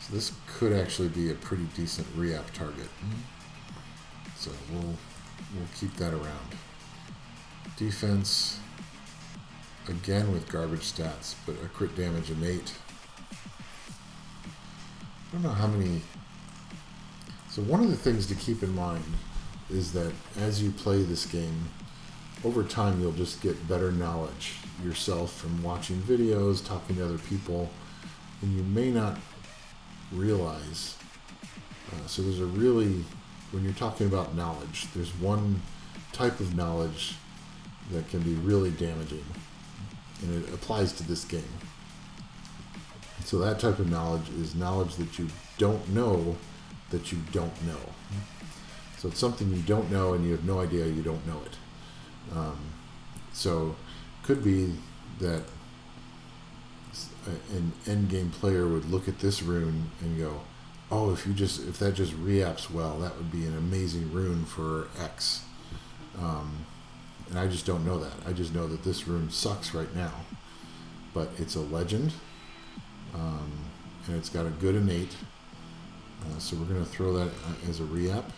So this could actually be a pretty decent re-up target. So we'll keep that around. Defense, again with garbage stats, but a crit damage innate. I don't know how many. So one of the things to keep in mind is that as you play this game, over time you'll just get better knowledge yourself from watching videos, talking to other people, and you may not realize. So there's a really, when you're talking about knowledge, there's one type of knowledge that can be really damaging, and it applies to this game. So that type of knowledge is knowledge that you don't know that you don't know. So it's something you don't know and you have no idea you don't know it. So could be that an end game player would look at this rune and go, oh, if that just re-apps well, that would be an amazing rune for X. And I just don't know that. I just know that this rune sucks right now. But it's a legend, and it's got a good innate. So we're going to throw that as a re-app,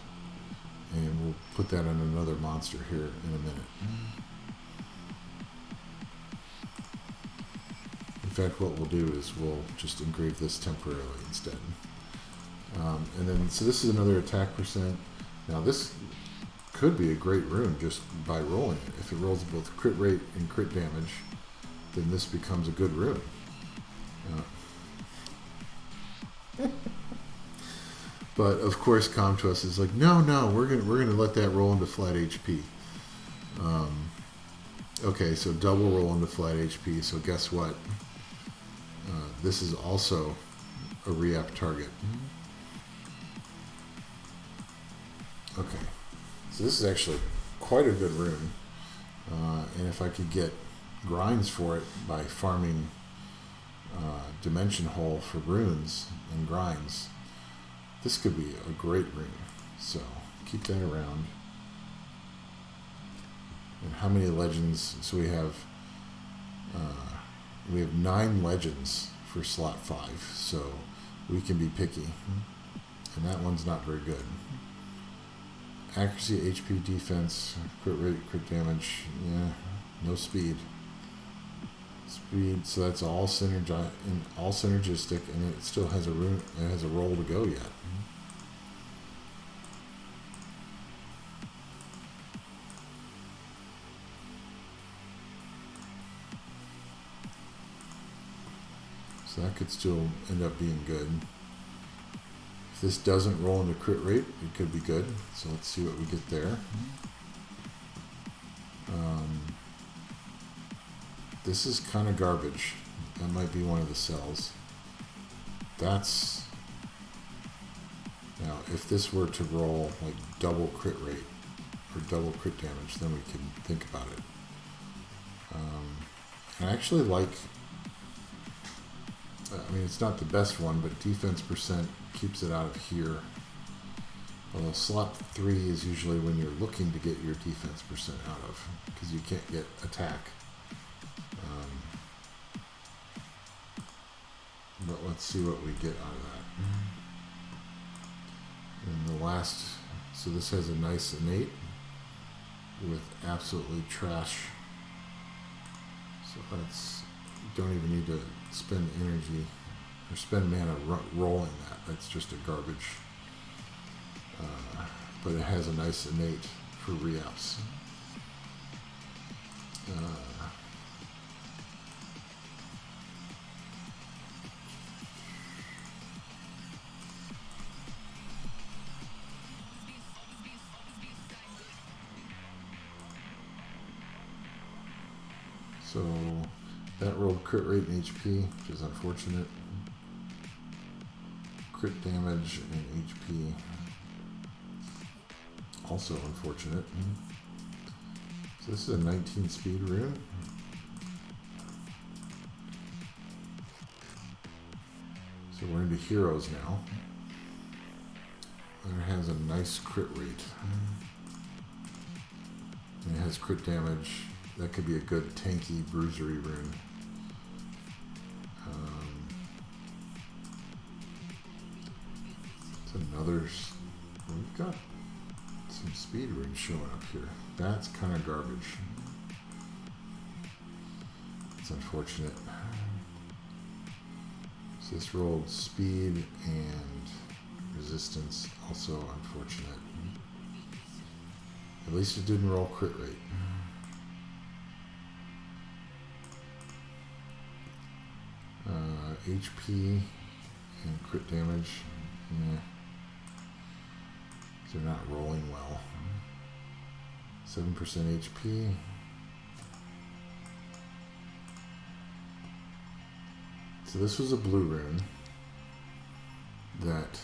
and we'll put that on another monster here in a minute. In fact, what we'll do is we'll just engrave this temporarily instead. And then, so this is another attack percent. Now this could be a great rune just by rolling it. If it rolls both crit rate and crit damage, then this becomes a good rune. But of course, Comtuos is like, no, we're gonna let that roll into flat HP. Okay, so double roll into flat HP. So guess what? This is also a re-up target. Okay, so this is actually quite a good rune. And if I could get grinds for it by farming Dimension Hole for runes and grinds, this could be a great rune. So keep that around. And how many legends? So we have 9 legends for slot 5, so we can be picky. And that one's not very good. Accuracy, HP, defense, crit rate, crit damage. Yeah, no speed. Speed, so that's all synergistic, and it still has a room. It has a roll to go yet. So that could still end up being good. If this doesn't roll into crit rate, it could be good. So let's see what we get there. This is kind of garbage. That might be one of the cells. That's... Now, if this were to roll like double crit rate or double crit damage, then we can think about it. I actually like... I mean, it's not the best one, but defense percent keeps it out of here. Although slot 3 is usually when you're looking to get your defense percent out of, because you can't get attack. But let's see what we get out of that. And the last, so this has a nice innate with absolutely trash. So that's, you don't even need to spend energy or spend mana rolling that. That's just a garbage. But it has a nice innate for re-ups. So that rolled crit rate and HP, which is unfortunate. Crit damage and HP, also unfortunate. So this is a 19 speed rune. So we're into heroes now. And it has a nice crit rate. And it has crit damage. That could be a good tanky bruisery rune. It's another... We've got some speed runes showing up here. That's kind of garbage. It's unfortunate. So this rolled speed and resistance, also unfortunate. At least it didn't roll crit rate. HP and crit damage, yeah. They're not rolling well. 7% HP. So this was a blue rune that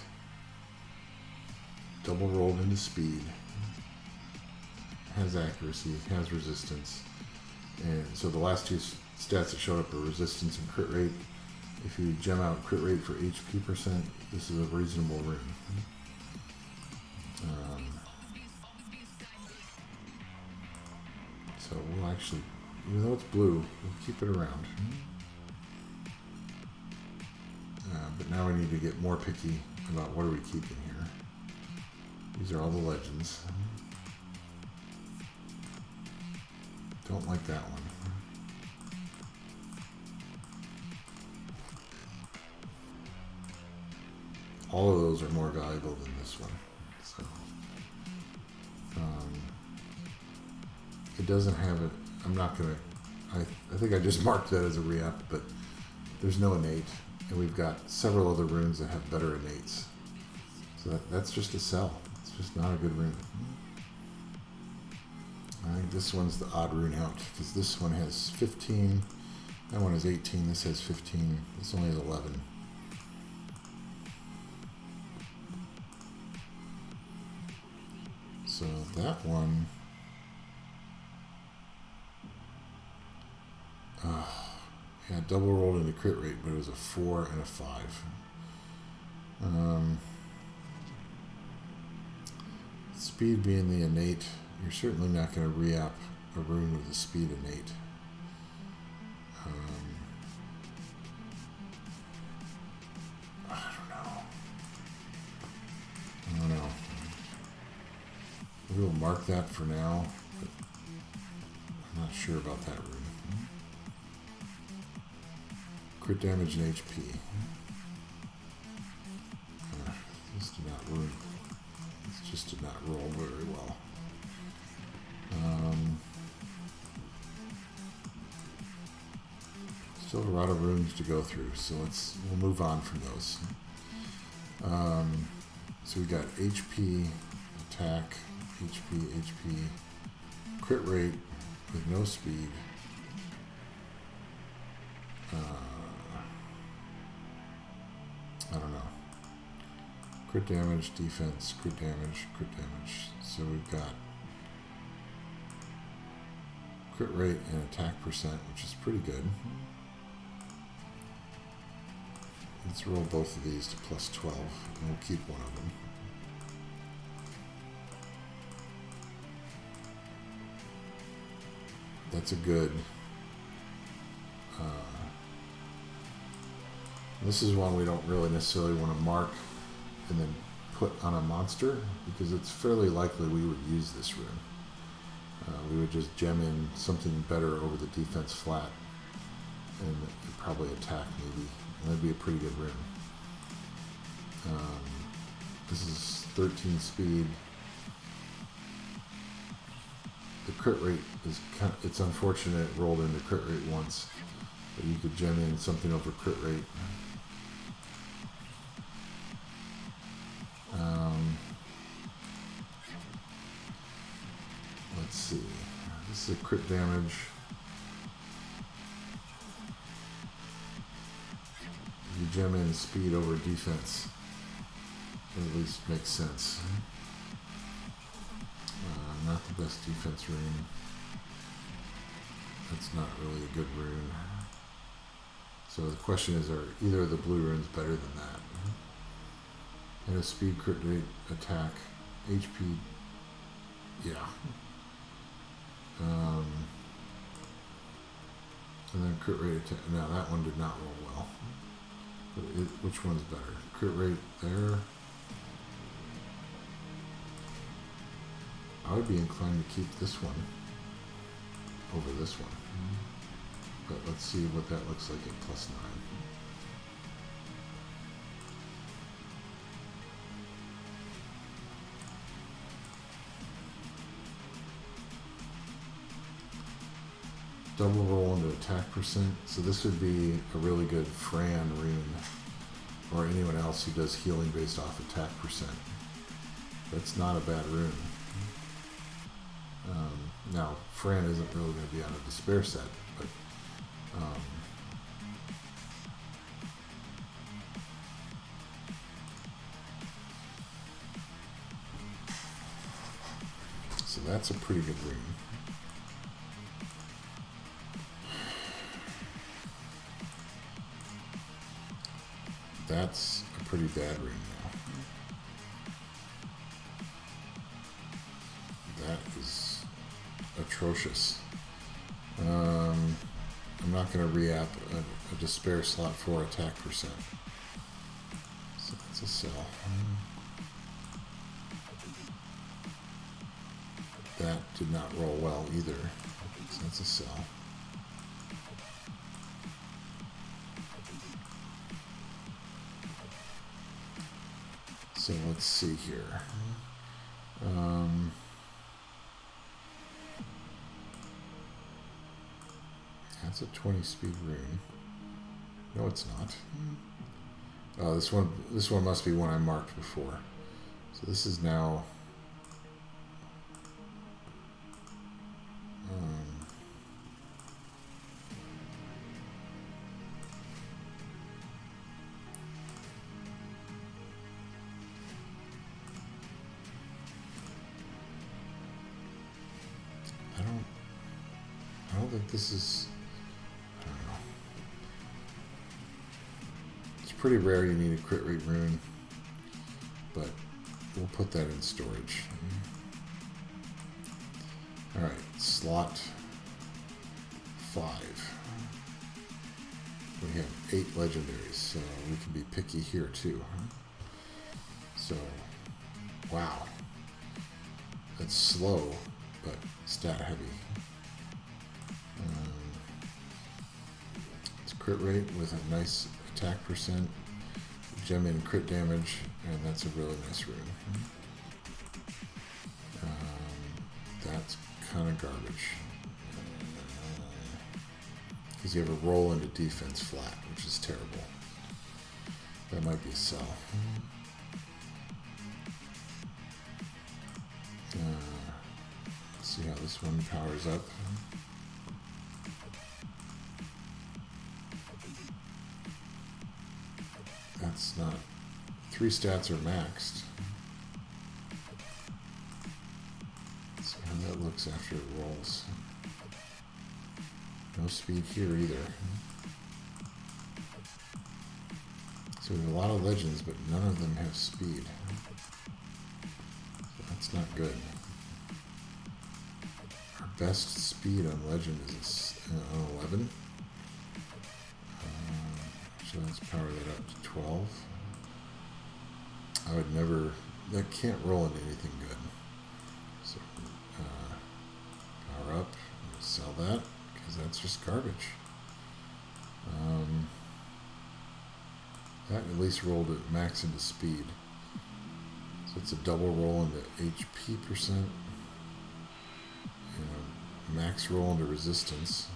double rolled into speed, has accuracy, has resistance, and so the last two stats that showed up are resistance and crit rate. If you gem out crit rate for HP percent, this is a reasonable rune. So we'll actually, even though it's blue, we'll keep it around. But now we need to get more picky about what are we keeping here. These are all the legends. Don't like that one. All of those are more valuable than this one. So it doesn't have it. I'm not gonna. I think I just marked that as a re-up, but there's no innate, and we've got several other runes that have better innates. So that's just a sell. It's just not a good rune. I think this one's the odd rune out because this one has 15. That one has 18. This has 15. This only has 11. So that one. Yeah, double rolled into crit rate, but it was a 4 and a 5. Speed being the innate, you're certainly not going to re-up a rune with the speed innate. I don't know. We will mark that for now, but I'm not sure about that rune. Crit damage and HP. This did not rune. This just did not roll very well. Still a lot of runes to go through, so we'll move on from those. So we got HP, attack, HP, crit rate with no speed. I don't know. Crit damage, defense, crit damage. So we've got crit rate and attack percent, which is pretty good. Let's roll both of these to plus 12, and we'll keep one of them. That's a good... this is one we don't really necessarily want to mark and then put on a monster, because it's fairly likely we would use this rune. We would just gem in something better over the defense flat, and probably attack maybe. And that'd be a pretty good rune. This is 13 speed. The crit rate is it's unfortunate it rolled into crit rate once, but you could gem in something over crit rate. Let's see. This is a crit damage. You gem in speed over defense. It at least makes sense. Not the best defense rune. That's not really a good rune. So the question is, are either of the blue runes better than that? And a speed, crit rate, attack, HP, yeah. And then crit rate attack. Now that one did not roll well. But which one's better? Crit rate there. I would be inclined to keep this one over this one. But let's see what that looks like at plus 9. Double roll into attack percent. So this would be a really good Fran rune, or anyone else who does healing based off attack percent. That's not a bad rune. Now, Fran isn't really going to be on a despair set, but so that's a pretty good rune. That's a pretty bad rune now. That is atrocious. I'm not going to re-app a despair slot for attack percent. So that's a sell. That did not roll well either. So that's a sell. So let's see here. That's a 20 speed rune. No, it's not. Oh, this one must be one I marked before. So this is now think this is, I don't know. It's pretty rare you need a crit rate rune, but we'll put that in storage. Alright, slot 5. We have 8 legendaries, so we can be picky here too. So, wow. That's slow, but stat heavy. It's crit rate with a nice attack percent, gem in crit damage, and that's a really nice rune. That's kind of garbage. Because you have a roll into defense flat, which is terrible. That might be a sell. Let's see how this one powers up. That's not... 3 stats are maxed. Let's see how that looks after it rolls. No speed here either. So we have a lot of legends, but none of them have speed. So that's not good. Our best speed on legend is an 11. So let's power that up to 12. I would never... That can't roll into anything good. So power up. Sell that. Because that's just garbage. That at least rolled it max into speed. So it's a double roll into HP percent. And a max roll into resistance.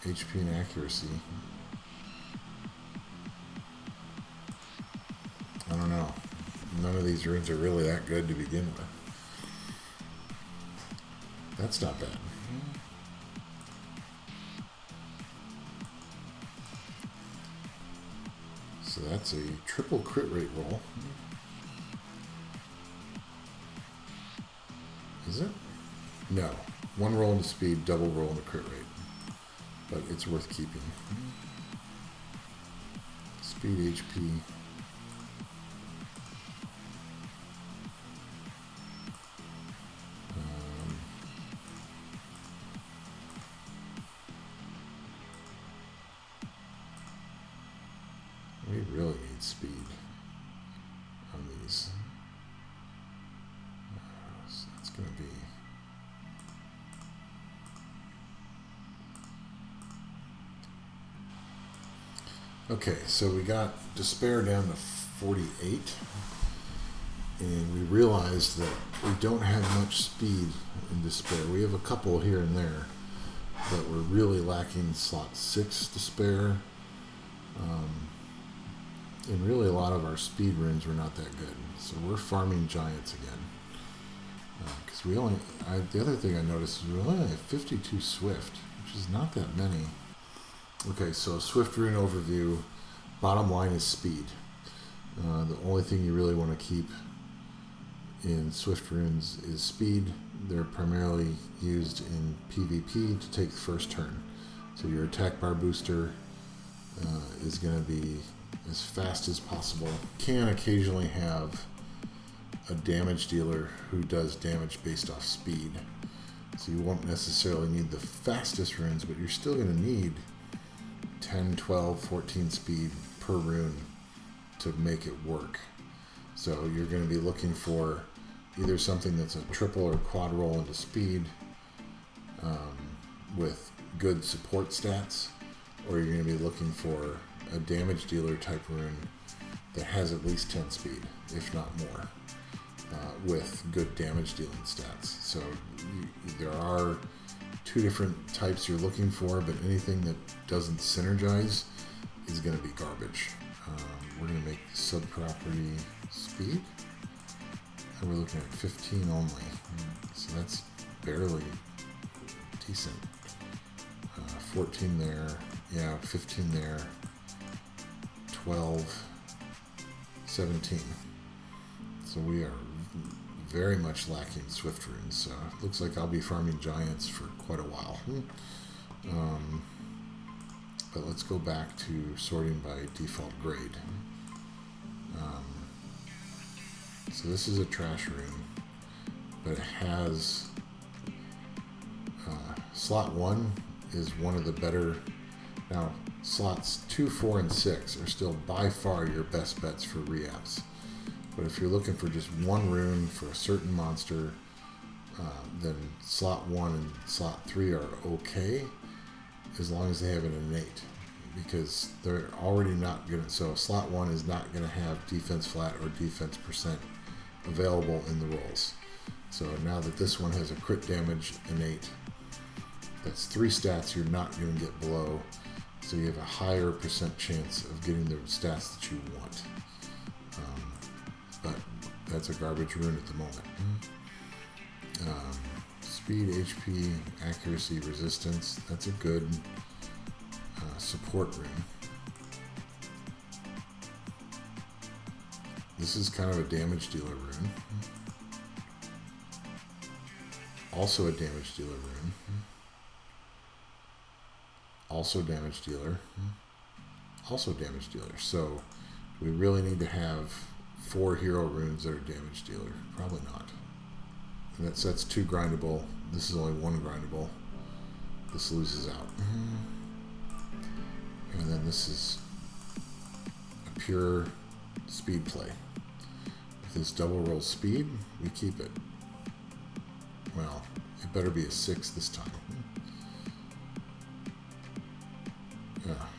HP and accuracy. I don't know. None of these runes are really that good to begin with. That's not bad. So that's a triple crit rate roll. Is it? No. 1 roll into speed, double roll into crit rate. But it's worth keeping. Speed, HP. We really need speed on these. So that's going to be... Okay, so we got Despair down to 48, and we realized that we don't have much speed in Despair. We have a couple here and there, but we're really lacking slot 6 Despair, and really a lot of our speed runes were not that good. So we're farming Giants again, because we only... the other thing I noticed is we only have 52 Swift, which is not that many. Okay, so Swift rune overview. Bottom line is speed. The only thing you really want to keep in Swift runes is speed. They're primarily used in PvP to take the first turn. So your attack bar booster is going to be as fast as possible. Can occasionally have a damage dealer who does damage based off speed. So you won't necessarily need the fastest runes, but you're still going to need 10, 12, 14 speed per rune to make it work. So you're going to be looking for either something that's a triple or quad roll into speed with good support stats, or you're going to be looking for a damage dealer type rune that has at least 10 speed, if not more, with good damage dealing stats. So there are 2 different types you're looking for, but anything that doesn't synergize is going to be garbage. We're going to make sub-property speed, and we're looking at 15 only, so that's barely decent. 14 there, yeah, 15 there, 12, 17. So we are very much lacking Swift runes, so it looks like I'll be farming giants for quite a while. But let's go back to sorting by default grade. So this is a trash rune, but it has slot 1 is one of the better. Now slots 2, 4, and 6 are still by far your best bets for re-apps. But if you're looking for just one rune for a certain monster, then slot 1 and slot 3 are okay, as long as they have an innate, because they're already not going to. So slot 1 is not going to have defense flat or defense percent available in the rolls. So now that this one has a crit damage innate, that's 3 stats you're not going to get below, so you have a higher percent chance of getting the stats that you want. But that's a garbage rune at the moment. Speed, HP, accuracy, resistance, that's a good support rune. This is kind of a damage dealer rune. Also a damage dealer rune. Also damage dealer. Also damage dealer. So we really need to have 4 hero runes that are damage dealer. Probably not. And that's 2 grindable. This is only 1 grindable. This loses out. And then this is a pure speed play. If this double rolls speed, we keep it. Well, it better be a 6 this time.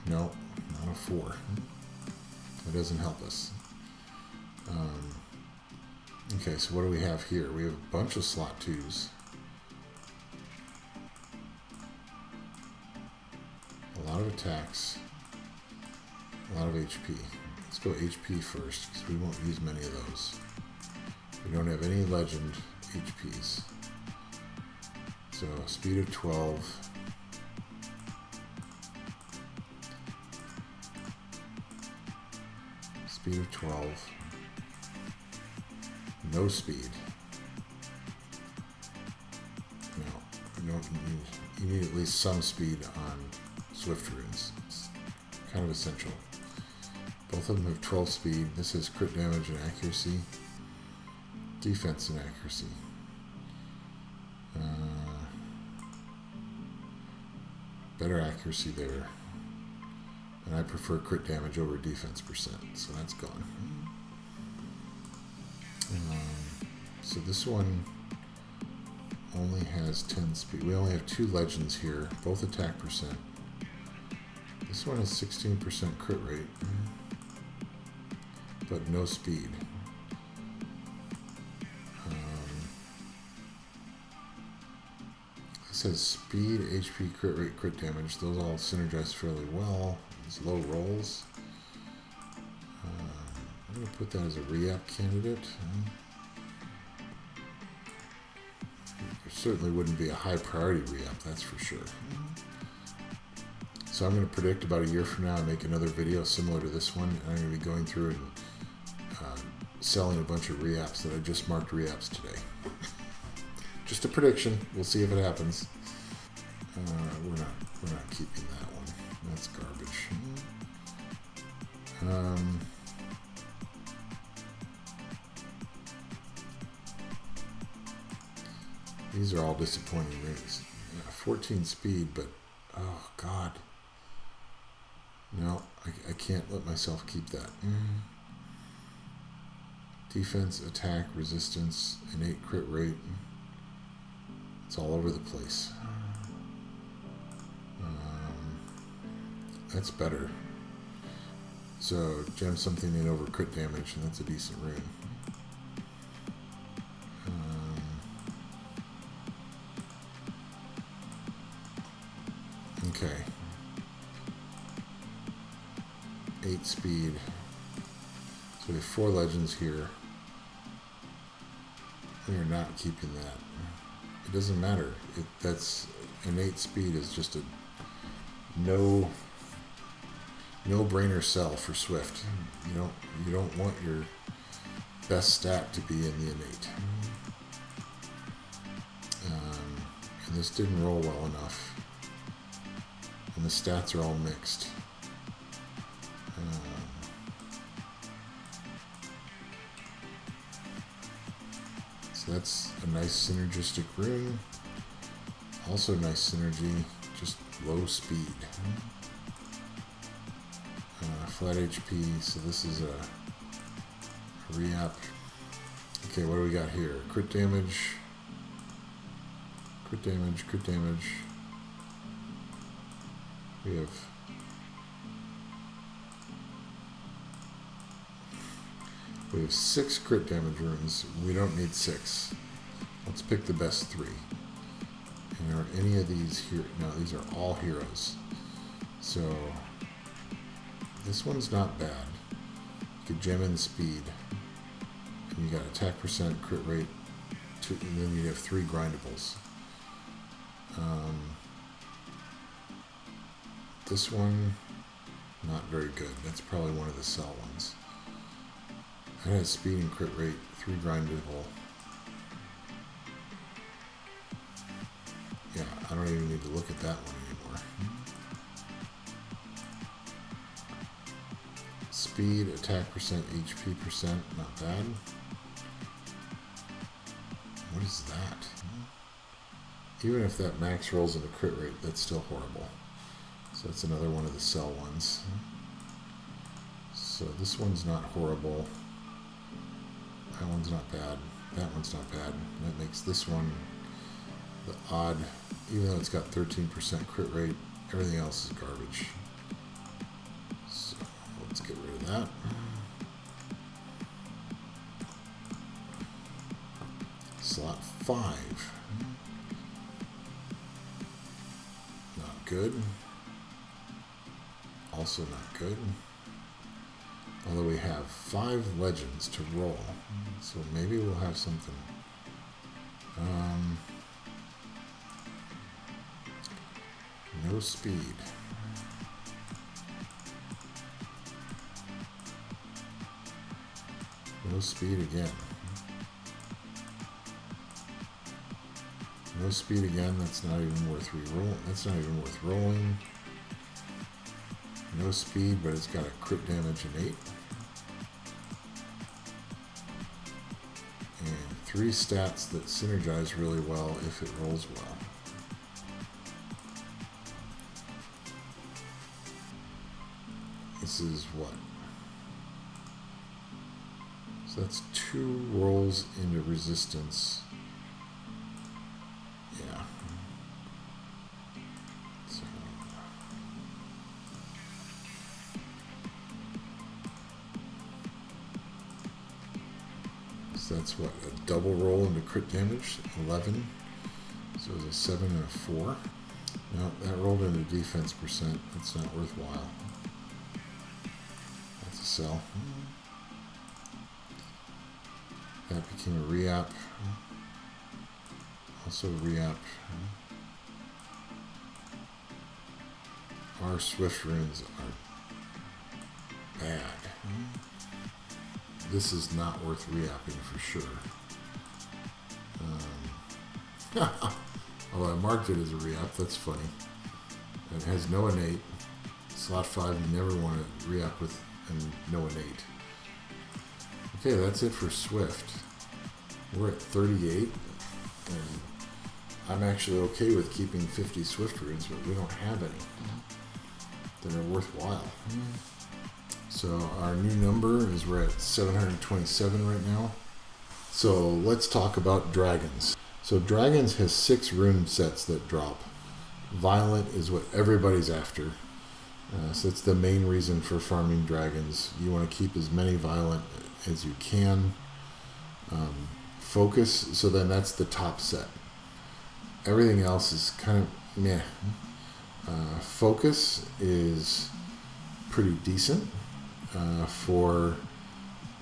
No, not a 4. That doesn't help us. Okay, so what do we have here? We have a bunch of slot 2s. A lot of attacks. A lot of HP. Let's go HP first, because we won't use many of those. We don't have any legend HPs. So speed of 12. Speed of 12. No speed. No, you don't need. You need at least some speed on Swift runes. It's kind of essential. Both of them have 12 speed. This has crit damage and accuracy. Defense and accuracy. Better accuracy there. And I prefer crit damage over defense percent, so that's gone. So this one only has 10 speed. We only have 2 legends here, both attack percent. This one has 16% crit rate, but no speed. This has speed, HP, crit rate, crit damage. Those all synergize fairly well. These low rolls. I'm going to put that as a re-app candidate. It certainly wouldn't be a high priority re-app, that's for sure. So I'm going to predict about a year from now I make another video similar to this one, and I'm going to be going through and selling a bunch of re-apps that I just marked re-apps today. Just a prediction. We'll see if it happens. We're not keeping that one. That's garbage. These are all disappointing rings. 14 speed, but oh god. No, I can't let myself keep that. Defense, attack, resistance, innate crit rate. It's all over the place. That's better. So gem something in over crit damage, and that's a decent rune. Okay. 8 speed. So we have 4 legends here. We are not keeping that. It doesn't matter. That's innate speed is just a no-brainer sell for Swift. You don't want your best stat to be in the innate. and this didn't roll well enough. And the stats are all mixed. So that's a nice synergistic rune. Also nice synergy, just low speed. Flat HP, so this is a re-up. Okay, what do we got here? Crit damage. Crit damage, crit damage. We have We have 6 crit damage runes. We don't need 6. Let's pick the best 3. And are any of these here? No, these are all heroes. So this one's not bad. You could gem in speed. And you got attack percent, crit rate, and then you have 3 grindables. This one, not very good. That's probably one of the sell ones. It has speed and crit rate, 3 grindable. Yeah, I don't even need to look at that one anymore. Speed, attack percent, HP percent, not bad. What is that? Even if that max rolls in a crit rate, that's still horrible. So that's another one of the sell ones. So this one's not horrible. That one's not bad. That one's not bad. That makes this one the odd, even though it's got 13% crit rate, everything else is garbage. So let's get rid of that. Slot 5. Not good. Also not good. Although we have 5 legends to roll, so maybe we'll have something. No speed. No speed again. No speed again. That's not even worth re-rolling. That's not even worth rolling. No speed, but it's got a crit damage and 8. And 3 stats that synergize really well if it rolls well. This is what? So that's 2 rolls into resistance. Yeah. So that's what, a double roll into crit damage, 11. So it was a 7 and a 4. No, that rolled into defense percent. That's not worthwhile. That's a sell. That became a re-app. Also a re-app. Our swift runes are bad. This is not worth re-apping for sure. Although I marked it as a re-app, that's funny. It has no innate. Slot 5 you never want to re-app with and no innate. Okay, that's it for Swift. We're at 38, and I'm actually okay with keeping 50 Swift runes, but we don't have any that are worthwhile. So our new number is we're at 727 right now. So let's talk about dragons. So dragons has 6 rune sets that drop. Violent is what everybody's after. So it's the main reason for farming dragons. You want to keep as many violent as you can. Focus, so then that's the top set. Everything else is kind of meh. Focus is pretty decent.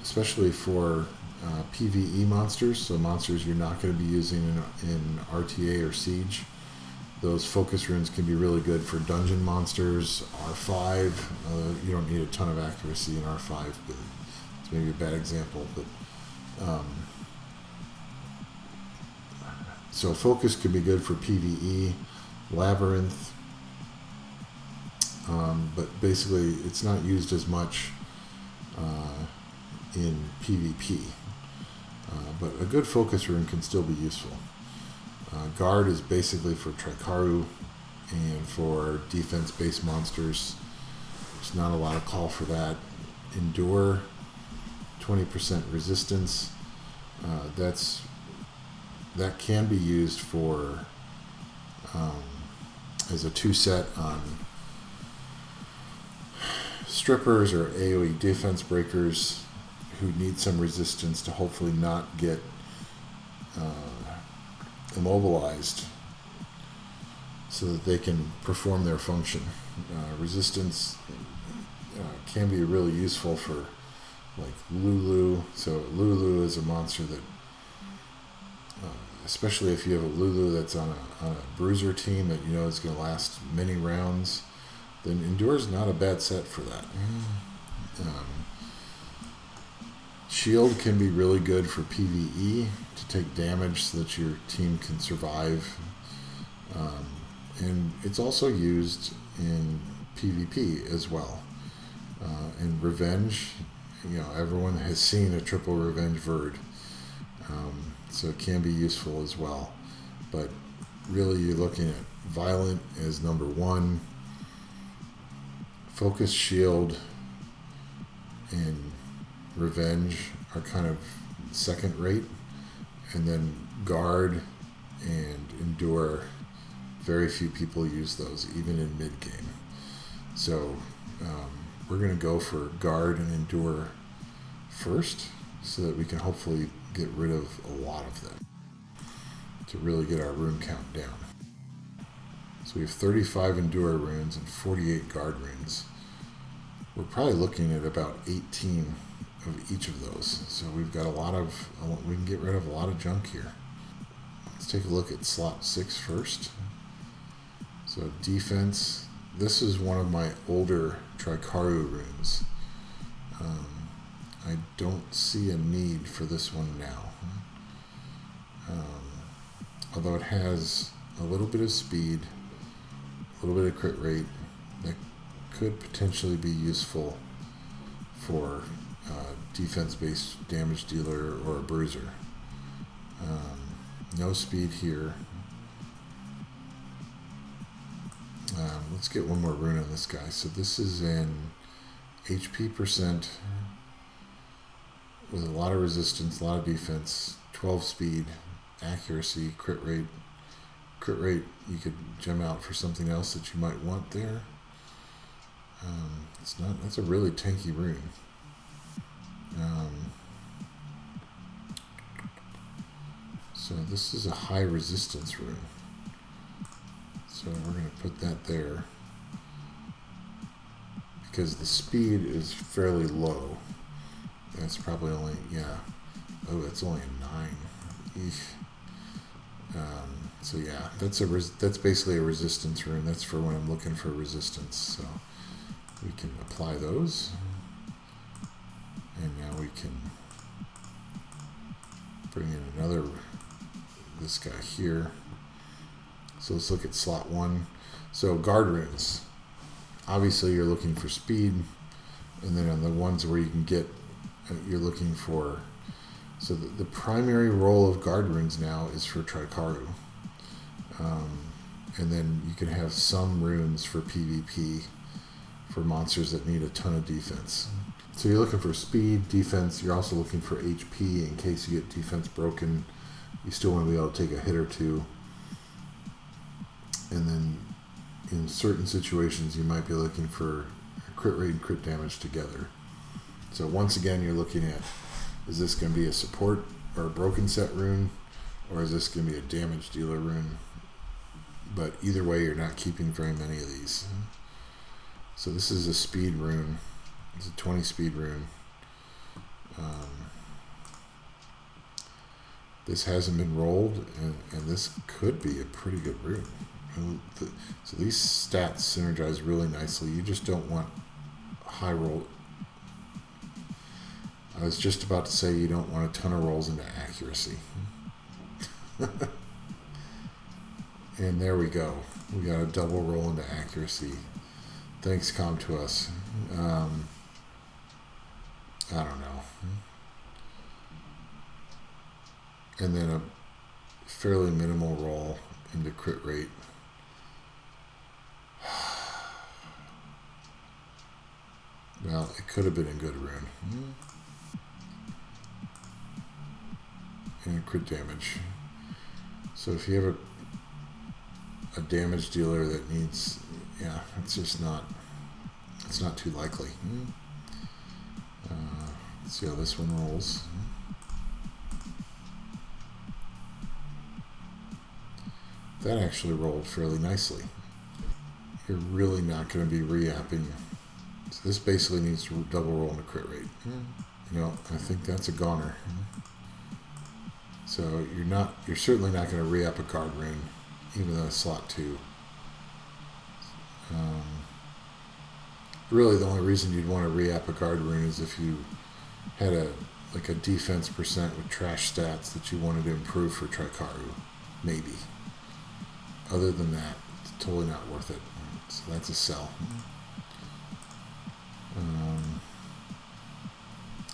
Especially for PvE monsters, so monsters you're not going to be using in RTA or Siege. Those focus runes can be really good for dungeon monsters. R5, you don't need a ton of accuracy in R5, but it's maybe a bad example. But So focus can be good for PvE, labyrinth, but basically it's not used as much in PvP. But a good focus rune can still be useful. Guard is basically for Trikaru and for defense-based monsters. There's not a lot of call for that. Endure, 20% resistance. That can be used for as a 2-set on strippers or AoE defense breakers who need some resistance to hopefully not get immobilized so that they can perform their function. Resistance can be really useful for like Lulu. So Lulu is a monster that especially if you have a Lulu that's on a bruiser team that you know is going to last many rounds, then Endure is not a bad set for that. Shield can be really good for PvE to take damage so that your team can survive. And it's also used in PvP as well. And Revenge, you know, everyone has seen a triple Revenge Verd. So it can be useful as well. But really you're looking at Violent as number 1, Focus, Shield, and Revenge are kind of second rate, and then Guard and Endure, very few people use those even in mid-game. So we're going to go for Guard and Endure first so that we can hopefully get rid of a lot of them to really get our rune count down. So we have 35 Endure runes and 48 Guard runes. We're probably looking at about 18 of each of those. So we've got we can get rid of a lot of junk here. Let's take a look at slot 6 first. So defense, this is one of my older Trikaru runes. I don't see a need for this one now. Although it has a little bit of speed, a little bit of crit rate, that could potentially be useful for defense-based damage dealer or a bruiser. No speed here. Let's get one more rune on this guy. So this is in HP percent with a lot of resistance, a lot of defense, 12 speed, accuracy, crit rate. Crit rate you could gem out for something else that you might want there. That's a really tanky rune. So this is a high resistance rune. So we're going to put that there because the speed is fairly low. That's probably only, it's only a 9. So yeah, that's basically a resistance rune. That's for when I'm looking for resistance. So we can apply those. And now we can bring in this guy here. So let's look at slot 1. So Guard runes. Obviously you're looking for speed, and then on the ones where you can get, you're looking for, so the primary role of Guard runes now is for Trikaru. And then you can have some runes for PvP for monsters that need a ton of defense. So you're looking for speed, defense, you're also looking for HP in case you get defense broken. You still want to be able to take a hit or two. And then in certain situations you might be looking for crit rate and crit damage together. So once again you're looking at, is this going to be a support or a broken set rune, or is this going to be a damage dealer rune? But either way you're not keeping very many of these. So this is a speed rune. It's a 20 speed rune. This hasn't been rolled, and this could be a pretty good rune. So these stats synergize really nicely. You just don't want high roll. I was just about to say you don't want a ton of rolls into accuracy. And there we go. We got a double roll into accuracy. Thanks, Com, to us. I don't know. And then a fairly minimal roll into crit rate. Well, it could have been a good rune. And crit damage. So if you have a damage dealer that needs, yeah, it's just not, it's not too likely. Let's see how this one rolls. That actually rolled fairly nicely. You're really not going to be re-apping. So this basically needs to double roll into crit rate. You know, I think that's a goner. So you're certainly not going to re-up a card rune, even though it's slot 2. Really, the only reason you'd want to re-up a card rune is if you had a defense percent with trash stats that you wanted to improve for Trikaru, maybe. Other than that, it's totally not worth it. So that's a sell.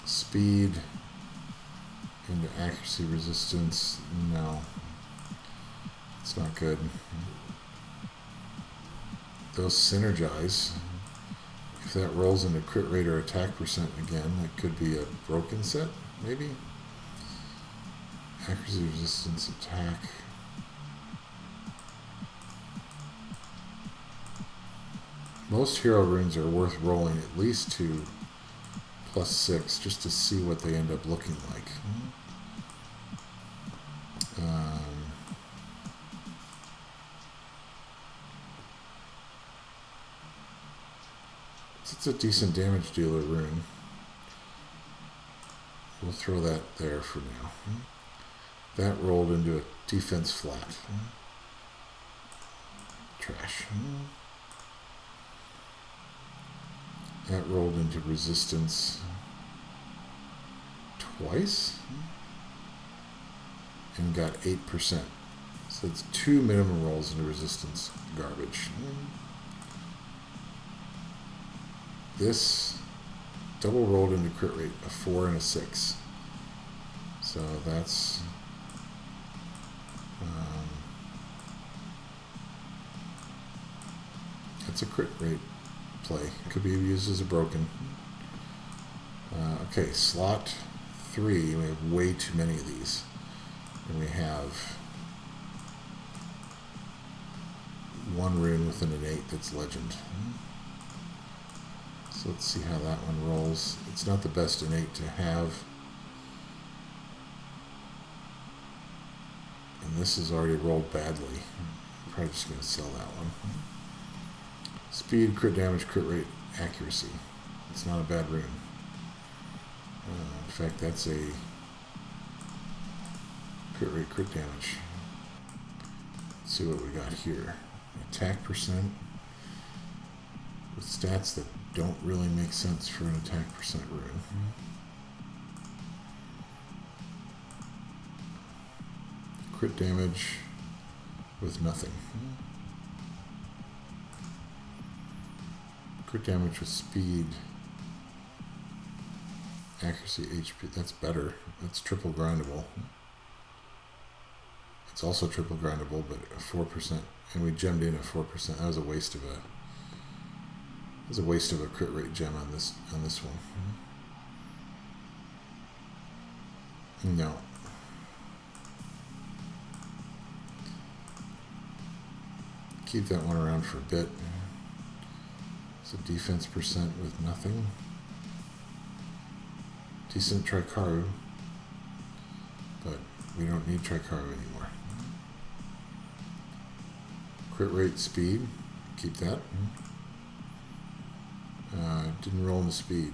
Speed into accuracy resistance, no. It's not good. Those synergize. If that rolls into crit rate or attack percent again, that could be a broken set, maybe? Accuracy resistance attack. Most hero runes are worth rolling at least to +6 just to see what they end up looking like. It's a decent damage dealer rune. We'll throw that there for now. That rolled into a defense flat. Trash. That rolled into resistance twice and got 8%. So it's 2 minimum rolls into resistance. Garbage. This double rolled into crit rate, a 4 and a 6. So that's a crit rate play. Could be used as a broken. Okay, slot 3. We have way too many of these. And we have one rune with an innate that's legend. So let's see how that one rolls. It's not the best innate to have. And this has already rolled badly. I'm probably just going to sell that one. Speed, crit damage, crit rate, accuracy. It's not a bad rune. In fact, that's a crit rate, crit damage. Let's see what we got here. Attack percent with stats that don't really make sense for an attack percent rune. Crit damage with nothing. Crit damage with speed, accuracy, HP. That's better. That's triple grindable. It's also triple grindable, but a 4%, and we gemmed in a 4%. That was a waste of a. It was a waste of a crit rate gem on this one. No. Keep that one around for a bit. It's a defense percent with nothing. Decent Trikaru, but we don't need Trikaru anymore. Crit rate, speed, keep that. Didn't roll into speed.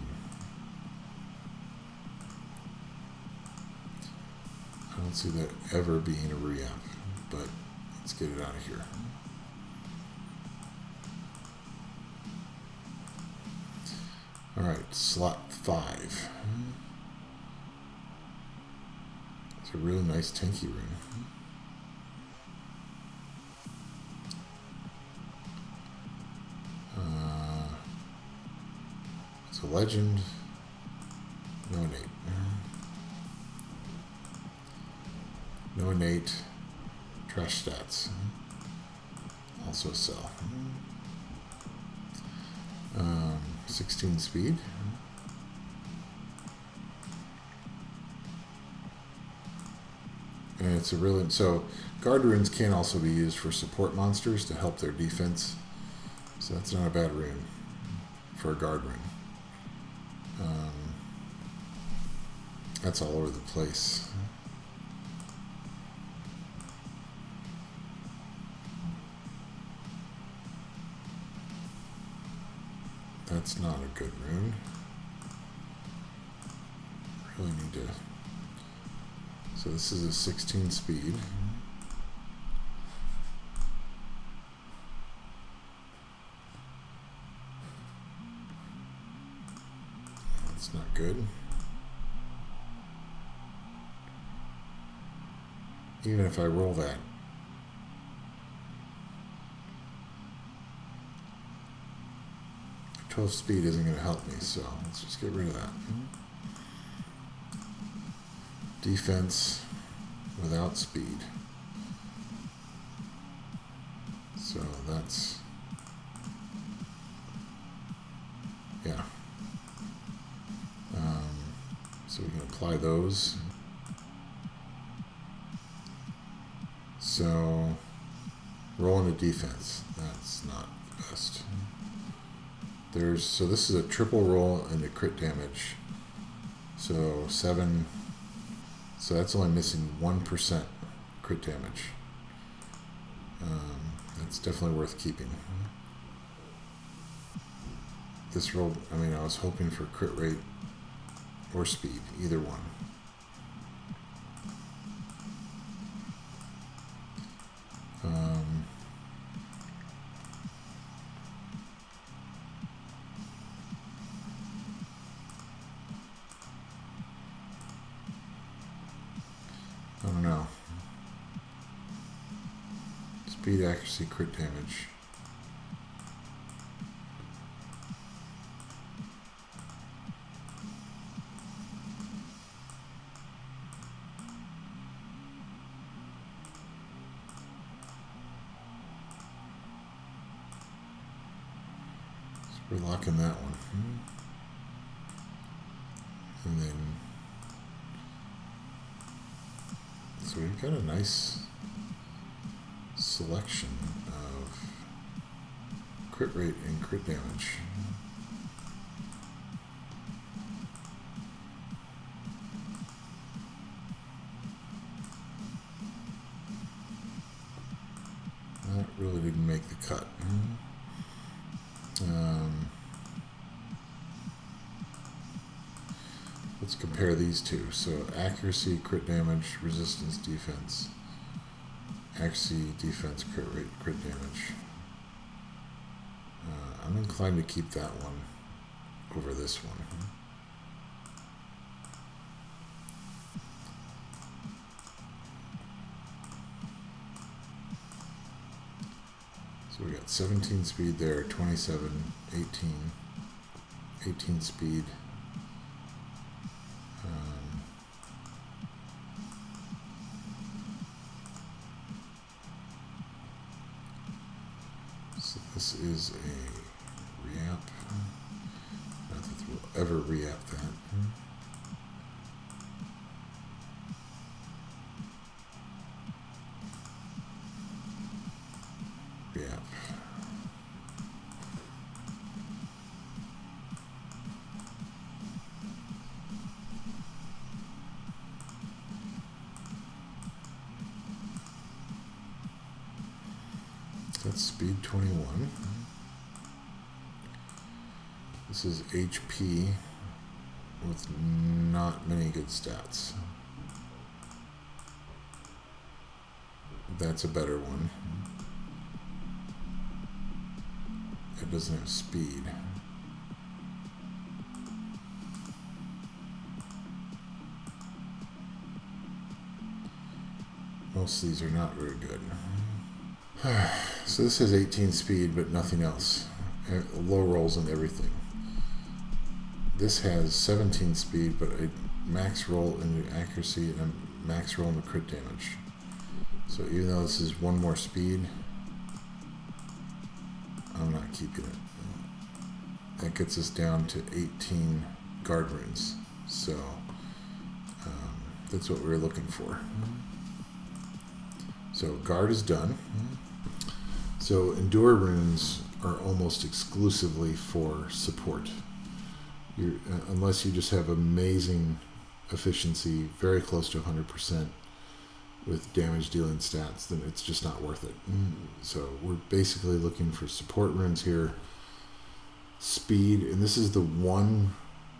I don't see that ever being a re-app, but let's get it out of here. Alright, slot 5. It's a really nice tanky rune. Mythical Legend. No innate. No innate. Trash stats. Also sell. 16 speed. And it's a really... So, guard runes can also be used for support monsters to help their defense. So that's not a bad rune for a guard rune. That's all over the place. That's not a good rune. Really need to... So this is a 16 speed. That's not good. Even if I roll that. Mm-hmm. 12 speed isn't going to help me, so let's just get rid of that. Defense without speed. So that's... Yeah. So we can apply those. So rolling a defense. That's not best. So this is a triple roll and a crit damage. So 7. So that's only missing 1% crit damage. That's definitely worth keeping. This roll, I mean, I was hoping for crit rate or speed, either one. I don't know. Speed, accuracy, crit damage. So we're locking that one. And then so we've got a nice selection of crit rate and crit damage. That really didn't make the cut. Let's compare these two. So accuracy, crit damage, resistance, defense. Accuracy, defense, crit rate, crit damage. I'm inclined to keep that one over this one. So we got 17 speed there, 27, 18 speed. So this is a re-app. Not that we'll ever re-app that. Re-app. That's speed 21. This is HP with not many good stats. That's a better one. It doesn't have speed. Most of these are not very good. So this has 18 speed, but nothing else. Low rolls and everything. this has 17 speed, but a max roll into accuracy and a max roll into crit damage. So even though this is one more speed, I'm not keeping it. That gets us down to 18 guard runes. So that's what we were looking for. So guard is done. So endure runes are almost exclusively for support. Unless you just have amazing efficiency, very close to 100% with damage dealing stats, then it's just not worth it. So we're basically looking for support runes here. Speed, and this is the one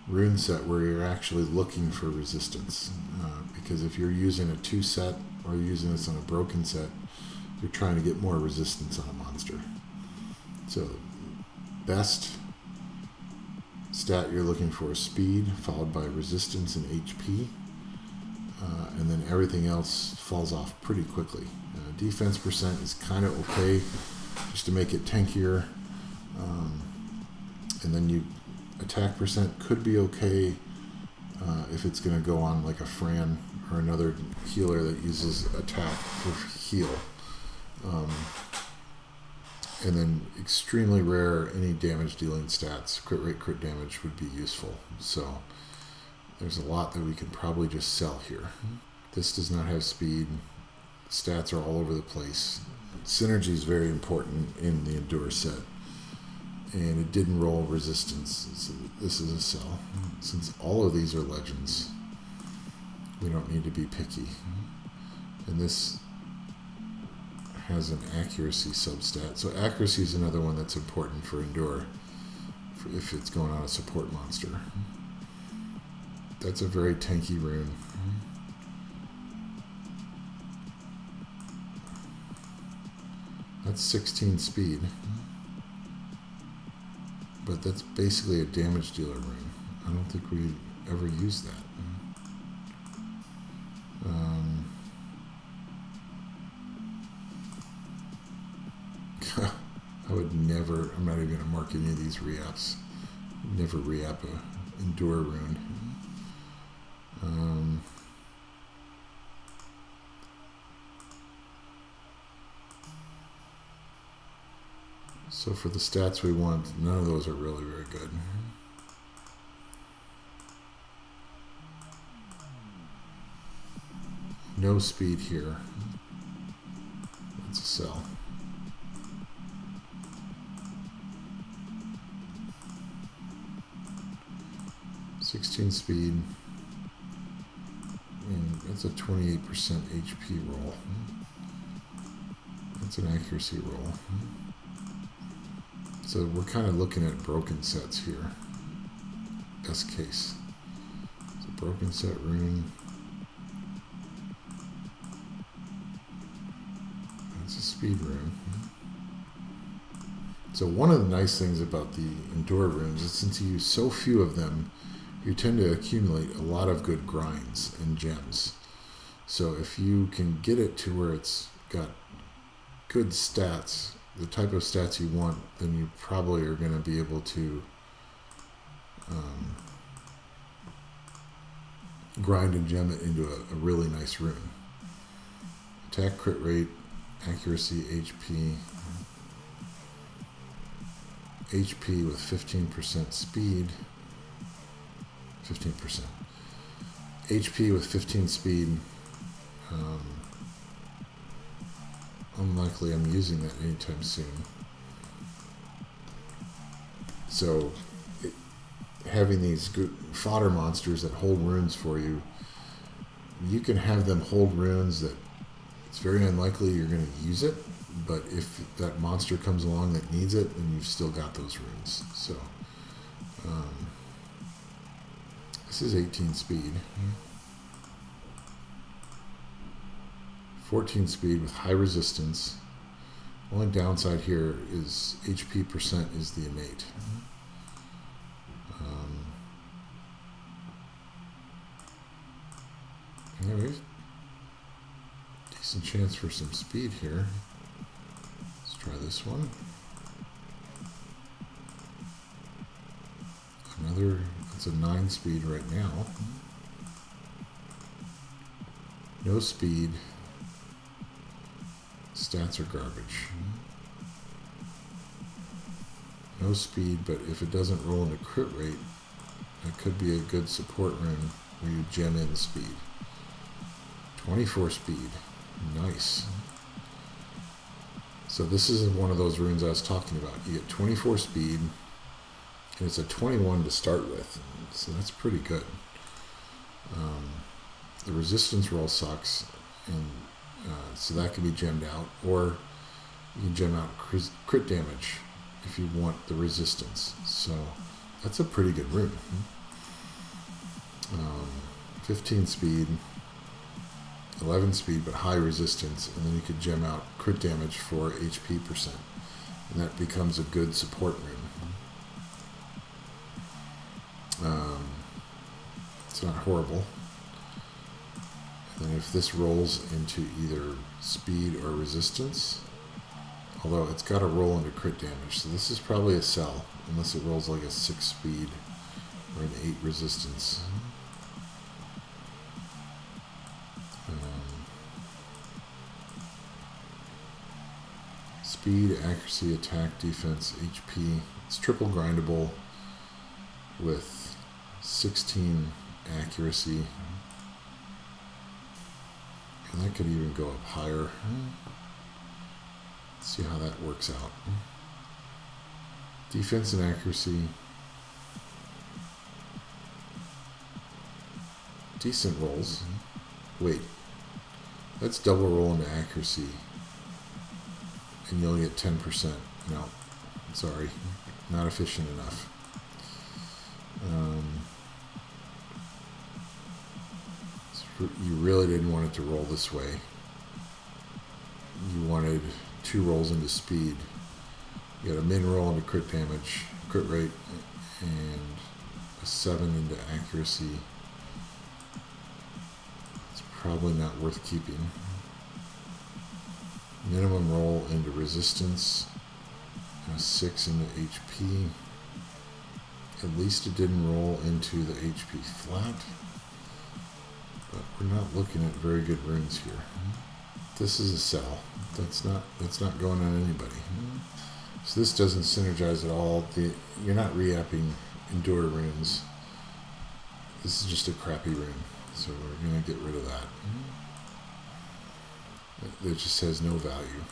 rune set where you're actually looking for resistance. Because if you're using a 2 set or you're using this on a broken set, you're trying to get more resistance on a monster. So best stat you're looking for is speed, followed by resistance and HP. And then everything else falls off pretty quickly. Defense percent is kind of okay, just to make it tankier. And then attack percent could be okay if it's going to go on like a Fran or another healer that uses attack for heal. And then extremely rare, any damage dealing stats, crit rate, crit damage would be useful. So there's a lot that we can probably just sell here. This does not have speed. Stats are all over the place. Synergy is very important in the Endure set. And it didn't roll resistance, so this is a sell. Since all of these are legends, we don't need to be picky. And this has an accuracy substat. So accuracy is another one that's important for Endure, if it's going on a support monster. That's a very tanky rune. That's 16 speed. But that's basically a damage dealer rune. I don't think we ever use that. I would never, I'm not even going to mark any of these re-ups. Never re-up a Endure rune. So for the stats we want, none of those are really very good. No speed here. That's a sell. (16 speed). And that's a 28% HP roll. That's an accuracy roll. So we're kind of looking at broken sets here. Best case. It's a broken set rune. That's a speed rune. So one of the nice things about the Endure runes is since you use so few of them, you tend to accumulate a lot of good grinds and gems. So if you can get it to where it's got good stats, the type of stats you want, then you probably are going to be able to grind and gem it into a really nice rune. Attack, crit rate, accuracy, HP. HP with 15% speed. 15%. HP with 15 speed. Unlikely I'm using that anytime soon. So having these good fodder monsters that hold runes for you, you can have them hold runes that it's very unlikely you're going to use it, but if that monster comes along that needs it, then you've still got those runes. So this is 18 speed. 14 speed with high resistance. Only downside here is HP percent is the innate. Anyways, decent chance for some speed here. Let's try this one. Another, that's it's a 9 speed right now. No speed. Stats are garbage. No speed, but if it doesn't roll into crit rate, that could be a good support rune where you gem in speed. 24 speed. Nice. So this is one of those runes I was talking about. You get 24 speed, and it's a 21 to start with. So that's pretty good. The resistance roll sucks, and so that can be gemmed out. Or you can gem out crit damage if you want the resistance. So that's a pretty good rune. 15 speed, 11 speed, but high resistance, and then you could gem out crit damage for HP %, and that becomes a good support rune. It's not horrible. And if this rolls into either speed or resistance, although it's got to roll into crit damage, so this is probably a sell, unless it rolls like a 6 speed or an 8 resistance. Speed, accuracy, attack, defense, HP. It's triple grindable with 16 accuracy. And that could even go up higher. Let's see how that works out. Defense and accuracy. Decent rolls. Wait. Let's double roll into accuracy. And you'll get 10%. No. Sorry. Not efficient enough. You really didn't want it to roll this way. You wanted 2 rolls into speed. You got a min roll into crit damage, crit rate, and a 7 into accuracy. It's probably not worth keeping. Minimum roll into resistance, and a 6 into HP. At least it didn't roll into the HP flat. But we're not looking at very good runes here. This is a sell. That's not going on anybody. So this doesn't synergize at all. You're not re-upping Endure runes. This is just a crappy rune. So we're going to get rid of that. It just has no value.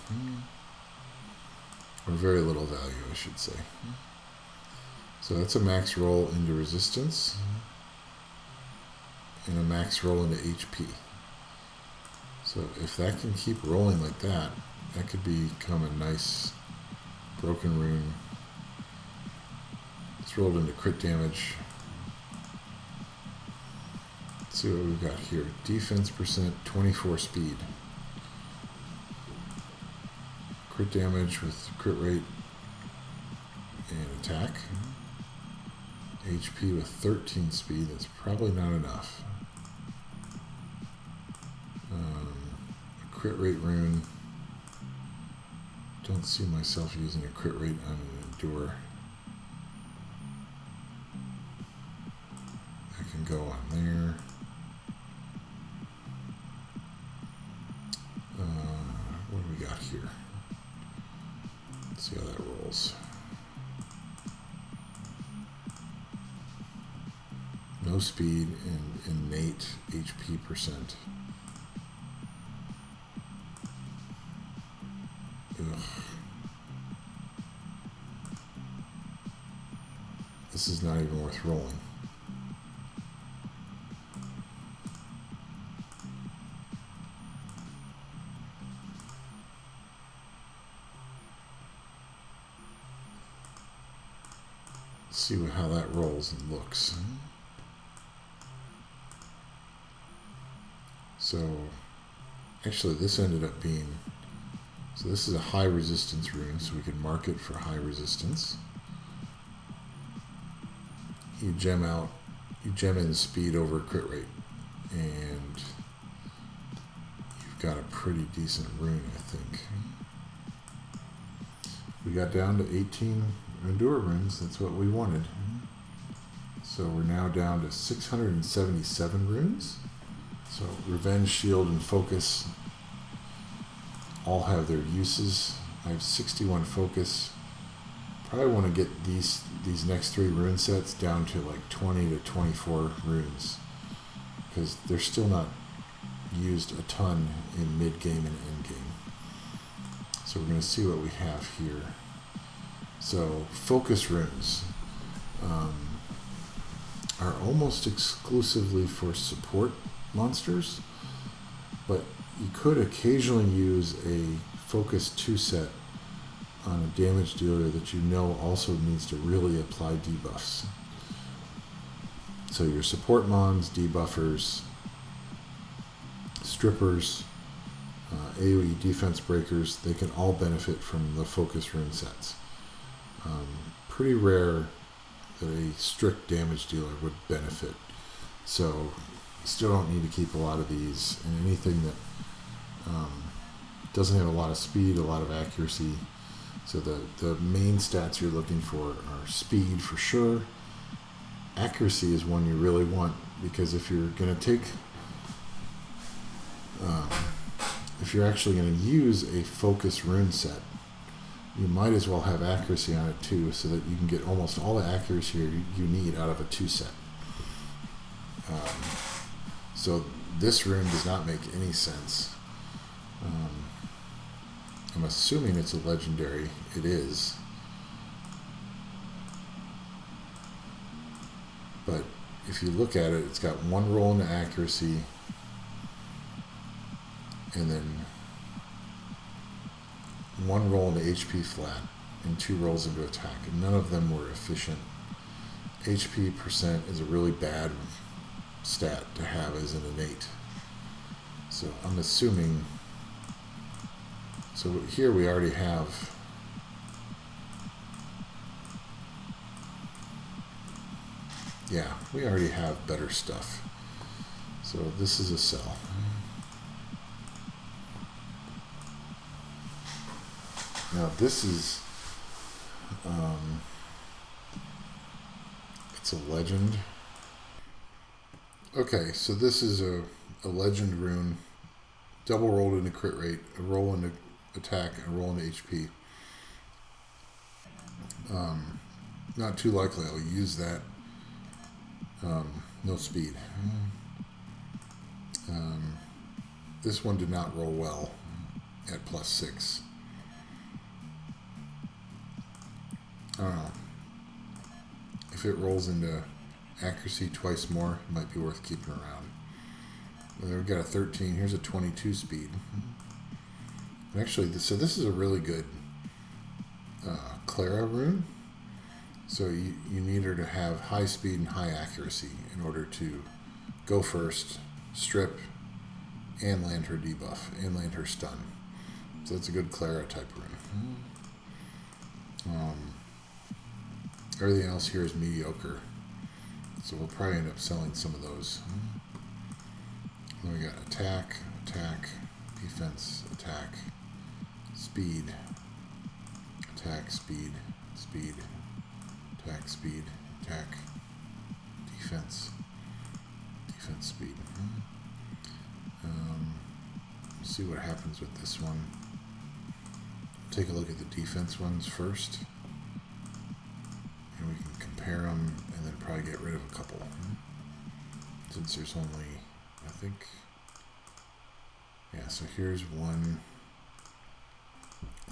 Or very little value, I should say. So that's a max roll into resistance. And a max roll into HP. So if that can keep rolling like that, that could become a nice broken rune. It's rolled into crit damage. Let's see what we've got here. Defense %, 24 speed. Crit damage with crit rate and attack. HP with 13 speed. That's probably not enough. A crit rate rune. Don't see myself using a crit rate on an Endure. I can go on there. What do we got here? Let's see how that rolls. No speed and innate HP %. Ugh. This is not even worth rolling. Let's see how that rolls and looks. So, actually this ended up being, so this is a high resistance rune, so we can mark it for high resistance. You gem in speed over crit rate, and you've got a pretty decent rune, I think. We got down to 18 Endure runes, that's what we wanted. So we're now down to 677 runes. So Revenge, Shield, and Focus all have their uses. I have 61 Focus. Probably want to get these next 3 rune sets down to like 20 to 24 runes, because they're still not used a ton in mid-game and end-game. So we're going to see what we have here. So Focus runes are almost exclusively for support monsters, but you could occasionally use a Focus 2 set on a damage dealer that you know also needs to really apply debuffs. So your support mons, debuffers, strippers, AoE defense breakers, they can all benefit from the Focus rune sets. Pretty rare that a strict damage dealer would benefit. So you still don't need to keep a lot of these, and anything that doesn't have a lot of speed, a lot of accuracy. So the main stats you're looking for are speed for sure. Accuracy is one you really want, because if you're going to take, if you're actually going to use a Focus rune set, you might as well have accuracy on it too, so that you can get almost all the accuracy you need out of a 2 set. So this rune does not make any sense. I'm assuming it's a legendary. It is. But if you look at it, it's got 1 roll into accuracy, and then 1 roll into HP flat, and 2 rolls into attack. And none of them were efficient. HP percent is a really bad stat to have as an innate. So I'm assuming. So here we already have we already have better stuff. So this is a sell. Now this is it's a legend. Okay, so this is a legend rune, double rolled into crit rate, a roll into attack, and a roll into HP. Not too likely I'll use that. No speed. This one did not roll well at +6. I don't know. If it rolls into accuracy twice more, it might be worth keeping around. Well, we've got a 13. Here's a 22 speed. And actually, so this is a really good Clara rune. So you need her to have high speed and high accuracy in order to go first, strip, and land her debuff, and land her stun. So that's a good Clara type rune. Everything else here is mediocre. So we'll probably end up selling some of those. Then we got attack, attack, defense, attack, speed, attack, speed, speed, attack, speed, attack, defense, defense, speed. Let's see what happens with this one. Take a look at the defense ones first. And we can compare them and then probably get rid of a couple. Since there's only, I think, yeah, so here's one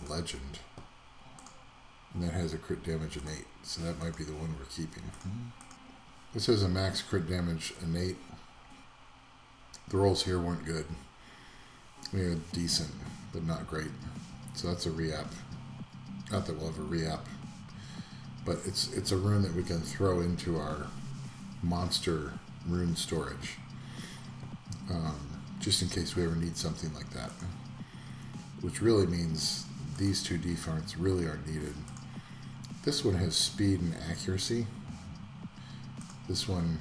legend. And that has a crit damage innate, so that might be the one we're keeping. This has a max crit damage innate. The rolls here weren't good. We had decent, but not great. So that's a re-app. Not that we'll ever re-app, but it's a rune that we can throw into our monster rune storage, just in case we ever need something like that. Which really means these 2 defense really aren't needed. This one has speed and accuracy. This one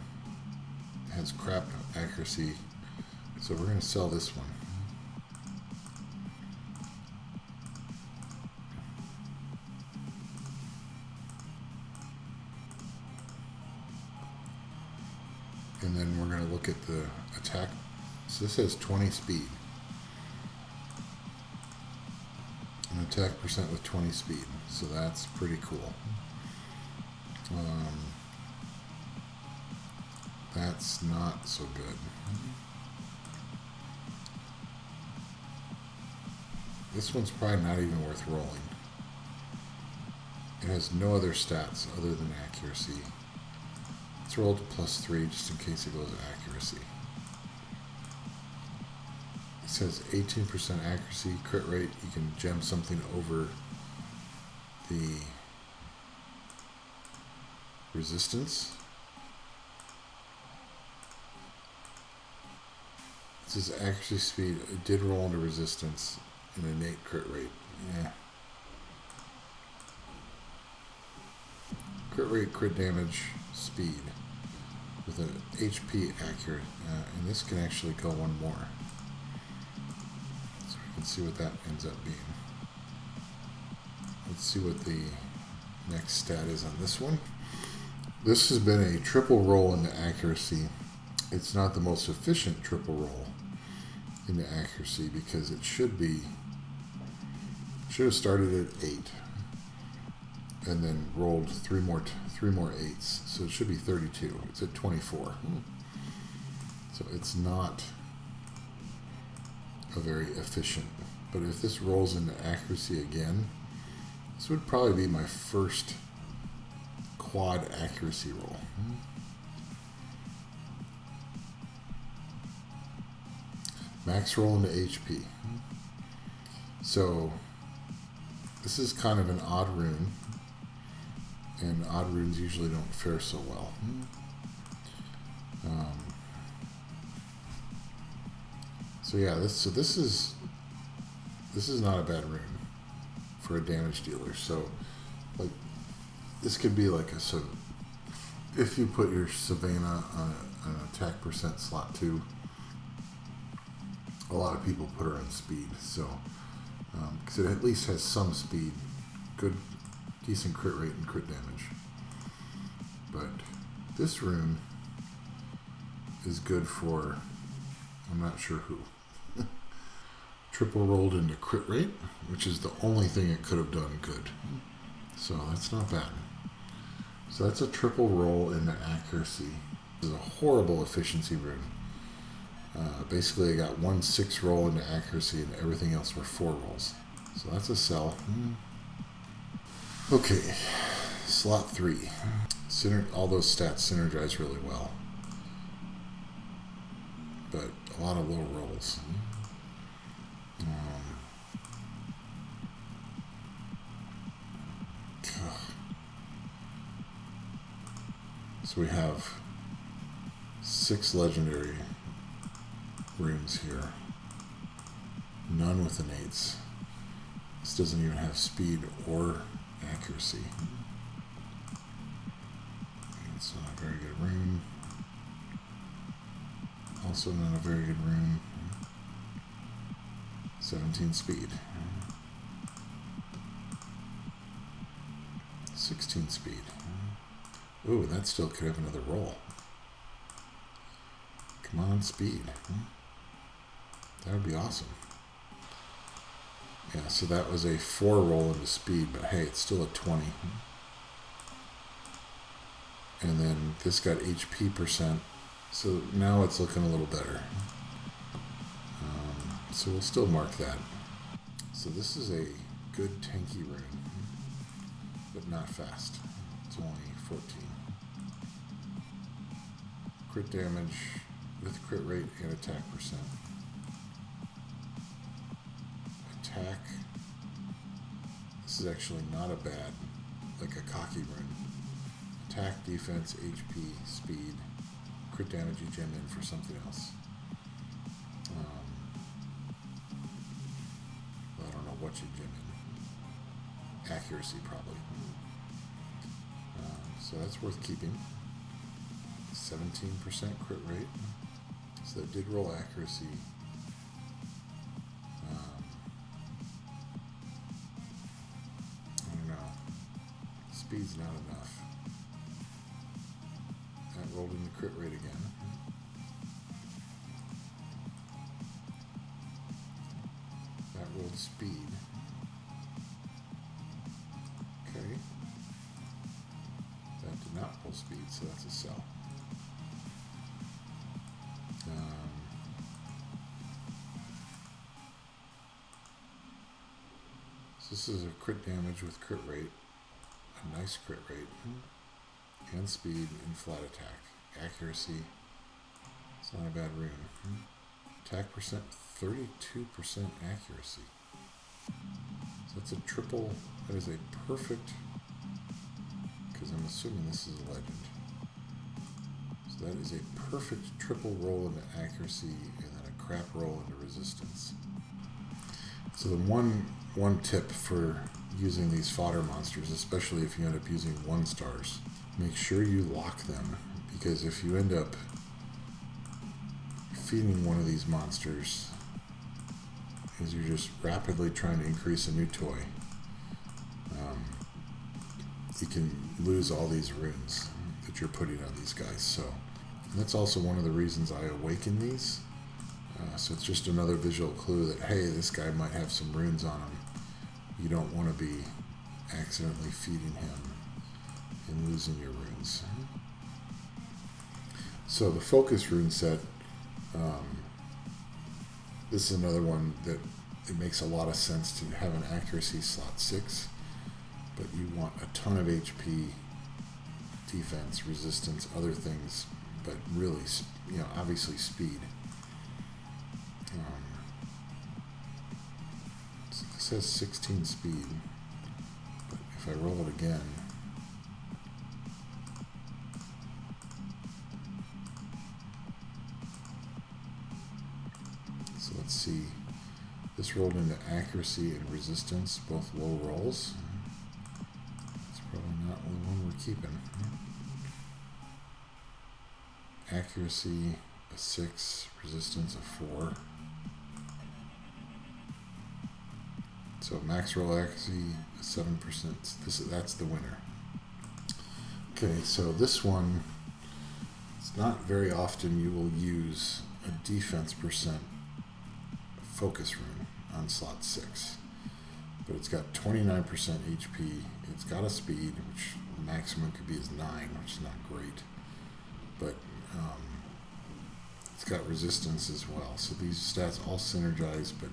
has crap accuracy, so we're going to sell this one. And then we're going to look at the attack. So this has 20 speed. An attack percent with 20 speed. So that's pretty cool. That's not so good. This one's probably not even worth rolling. It has no other stats other than accuracy. Let's roll to +3 just in case it goes to accuracy. It says 18% accuracy, crit rate. You can gem something over the resistance. It says accuracy speed. It did roll into resistance and innate crit rate. Yeah. Crit rate, crit damage, speed with an HP accurate, and this can actually go one more. So we can see what that ends up being. Let's see what the next stat is on this one. This has been a triple roll into accuracy. It's not the most efficient triple roll into accuracy because it should have started at 8 and then rolled three more 8s, so it should be 32. It's at 24. So it's not a very efficient. But if this rolls into accuracy again, this would probably be my first quad accuracy roll. Max roll into HP. So this is kind of an odd rune, and odd runes usually don't fare so well. So yeah, this is not a bad rune for a damage dealer. So like this could be like if you put your Savannah on an attack percent slot 2, a lot of people put her on speed. So because it at least has some speed, good, decent crit rate and crit damage. But this rune is good for, I'm not sure who. Triple rolled into crit rate, which is the only thing it could have done good. So that's not bad. So that's a triple roll into accuracy. This is a horrible efficiency rune. Basically, I got 1 6 roll into accuracy and everything else were 4 rolls. So that's a sell. Okay, slot 3. All those stats synergize really well. But a lot of low rolls. So we have 6 legendary runes here. None with innates. This doesn't even have speed or accuracy. It's not a very good rune. Also not a very good rune. 17 speed. 16 speed. Ooh, that still could have another roll. Come on, speed. That would be awesome. Yeah, so that was a 4 roll into speed, but hey, it's still a 20. And then this got HP percent, so now it's looking a little better. So we'll still mark that. So this is a good tanky rune, but not fast. It's only 14. Crit damage with crit rate and attack percent. Attack. This is actually not a bad, like a cocky rune. Attack, defense, HP, speed, crit damage you gem in for something else. I don't know what you gem in. Accuracy probably. So that's worth keeping. 17% crit rate. So that did roll accuracy. I don't know. Speed's not enough. That rolled in the crit rate again. pulled speed. Okay. That did not pull speed, so that's a sell. So this is a crit damage with crit rate, a nice crit rate, and speed and flat attack. Accuracy, it's not a bad rune. Attack percent, 32% accuracy. So that's a triple, that is a perfect, because I'm assuming this is a legend. So that is a perfect triple roll into accuracy and then a crap roll into resistance. So the one tip for using these fodder monsters, especially if you end up using 1-stars, make sure you lock them, because if you end up feeding one of these monsters as you're just rapidly trying to increase a new toy, you can lose all these runes that you're putting on these guys. So that's also one of the reasons I awaken these. So it's just another visual clue that, hey, this guy might have some runes on him. You don't want to be accidentally feeding him and losing your runes. So the focus rune set, this is another one that it makes a lot of sense to have an accuracy slot 6, but you want a ton of HP, defense, resistance, other things, but really, obviously speed. So this has 16 speed, but if I roll it again, so let's see, this rolled into accuracy and resistance, both low rolls. It's probably not the one we're keeping. Accuracy a 6, resistance a 4. So max roll accuracy 7%. That's the winner. Okay, so this one, it's not very often you will use a defense percent focus rune on slot 6, but it's got 29% HP. It's got a speed, which the maximum could be is 9, which is not great, but it's got resistance as well. So these stats all synergize, but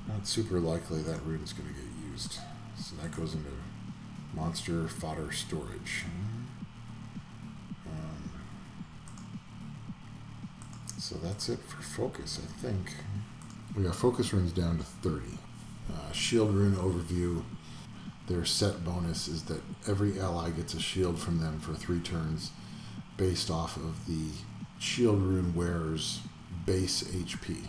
not super likely that rune is going to get used. So that goes into monster fodder storage. So that's it for focus, I think. We got focus runes down to 30. Shield rune overview. Their set bonus is that every ally gets a shield from them for 3 turns based off of the shield rune wearer's base HP.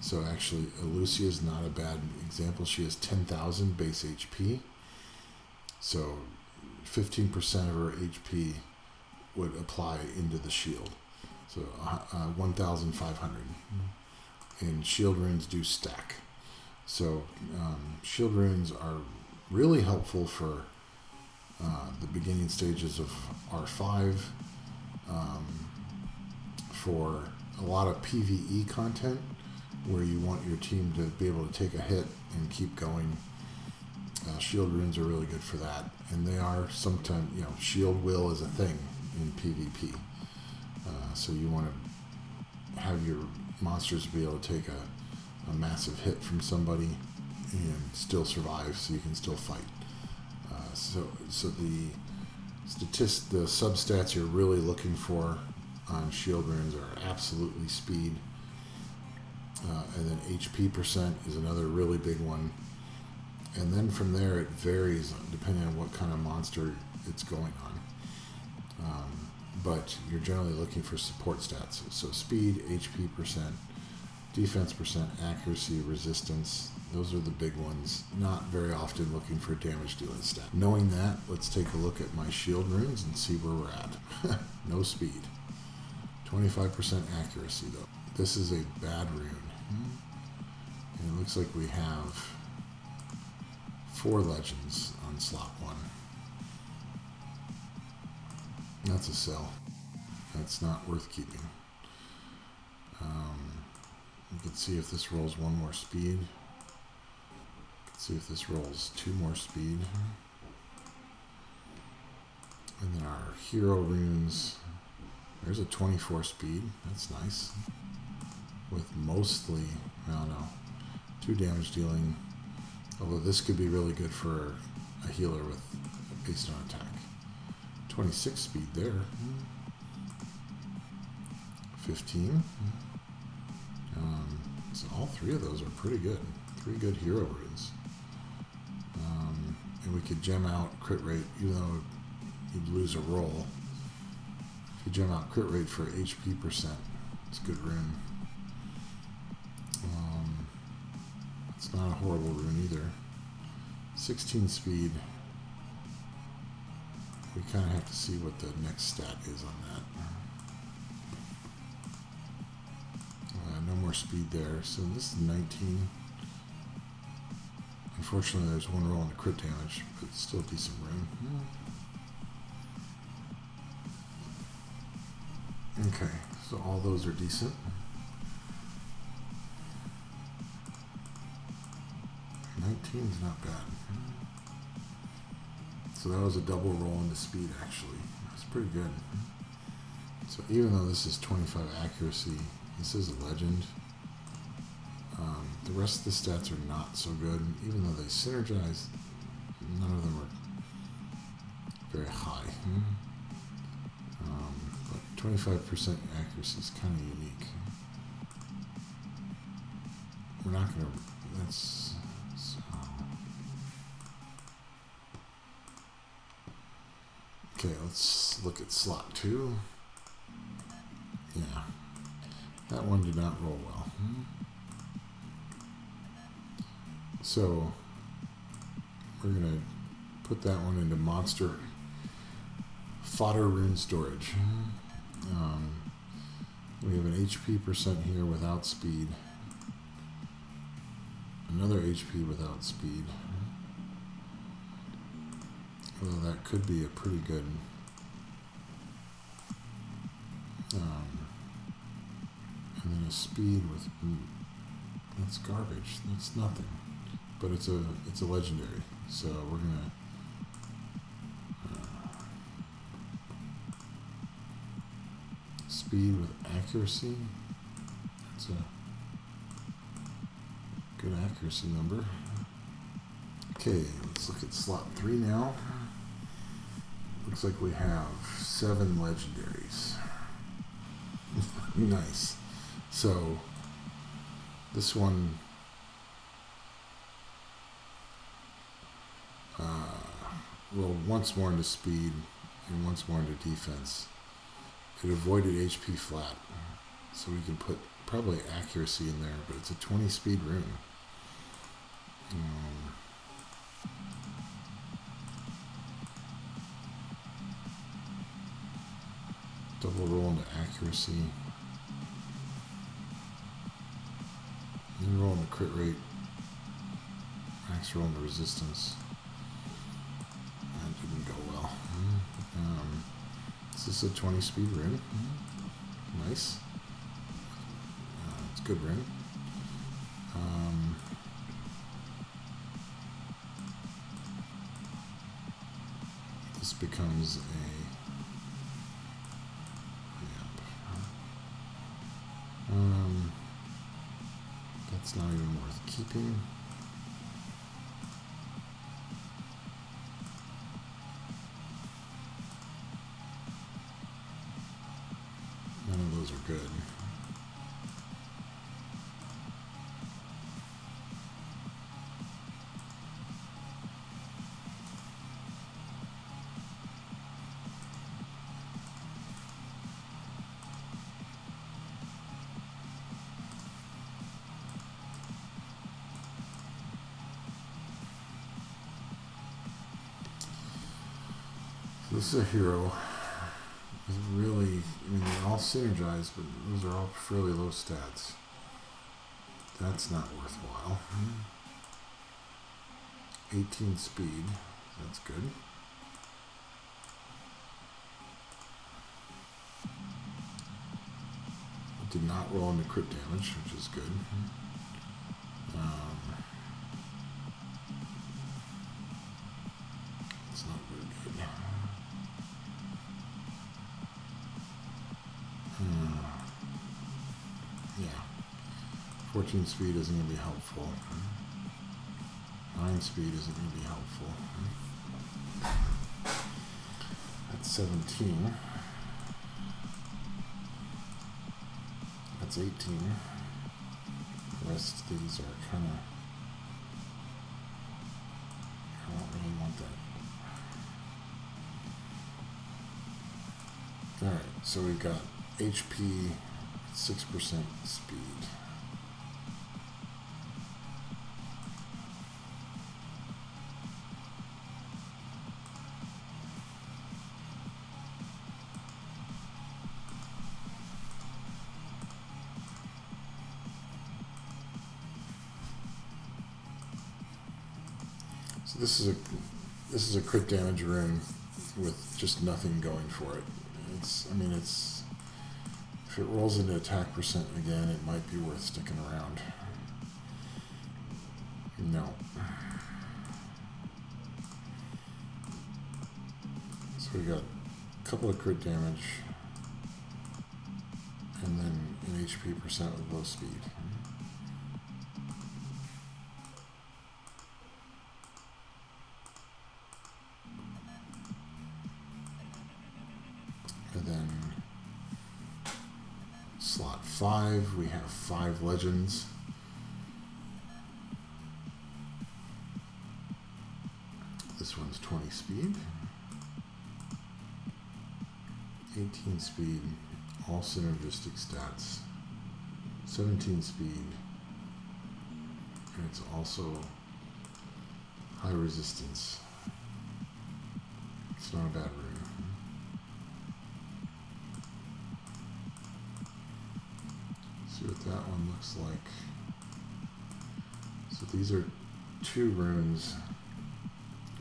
So actually, Lucia is not a bad example. She has 10,000 base HP. So 15% of her HP would apply into the shield. So 1,500. And shield runes do stack. So shield runes are really helpful for the beginning stages of R5, for a lot of PvE content where you want your team to be able to take a hit and keep going. Shield runes are really good for that, and they are sometimes, shield will is a thing in PvP. So you want to have your monsters be able to take a massive hit from somebody and still survive, so you can still fight. So the substats you're really looking for on shield runes are absolutely speed, and then HP percent is another really big one. And then from there it varies depending on what kind of monster it's going on. But you're generally looking for support stats. So speed, HP percent, defense percent, accuracy, resistance. Those are the big ones. Not very often looking for damage dealing stat. Knowing that, let's take a look at my shield runes and see where we're at. No speed. 25% accuracy though. This is a bad rune. And it looks like we have 4 legends on slot 1. That's a sell. That's not worth keeping. You can see if this rolls 1 more speed. Let's see if this rolls 2 more speed. And then our hero runes. There's a 24 speed. That's nice. With mostly, I don't know, 2 damage dealing. Although this could be really good for a healer with based on attack. 26 speed there. 15. So all 3 of those are pretty good. 3 good hero runes. And we could gem out crit rate, even though you'd lose a roll. If you gem out crit rate for HP %, it's a good rune. It's not a horrible rune either. 16 speed. We kind of have to see what the next stat is on that. No more speed there. So this is 19. Unfortunately, there's 1 roll in the crit damage, but it's still a decent rune. Okay, so all those are decent. 19's not bad. So that was a double roll into speed, actually. That's pretty good. So even though this is 25 accuracy, this is a legend. The rest of the stats are not so good. Even though they synergize, none of them are very high. But 25% accuracy is kind of unique. We're not going to... That's... So. Okay, let's look at slot 2. Yeah. That one did not roll well. So, we're going to put that one into monster fodder rune storage. We have an HP % here without speed. Another HP without speed. Well, that could be a pretty good... and then a speed with... That's garbage. That's nothing. But it's a legendary. So we're gonna... speed with accuracy. That's a good accuracy number. Okay, let's look at slot 3 now. Looks like we have 7 legendaries. Nice. So this one rolled once more into speed and once more into defense. It avoided HP flat, so we can put probably accuracy in there, but it's a 20 speed rune. Double roll into accuracy. Then roll into crit rate. Max roll into resistance. That didn't go well. This is a 20 speed rune. Nice. It's a good rune. This becomes a... that's not even worth keeping. None of those are good. This is a hero. It's really, I mean, they're all synergized, but those are all fairly low stats. That's not worthwhile. 18 speed. That's good. It did not roll into crit damage, which is good. Yeah. 14 speed isn't going to be helpful. 9 speed isn't going to be helpful. That's 17. That's 18. The rest of these are kind of... I don't really want that. Alright, so we've got HP, 6% speed. So this is a crit damage rune with just nothing going for it. It's if it rolls into attack percent again, it might be worth sticking around. No. So we got a couple of crit damage and then an HP percent with low speed. And then slot 5, we have 5 legends. This one's 20 speed, 18 speed, all synergistic stats, 17 speed, and it's also high resistance. It's not a bad rune. See what that one looks like. So these are 2 runes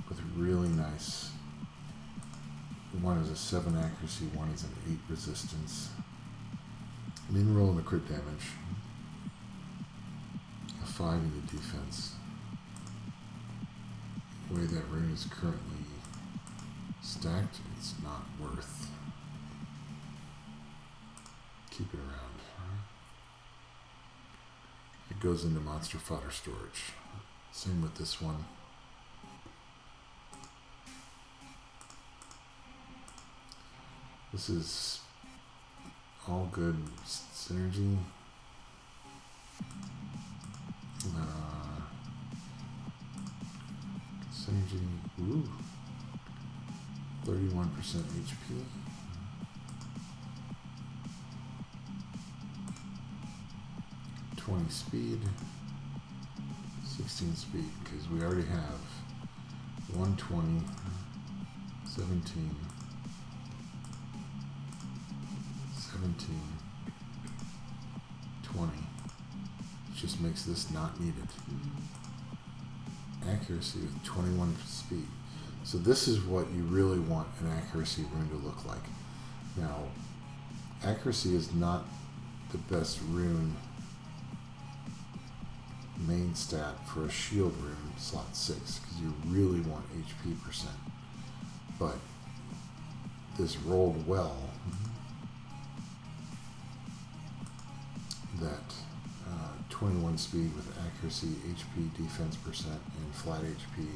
with really nice. One is a 7 accuracy, one is an 8 resistance. Min roll in the crit damage. A 5 in the defense. The way that rune is currently stacked, it's not worth. Keep it around. It goes into monster fodder storage. Same with this one. This is all good synergy. Synergy, ooh, 31% HP. Speed, 16 speed, because we already have 120, 17, 17, 20. It just makes this not needed. Accuracy with 21 speed. So this is what you really want an accuracy rune to look like. Now, accuracy is not the best rune main stat for a shield rune slot 6 because you really want HP percent, but this rolled well that 21 speed with accuracy, HP, defense percent, and flat HP,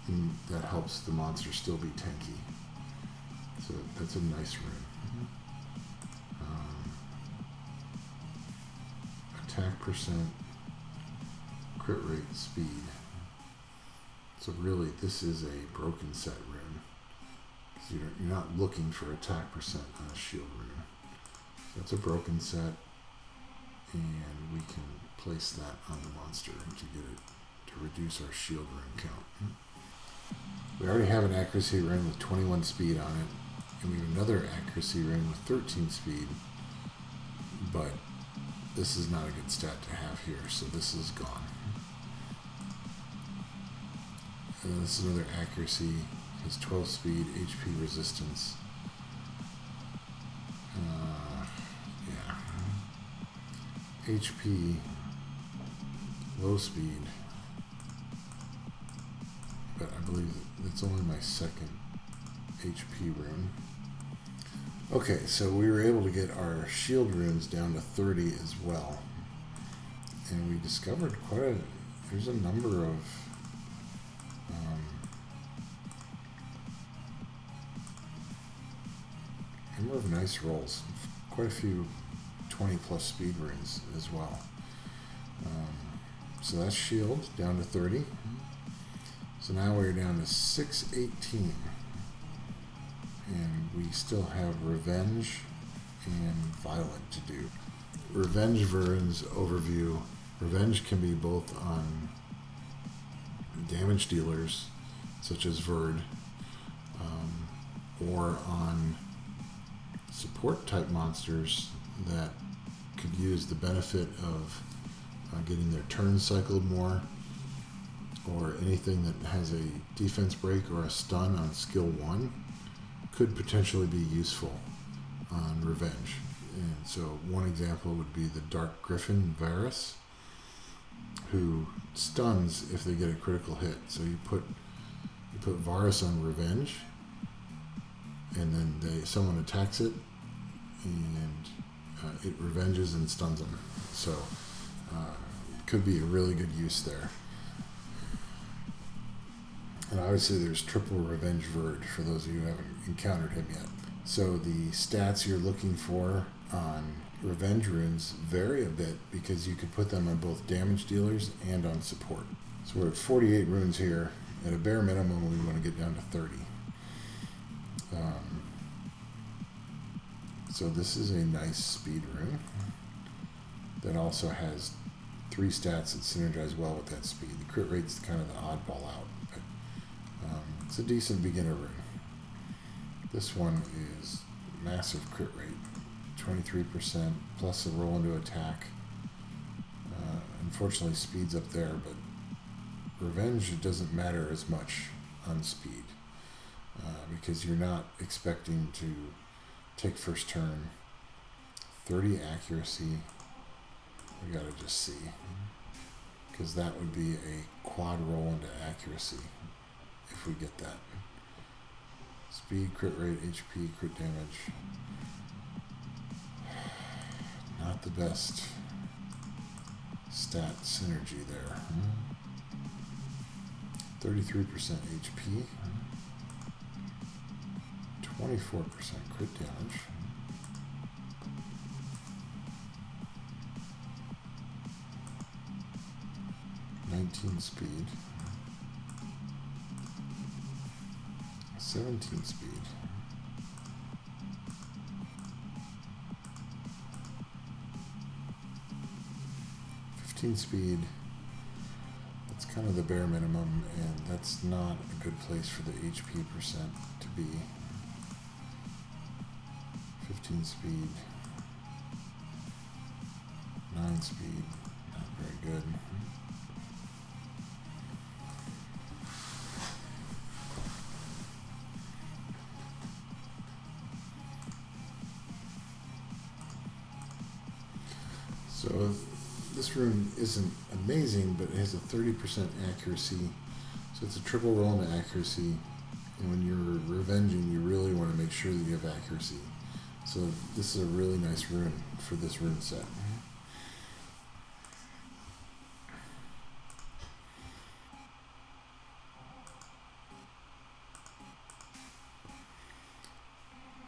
and that helps the monster still be tanky. So that's a nice rune. Attack percent, crit rate, speed. So really, this is a broken set rune. Because you're not looking for attack percent on a shield rune. So it's a broken set, and we can place that on the monster to get it to reduce our shield rune count. We already have an accuracy rune with 21 speed on it, and we have another accuracy rune with 13 speed, but this is not a good stat to have here, so this is gone. And then this is another accuracy, has 12 speed, HP resistance. HP, low speed, but I believe that It's only my second HP rune. Okay, so we were able to get our shield runes down to 30 as well. And we discovered there's a number of nice rolls. Quite a few 20 plus speed runes as well. So that's shield down to 30. So now we're down to 618. And we still have Revenge and Violent to do. Revenge runes overview. Revenge can be both on damage dealers, such as Verd, or on support type monsters that could use the benefit of getting their turns cycled more, or anything that has a defense break or a stun on skill 1 could potentially be useful on Revenge. And so one example would be the Dark Griffin Varus, who stuns if they get a critical hit. So you put Varus on Revenge, and then someone attacks it, and it revenges and stuns them. So could be a really good use there. And obviously there's triple Revenge Verd for those of you who haven't encountered him yet. So the stats you're looking for on Revenge runes vary a bit because you could put them on both damage dealers and on support. So we're at 48 runes here. At a bare minimum, we want to get down to 30. So this is a nice speed rune that also has 3 stats that synergize well with that speed. The crit rate's kind of the oddball out, but it's a decent beginner rune. This one is massive crit rate, 23% plus a roll into attack. Unfortunately, speed's up there, but Revenge doesn't matter as much on speed because you're not expecting to take first turn. 30 accuracy, we gotta just see, because that would be a quad roll into accuracy if we get that. Speed, crit rate, HP, crit damage. Not the best stat synergy there. 33% HP. 24% crit damage. Speed, 17 speed, 15 speed. That's kind of the bare minimum, and that's not a good place for the HP percent to be. 15 speed, 9 speed, not very good. So this rune isn't amazing, but it has a 30% accuracy. So it's a triple roll into accuracy. And when you're revenging, you really want to make sure that you have accuracy. So this is a really nice rune for this rune set.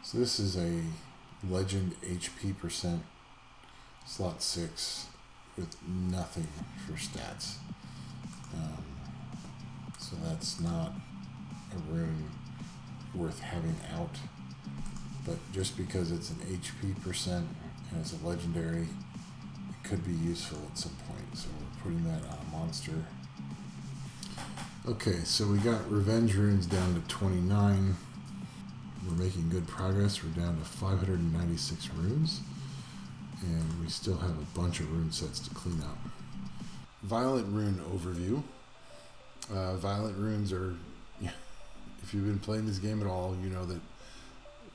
So this is a legend HP percent slot 6 with nothing for stats. So that's not a rune worth having out. But just because it's an HP percent and it's a legendary, it could be useful at some point. So we're putting that on a monster. Okay, so we got revenge runes down to 29. We're making good progress. We're down to 596 runes. And we still have a bunch of rune sets to clean up. Violent rune overview. Violent runes are, if you've been playing this game at all, you know that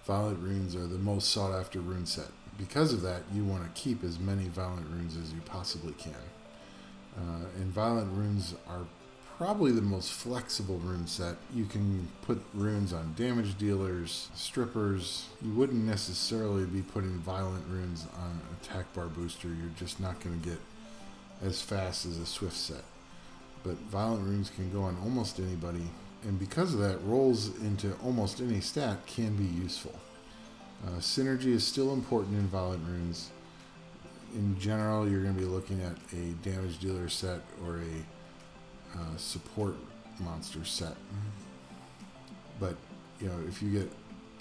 violent runes are the most sought after rune set. Because of that, you want to keep as many violent runes as you possibly can. And violent runes are probably the most flexible rune set. You can put runes on damage dealers, strippers. You wouldn't necessarily be putting violent runes on an attack bar booster. You're just not going to get as fast as a swift set. But violent runes can go on almost anybody, and because of that, rolls into almost any stat can be useful. Synergy is still important in violent runes. In general, you're going to be looking at a damage dealer set or a support monster set. But you know, if you get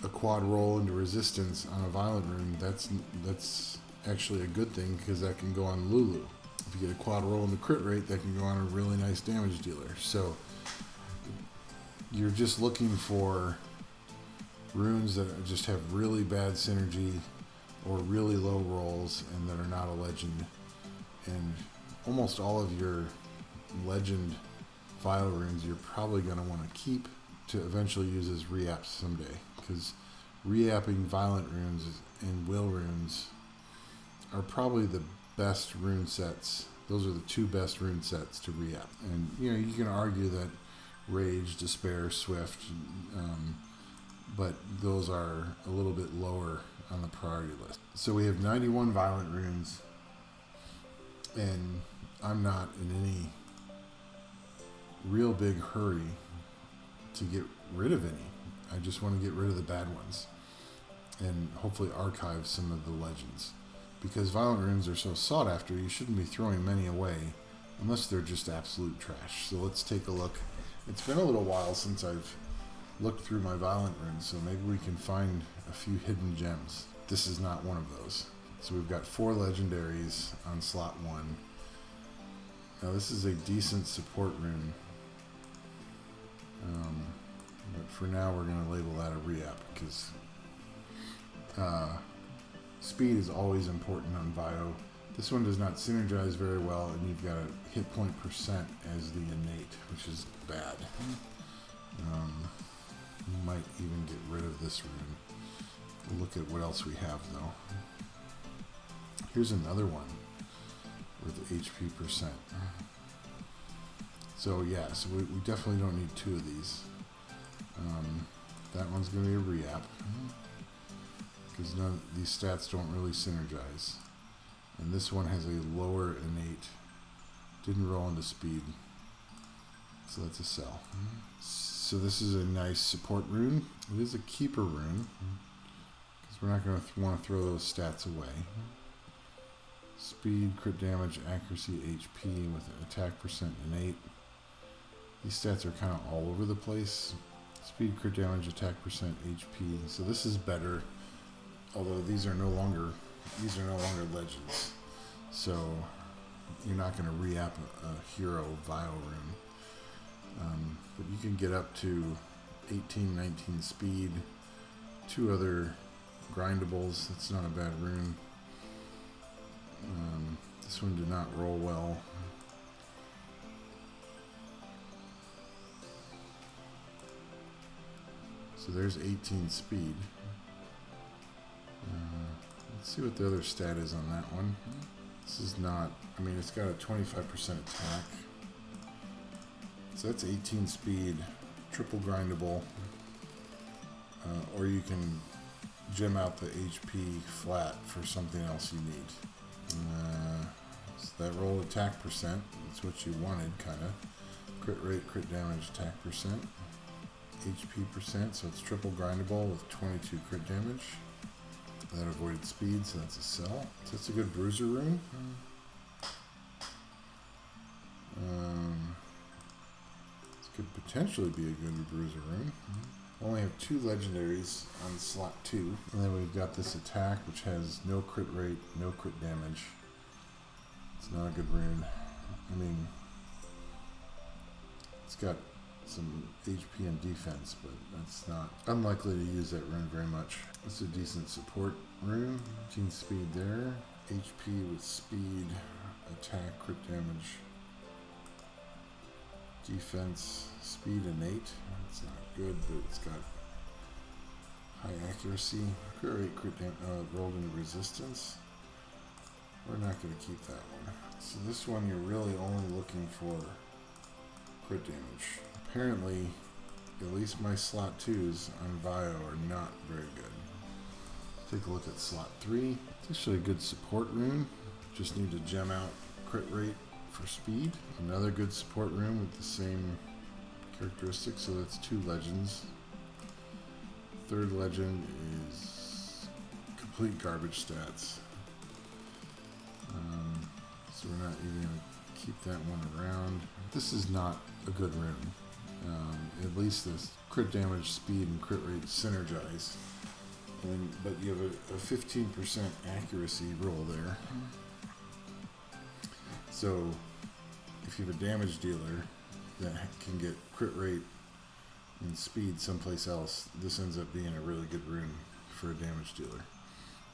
a quad roll into resistance on a violent rune, that's actually a good thing, because that can go on Lulu. If you get a quad roll in the crit rate, that can go on a really nice damage dealer. So you're just looking for runes that just have really bad synergy or really low rolls and that are not a legend. And almost all of your legend vial runes you're probably going to want to keep to eventually use as re-apps someday, because re-apping violent runes and will runes are probably the best rune sets. Those are the two best rune sets to re-app. And you know, you can argue that Rage, Despair, Swift, but those are a little bit lower on the priority list. So we have 91 violent runes, and I'm not in any real big hurry to get rid of any. I just want to get rid of the bad ones and hopefully archive some of the legends. Because violent runes are so sought after, you shouldn't be throwing many away unless they're just absolute trash. So let's take a look. It's been a little while since I've looked through my violent runes, so maybe we can find a few hidden gems. This is not one of those. So we've got 4 legendaries on slot 1. Now this is a decent support rune. But for now we're going to label that a re-app, because speed is always important on Vio. This one does not synergize very well, and you've got a hit point percent as the innate, which is bad. You might even get rid of this rune. We'll look at what else we have though. Here's another one with HP percent. So yeah, so we definitely don't need 2 of these. That one's going to be a re-app, because none of these stats don't really synergize. And this one has a lower innate. Didn't roll into speed, so that's a sell. So this is a nice support rune. It is a keeper rune, because we're not going to want to throw those stats away. Speed, crit damage, accuracy, HP with attack percent innate. These stats are kind of all over the place. Speed, crit damage, attack percent, HP. So this is better, although these are no longer legends. So you're not going to re-app a hero Vio rune. But you can get up to 18, 19 speed. 2 other grindables. That's not a bad rune. This one did not roll well. So there's 18 speed. Let's see what the other stat is on that one. This is not, I mean, it's got a 25% attack. So that's 18 speed, triple grindable. Or you can gem out the HP flat for something else you need. So that roll attack percent, that's what you wanted, kind of. Crit rate, crit damage, attack percent. HP percent, so it's triple grindable with 22 crit damage. That avoided speed, so that's a sell. So that's a good bruiser rune. This could potentially be a good bruiser rune. Only have 2 legendaries on slot 2. And then we've got this attack, which has no crit rate, no crit damage. It's not a good rune. I mean, it's got some HP and defense, but that's not unlikely to use that rune very much. It's a decent support rune. 18 speed there. HP with speed, attack, crit damage, defense, speed innate. It's not good, but it's got high accuracy. Crit rate, crit rolled into resistance. We're not going to keep that one. So this one you're really only looking for crit damage. Apparently, at least my slot 2s on Vio are not very good. Take a look at slot 3. It's actually a good support rune. Just need to gem out crit rate for speed. Another good support rune with the same characteristics, so that's 2 legends. Third legend is complete garbage stats. So we're not even going to keep that one around. This is not a good rune. At least the crit damage, speed, and crit rate synergize. But you have a 15% accuracy roll there. So if you have a damage dealer that can get crit rate and speed someplace else, this ends up being a really good rune for a damage dealer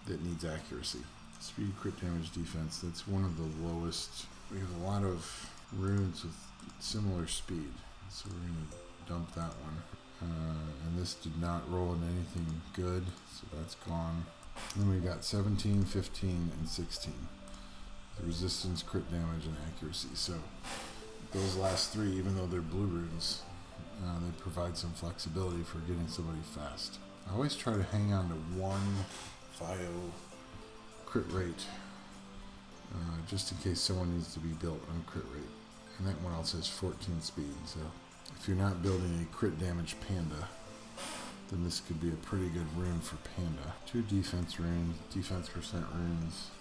that needs accuracy. Speed, crit damage, defense, that's one of the lowest. We have a lot of runes with similar speed, so we're going to dump that one. And this did not roll in anything good, so that's gone. Then we got 17, 15, and 16. The resistance, crit damage, and accuracy. So those last 3, even though they're blue runes, they provide some flexibility for getting somebody fast. I always try to hang on to 1 Vio crit rate, just in case someone needs to be built on crit rate. And that one also has 14 speed, so if you're not building a crit damage panda, then this could be a pretty good rune for panda. 2 defense runes, defense percent runes.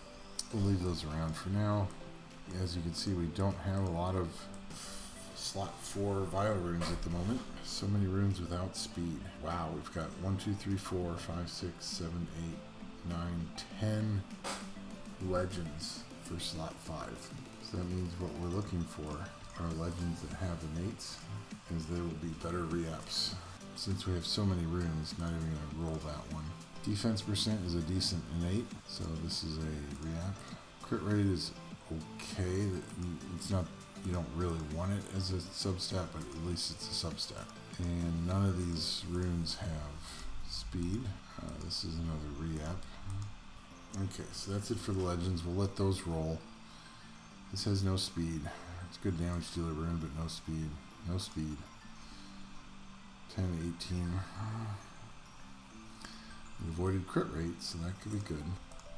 We'll leave those around for now. As you can see, we don't have a lot of slot 4 Vio runes at the moment. So many runes without speed. Wow, we've got 1, 2, 3, 4, 5, 6, 7, 8, 9, 10 legends for slot 5. So that means what we're looking for are legends that have innates, as they will be better re-ups. Since we have so many runes, not even going to roll that one. Defense percent is a decent innate, so this is a re-up. Crit rate is okay. It's not, you don't really want it as a substat, but at least it's a substat. And none of these runes have speed. This is another re-up. Okay, so that's it for the legends. We'll let those roll. This has no speed. It's a good damage dealer rune, but no speed. No speed. 10 to 18. We avoided crit rate, so that could be good.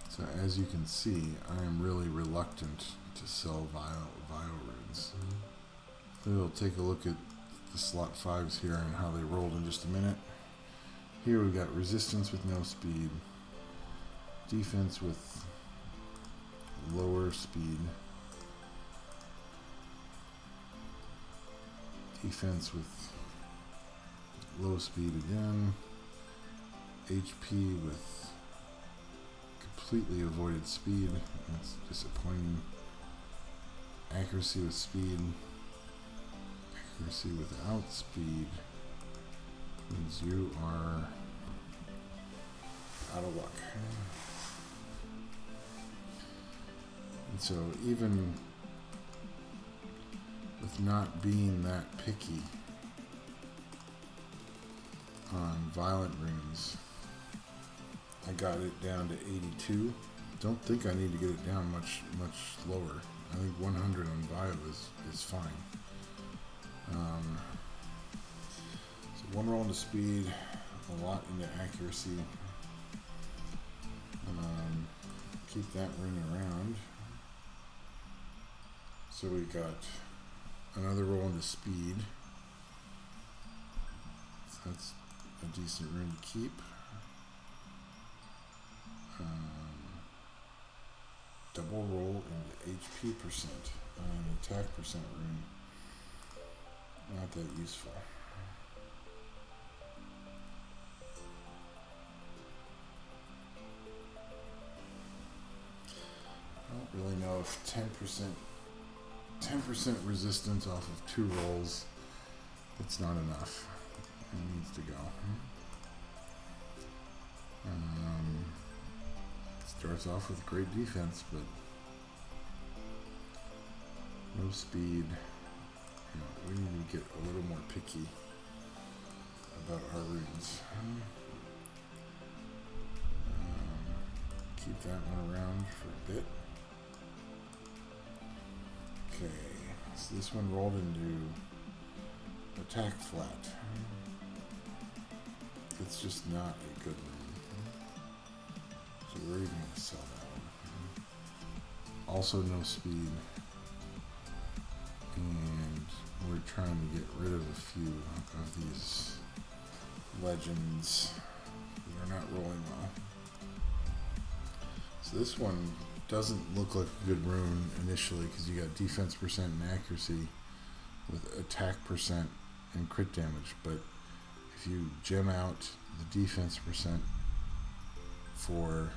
So as you can see, I am really reluctant to sell Vio runes. We'll take a look at the slot 5s here and how they rolled in just a minute. Here we've got resistance with no speed, defense with lower speed, defense with low speed again, HP with completely avoided speed, that's disappointing, accuracy with speed, accuracy without speed means you are out of luck. And so even with not being that picky on violent runes, I got it down to 82. Don't think I need to get it down much lower. I think 100 on Vio is fine. So 1 roll into speed, a lot into accuracy. Keep that rune around. So we got another roll into speed. So that's a decent rune to keep. Double roll into HP percent and attack percent rune. Not that useful. I don't really know if 10% resistance off of 2 rolls, it's not enough. It needs to go. Starts off with great defense, but no speed. We need to get a little more picky about our runes. Keep that one around for a bit. Okay, so this one rolled into attack flat. It's just not a good rune. So we're even going to sell that one. Also no speed. And we're trying to get rid of a few of these legends that are not rolling well. So this one doesn't look like a good rune initially because you got defense percent and accuracy with attack percent and crit damage, but if you gem out the defense percent for,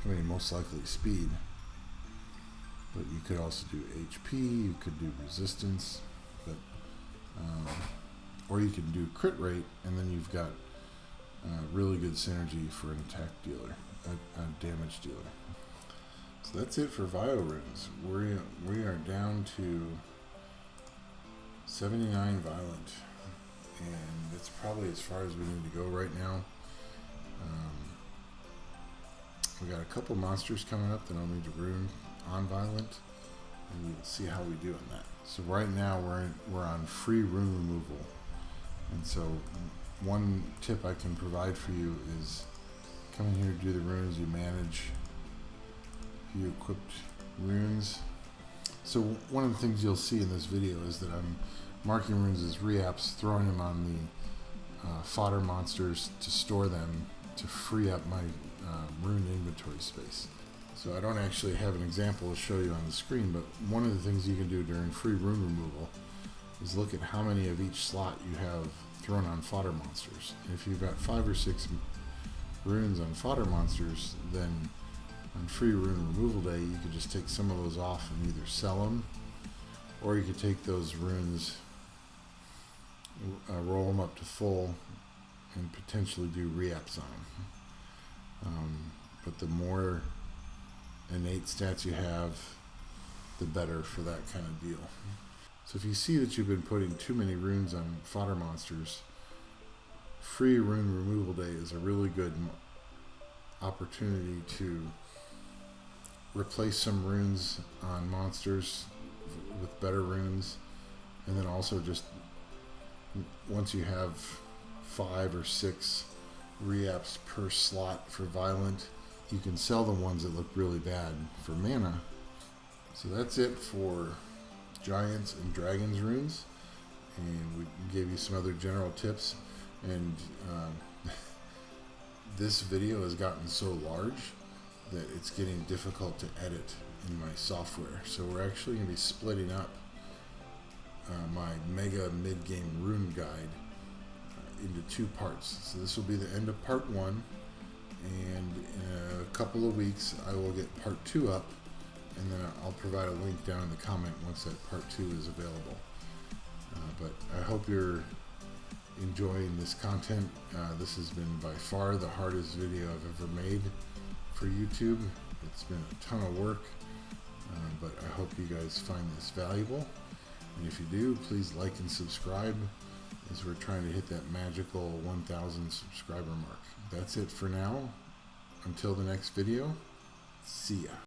I mean, most likely speed, but you could also do HP, you could do resistance, but or you can do crit rate, and then you've got really good synergy for an attack dealer, a damage dealer. So that's it for Vio runes. We are down to 79 violent, and that's probably as far as we need to go right now. We got a couple monsters coming up that I'll need to rune on violent, and we'll see how we do on that. So right now we're on free rune removal, and so one tip I can provide for you is come in here to do the runes. You manage few equipped runes. So one of the things you'll see in this video is that I'm marking runes as reaps, throwing them on the fodder monsters to store them to free up my rune inventory space. So I don't actually have an example to show you on the screen, but one of the things you can do during free rune removal is look at how many of each slot you have thrown on fodder monsters. And if you've got 5 or 6 runes on fodder monsters, then on free rune removal day you could just take some of those off and either sell them, or you could take those runes, roll them up to full, and potentially do re-ups on them. But the more innate stats you have, the better for that kind of deal. So if you see that you've been putting too many runes on fodder monsters, free rune removal day is a really good opportunity to replace some runes on monsters with better runes, and then also just once you have 5 or 6 re-ups per slot for violent, you can sell the ones that look really bad for mana. So that's it for giants and dragons runes, and we gave you some other general tips. And this video has gotten so large that it's getting difficult to edit in my software, so we're actually going to be splitting up my mega mid-game rune guide into 2 parts. So this will be the end of part 1, and in a couple of weeks I will get part 2 up, and then I'll provide a link down in the comment once that part 2 is available. But I hope you're enjoying this content. This has been by far the hardest video I've ever made for YouTube. It's been a ton of work, but I hope you guys find this valuable. And if you do, please like and subscribe, as we're trying to hit that magical 1,000 subscriber mark. That's it for now. Until the next video, see ya.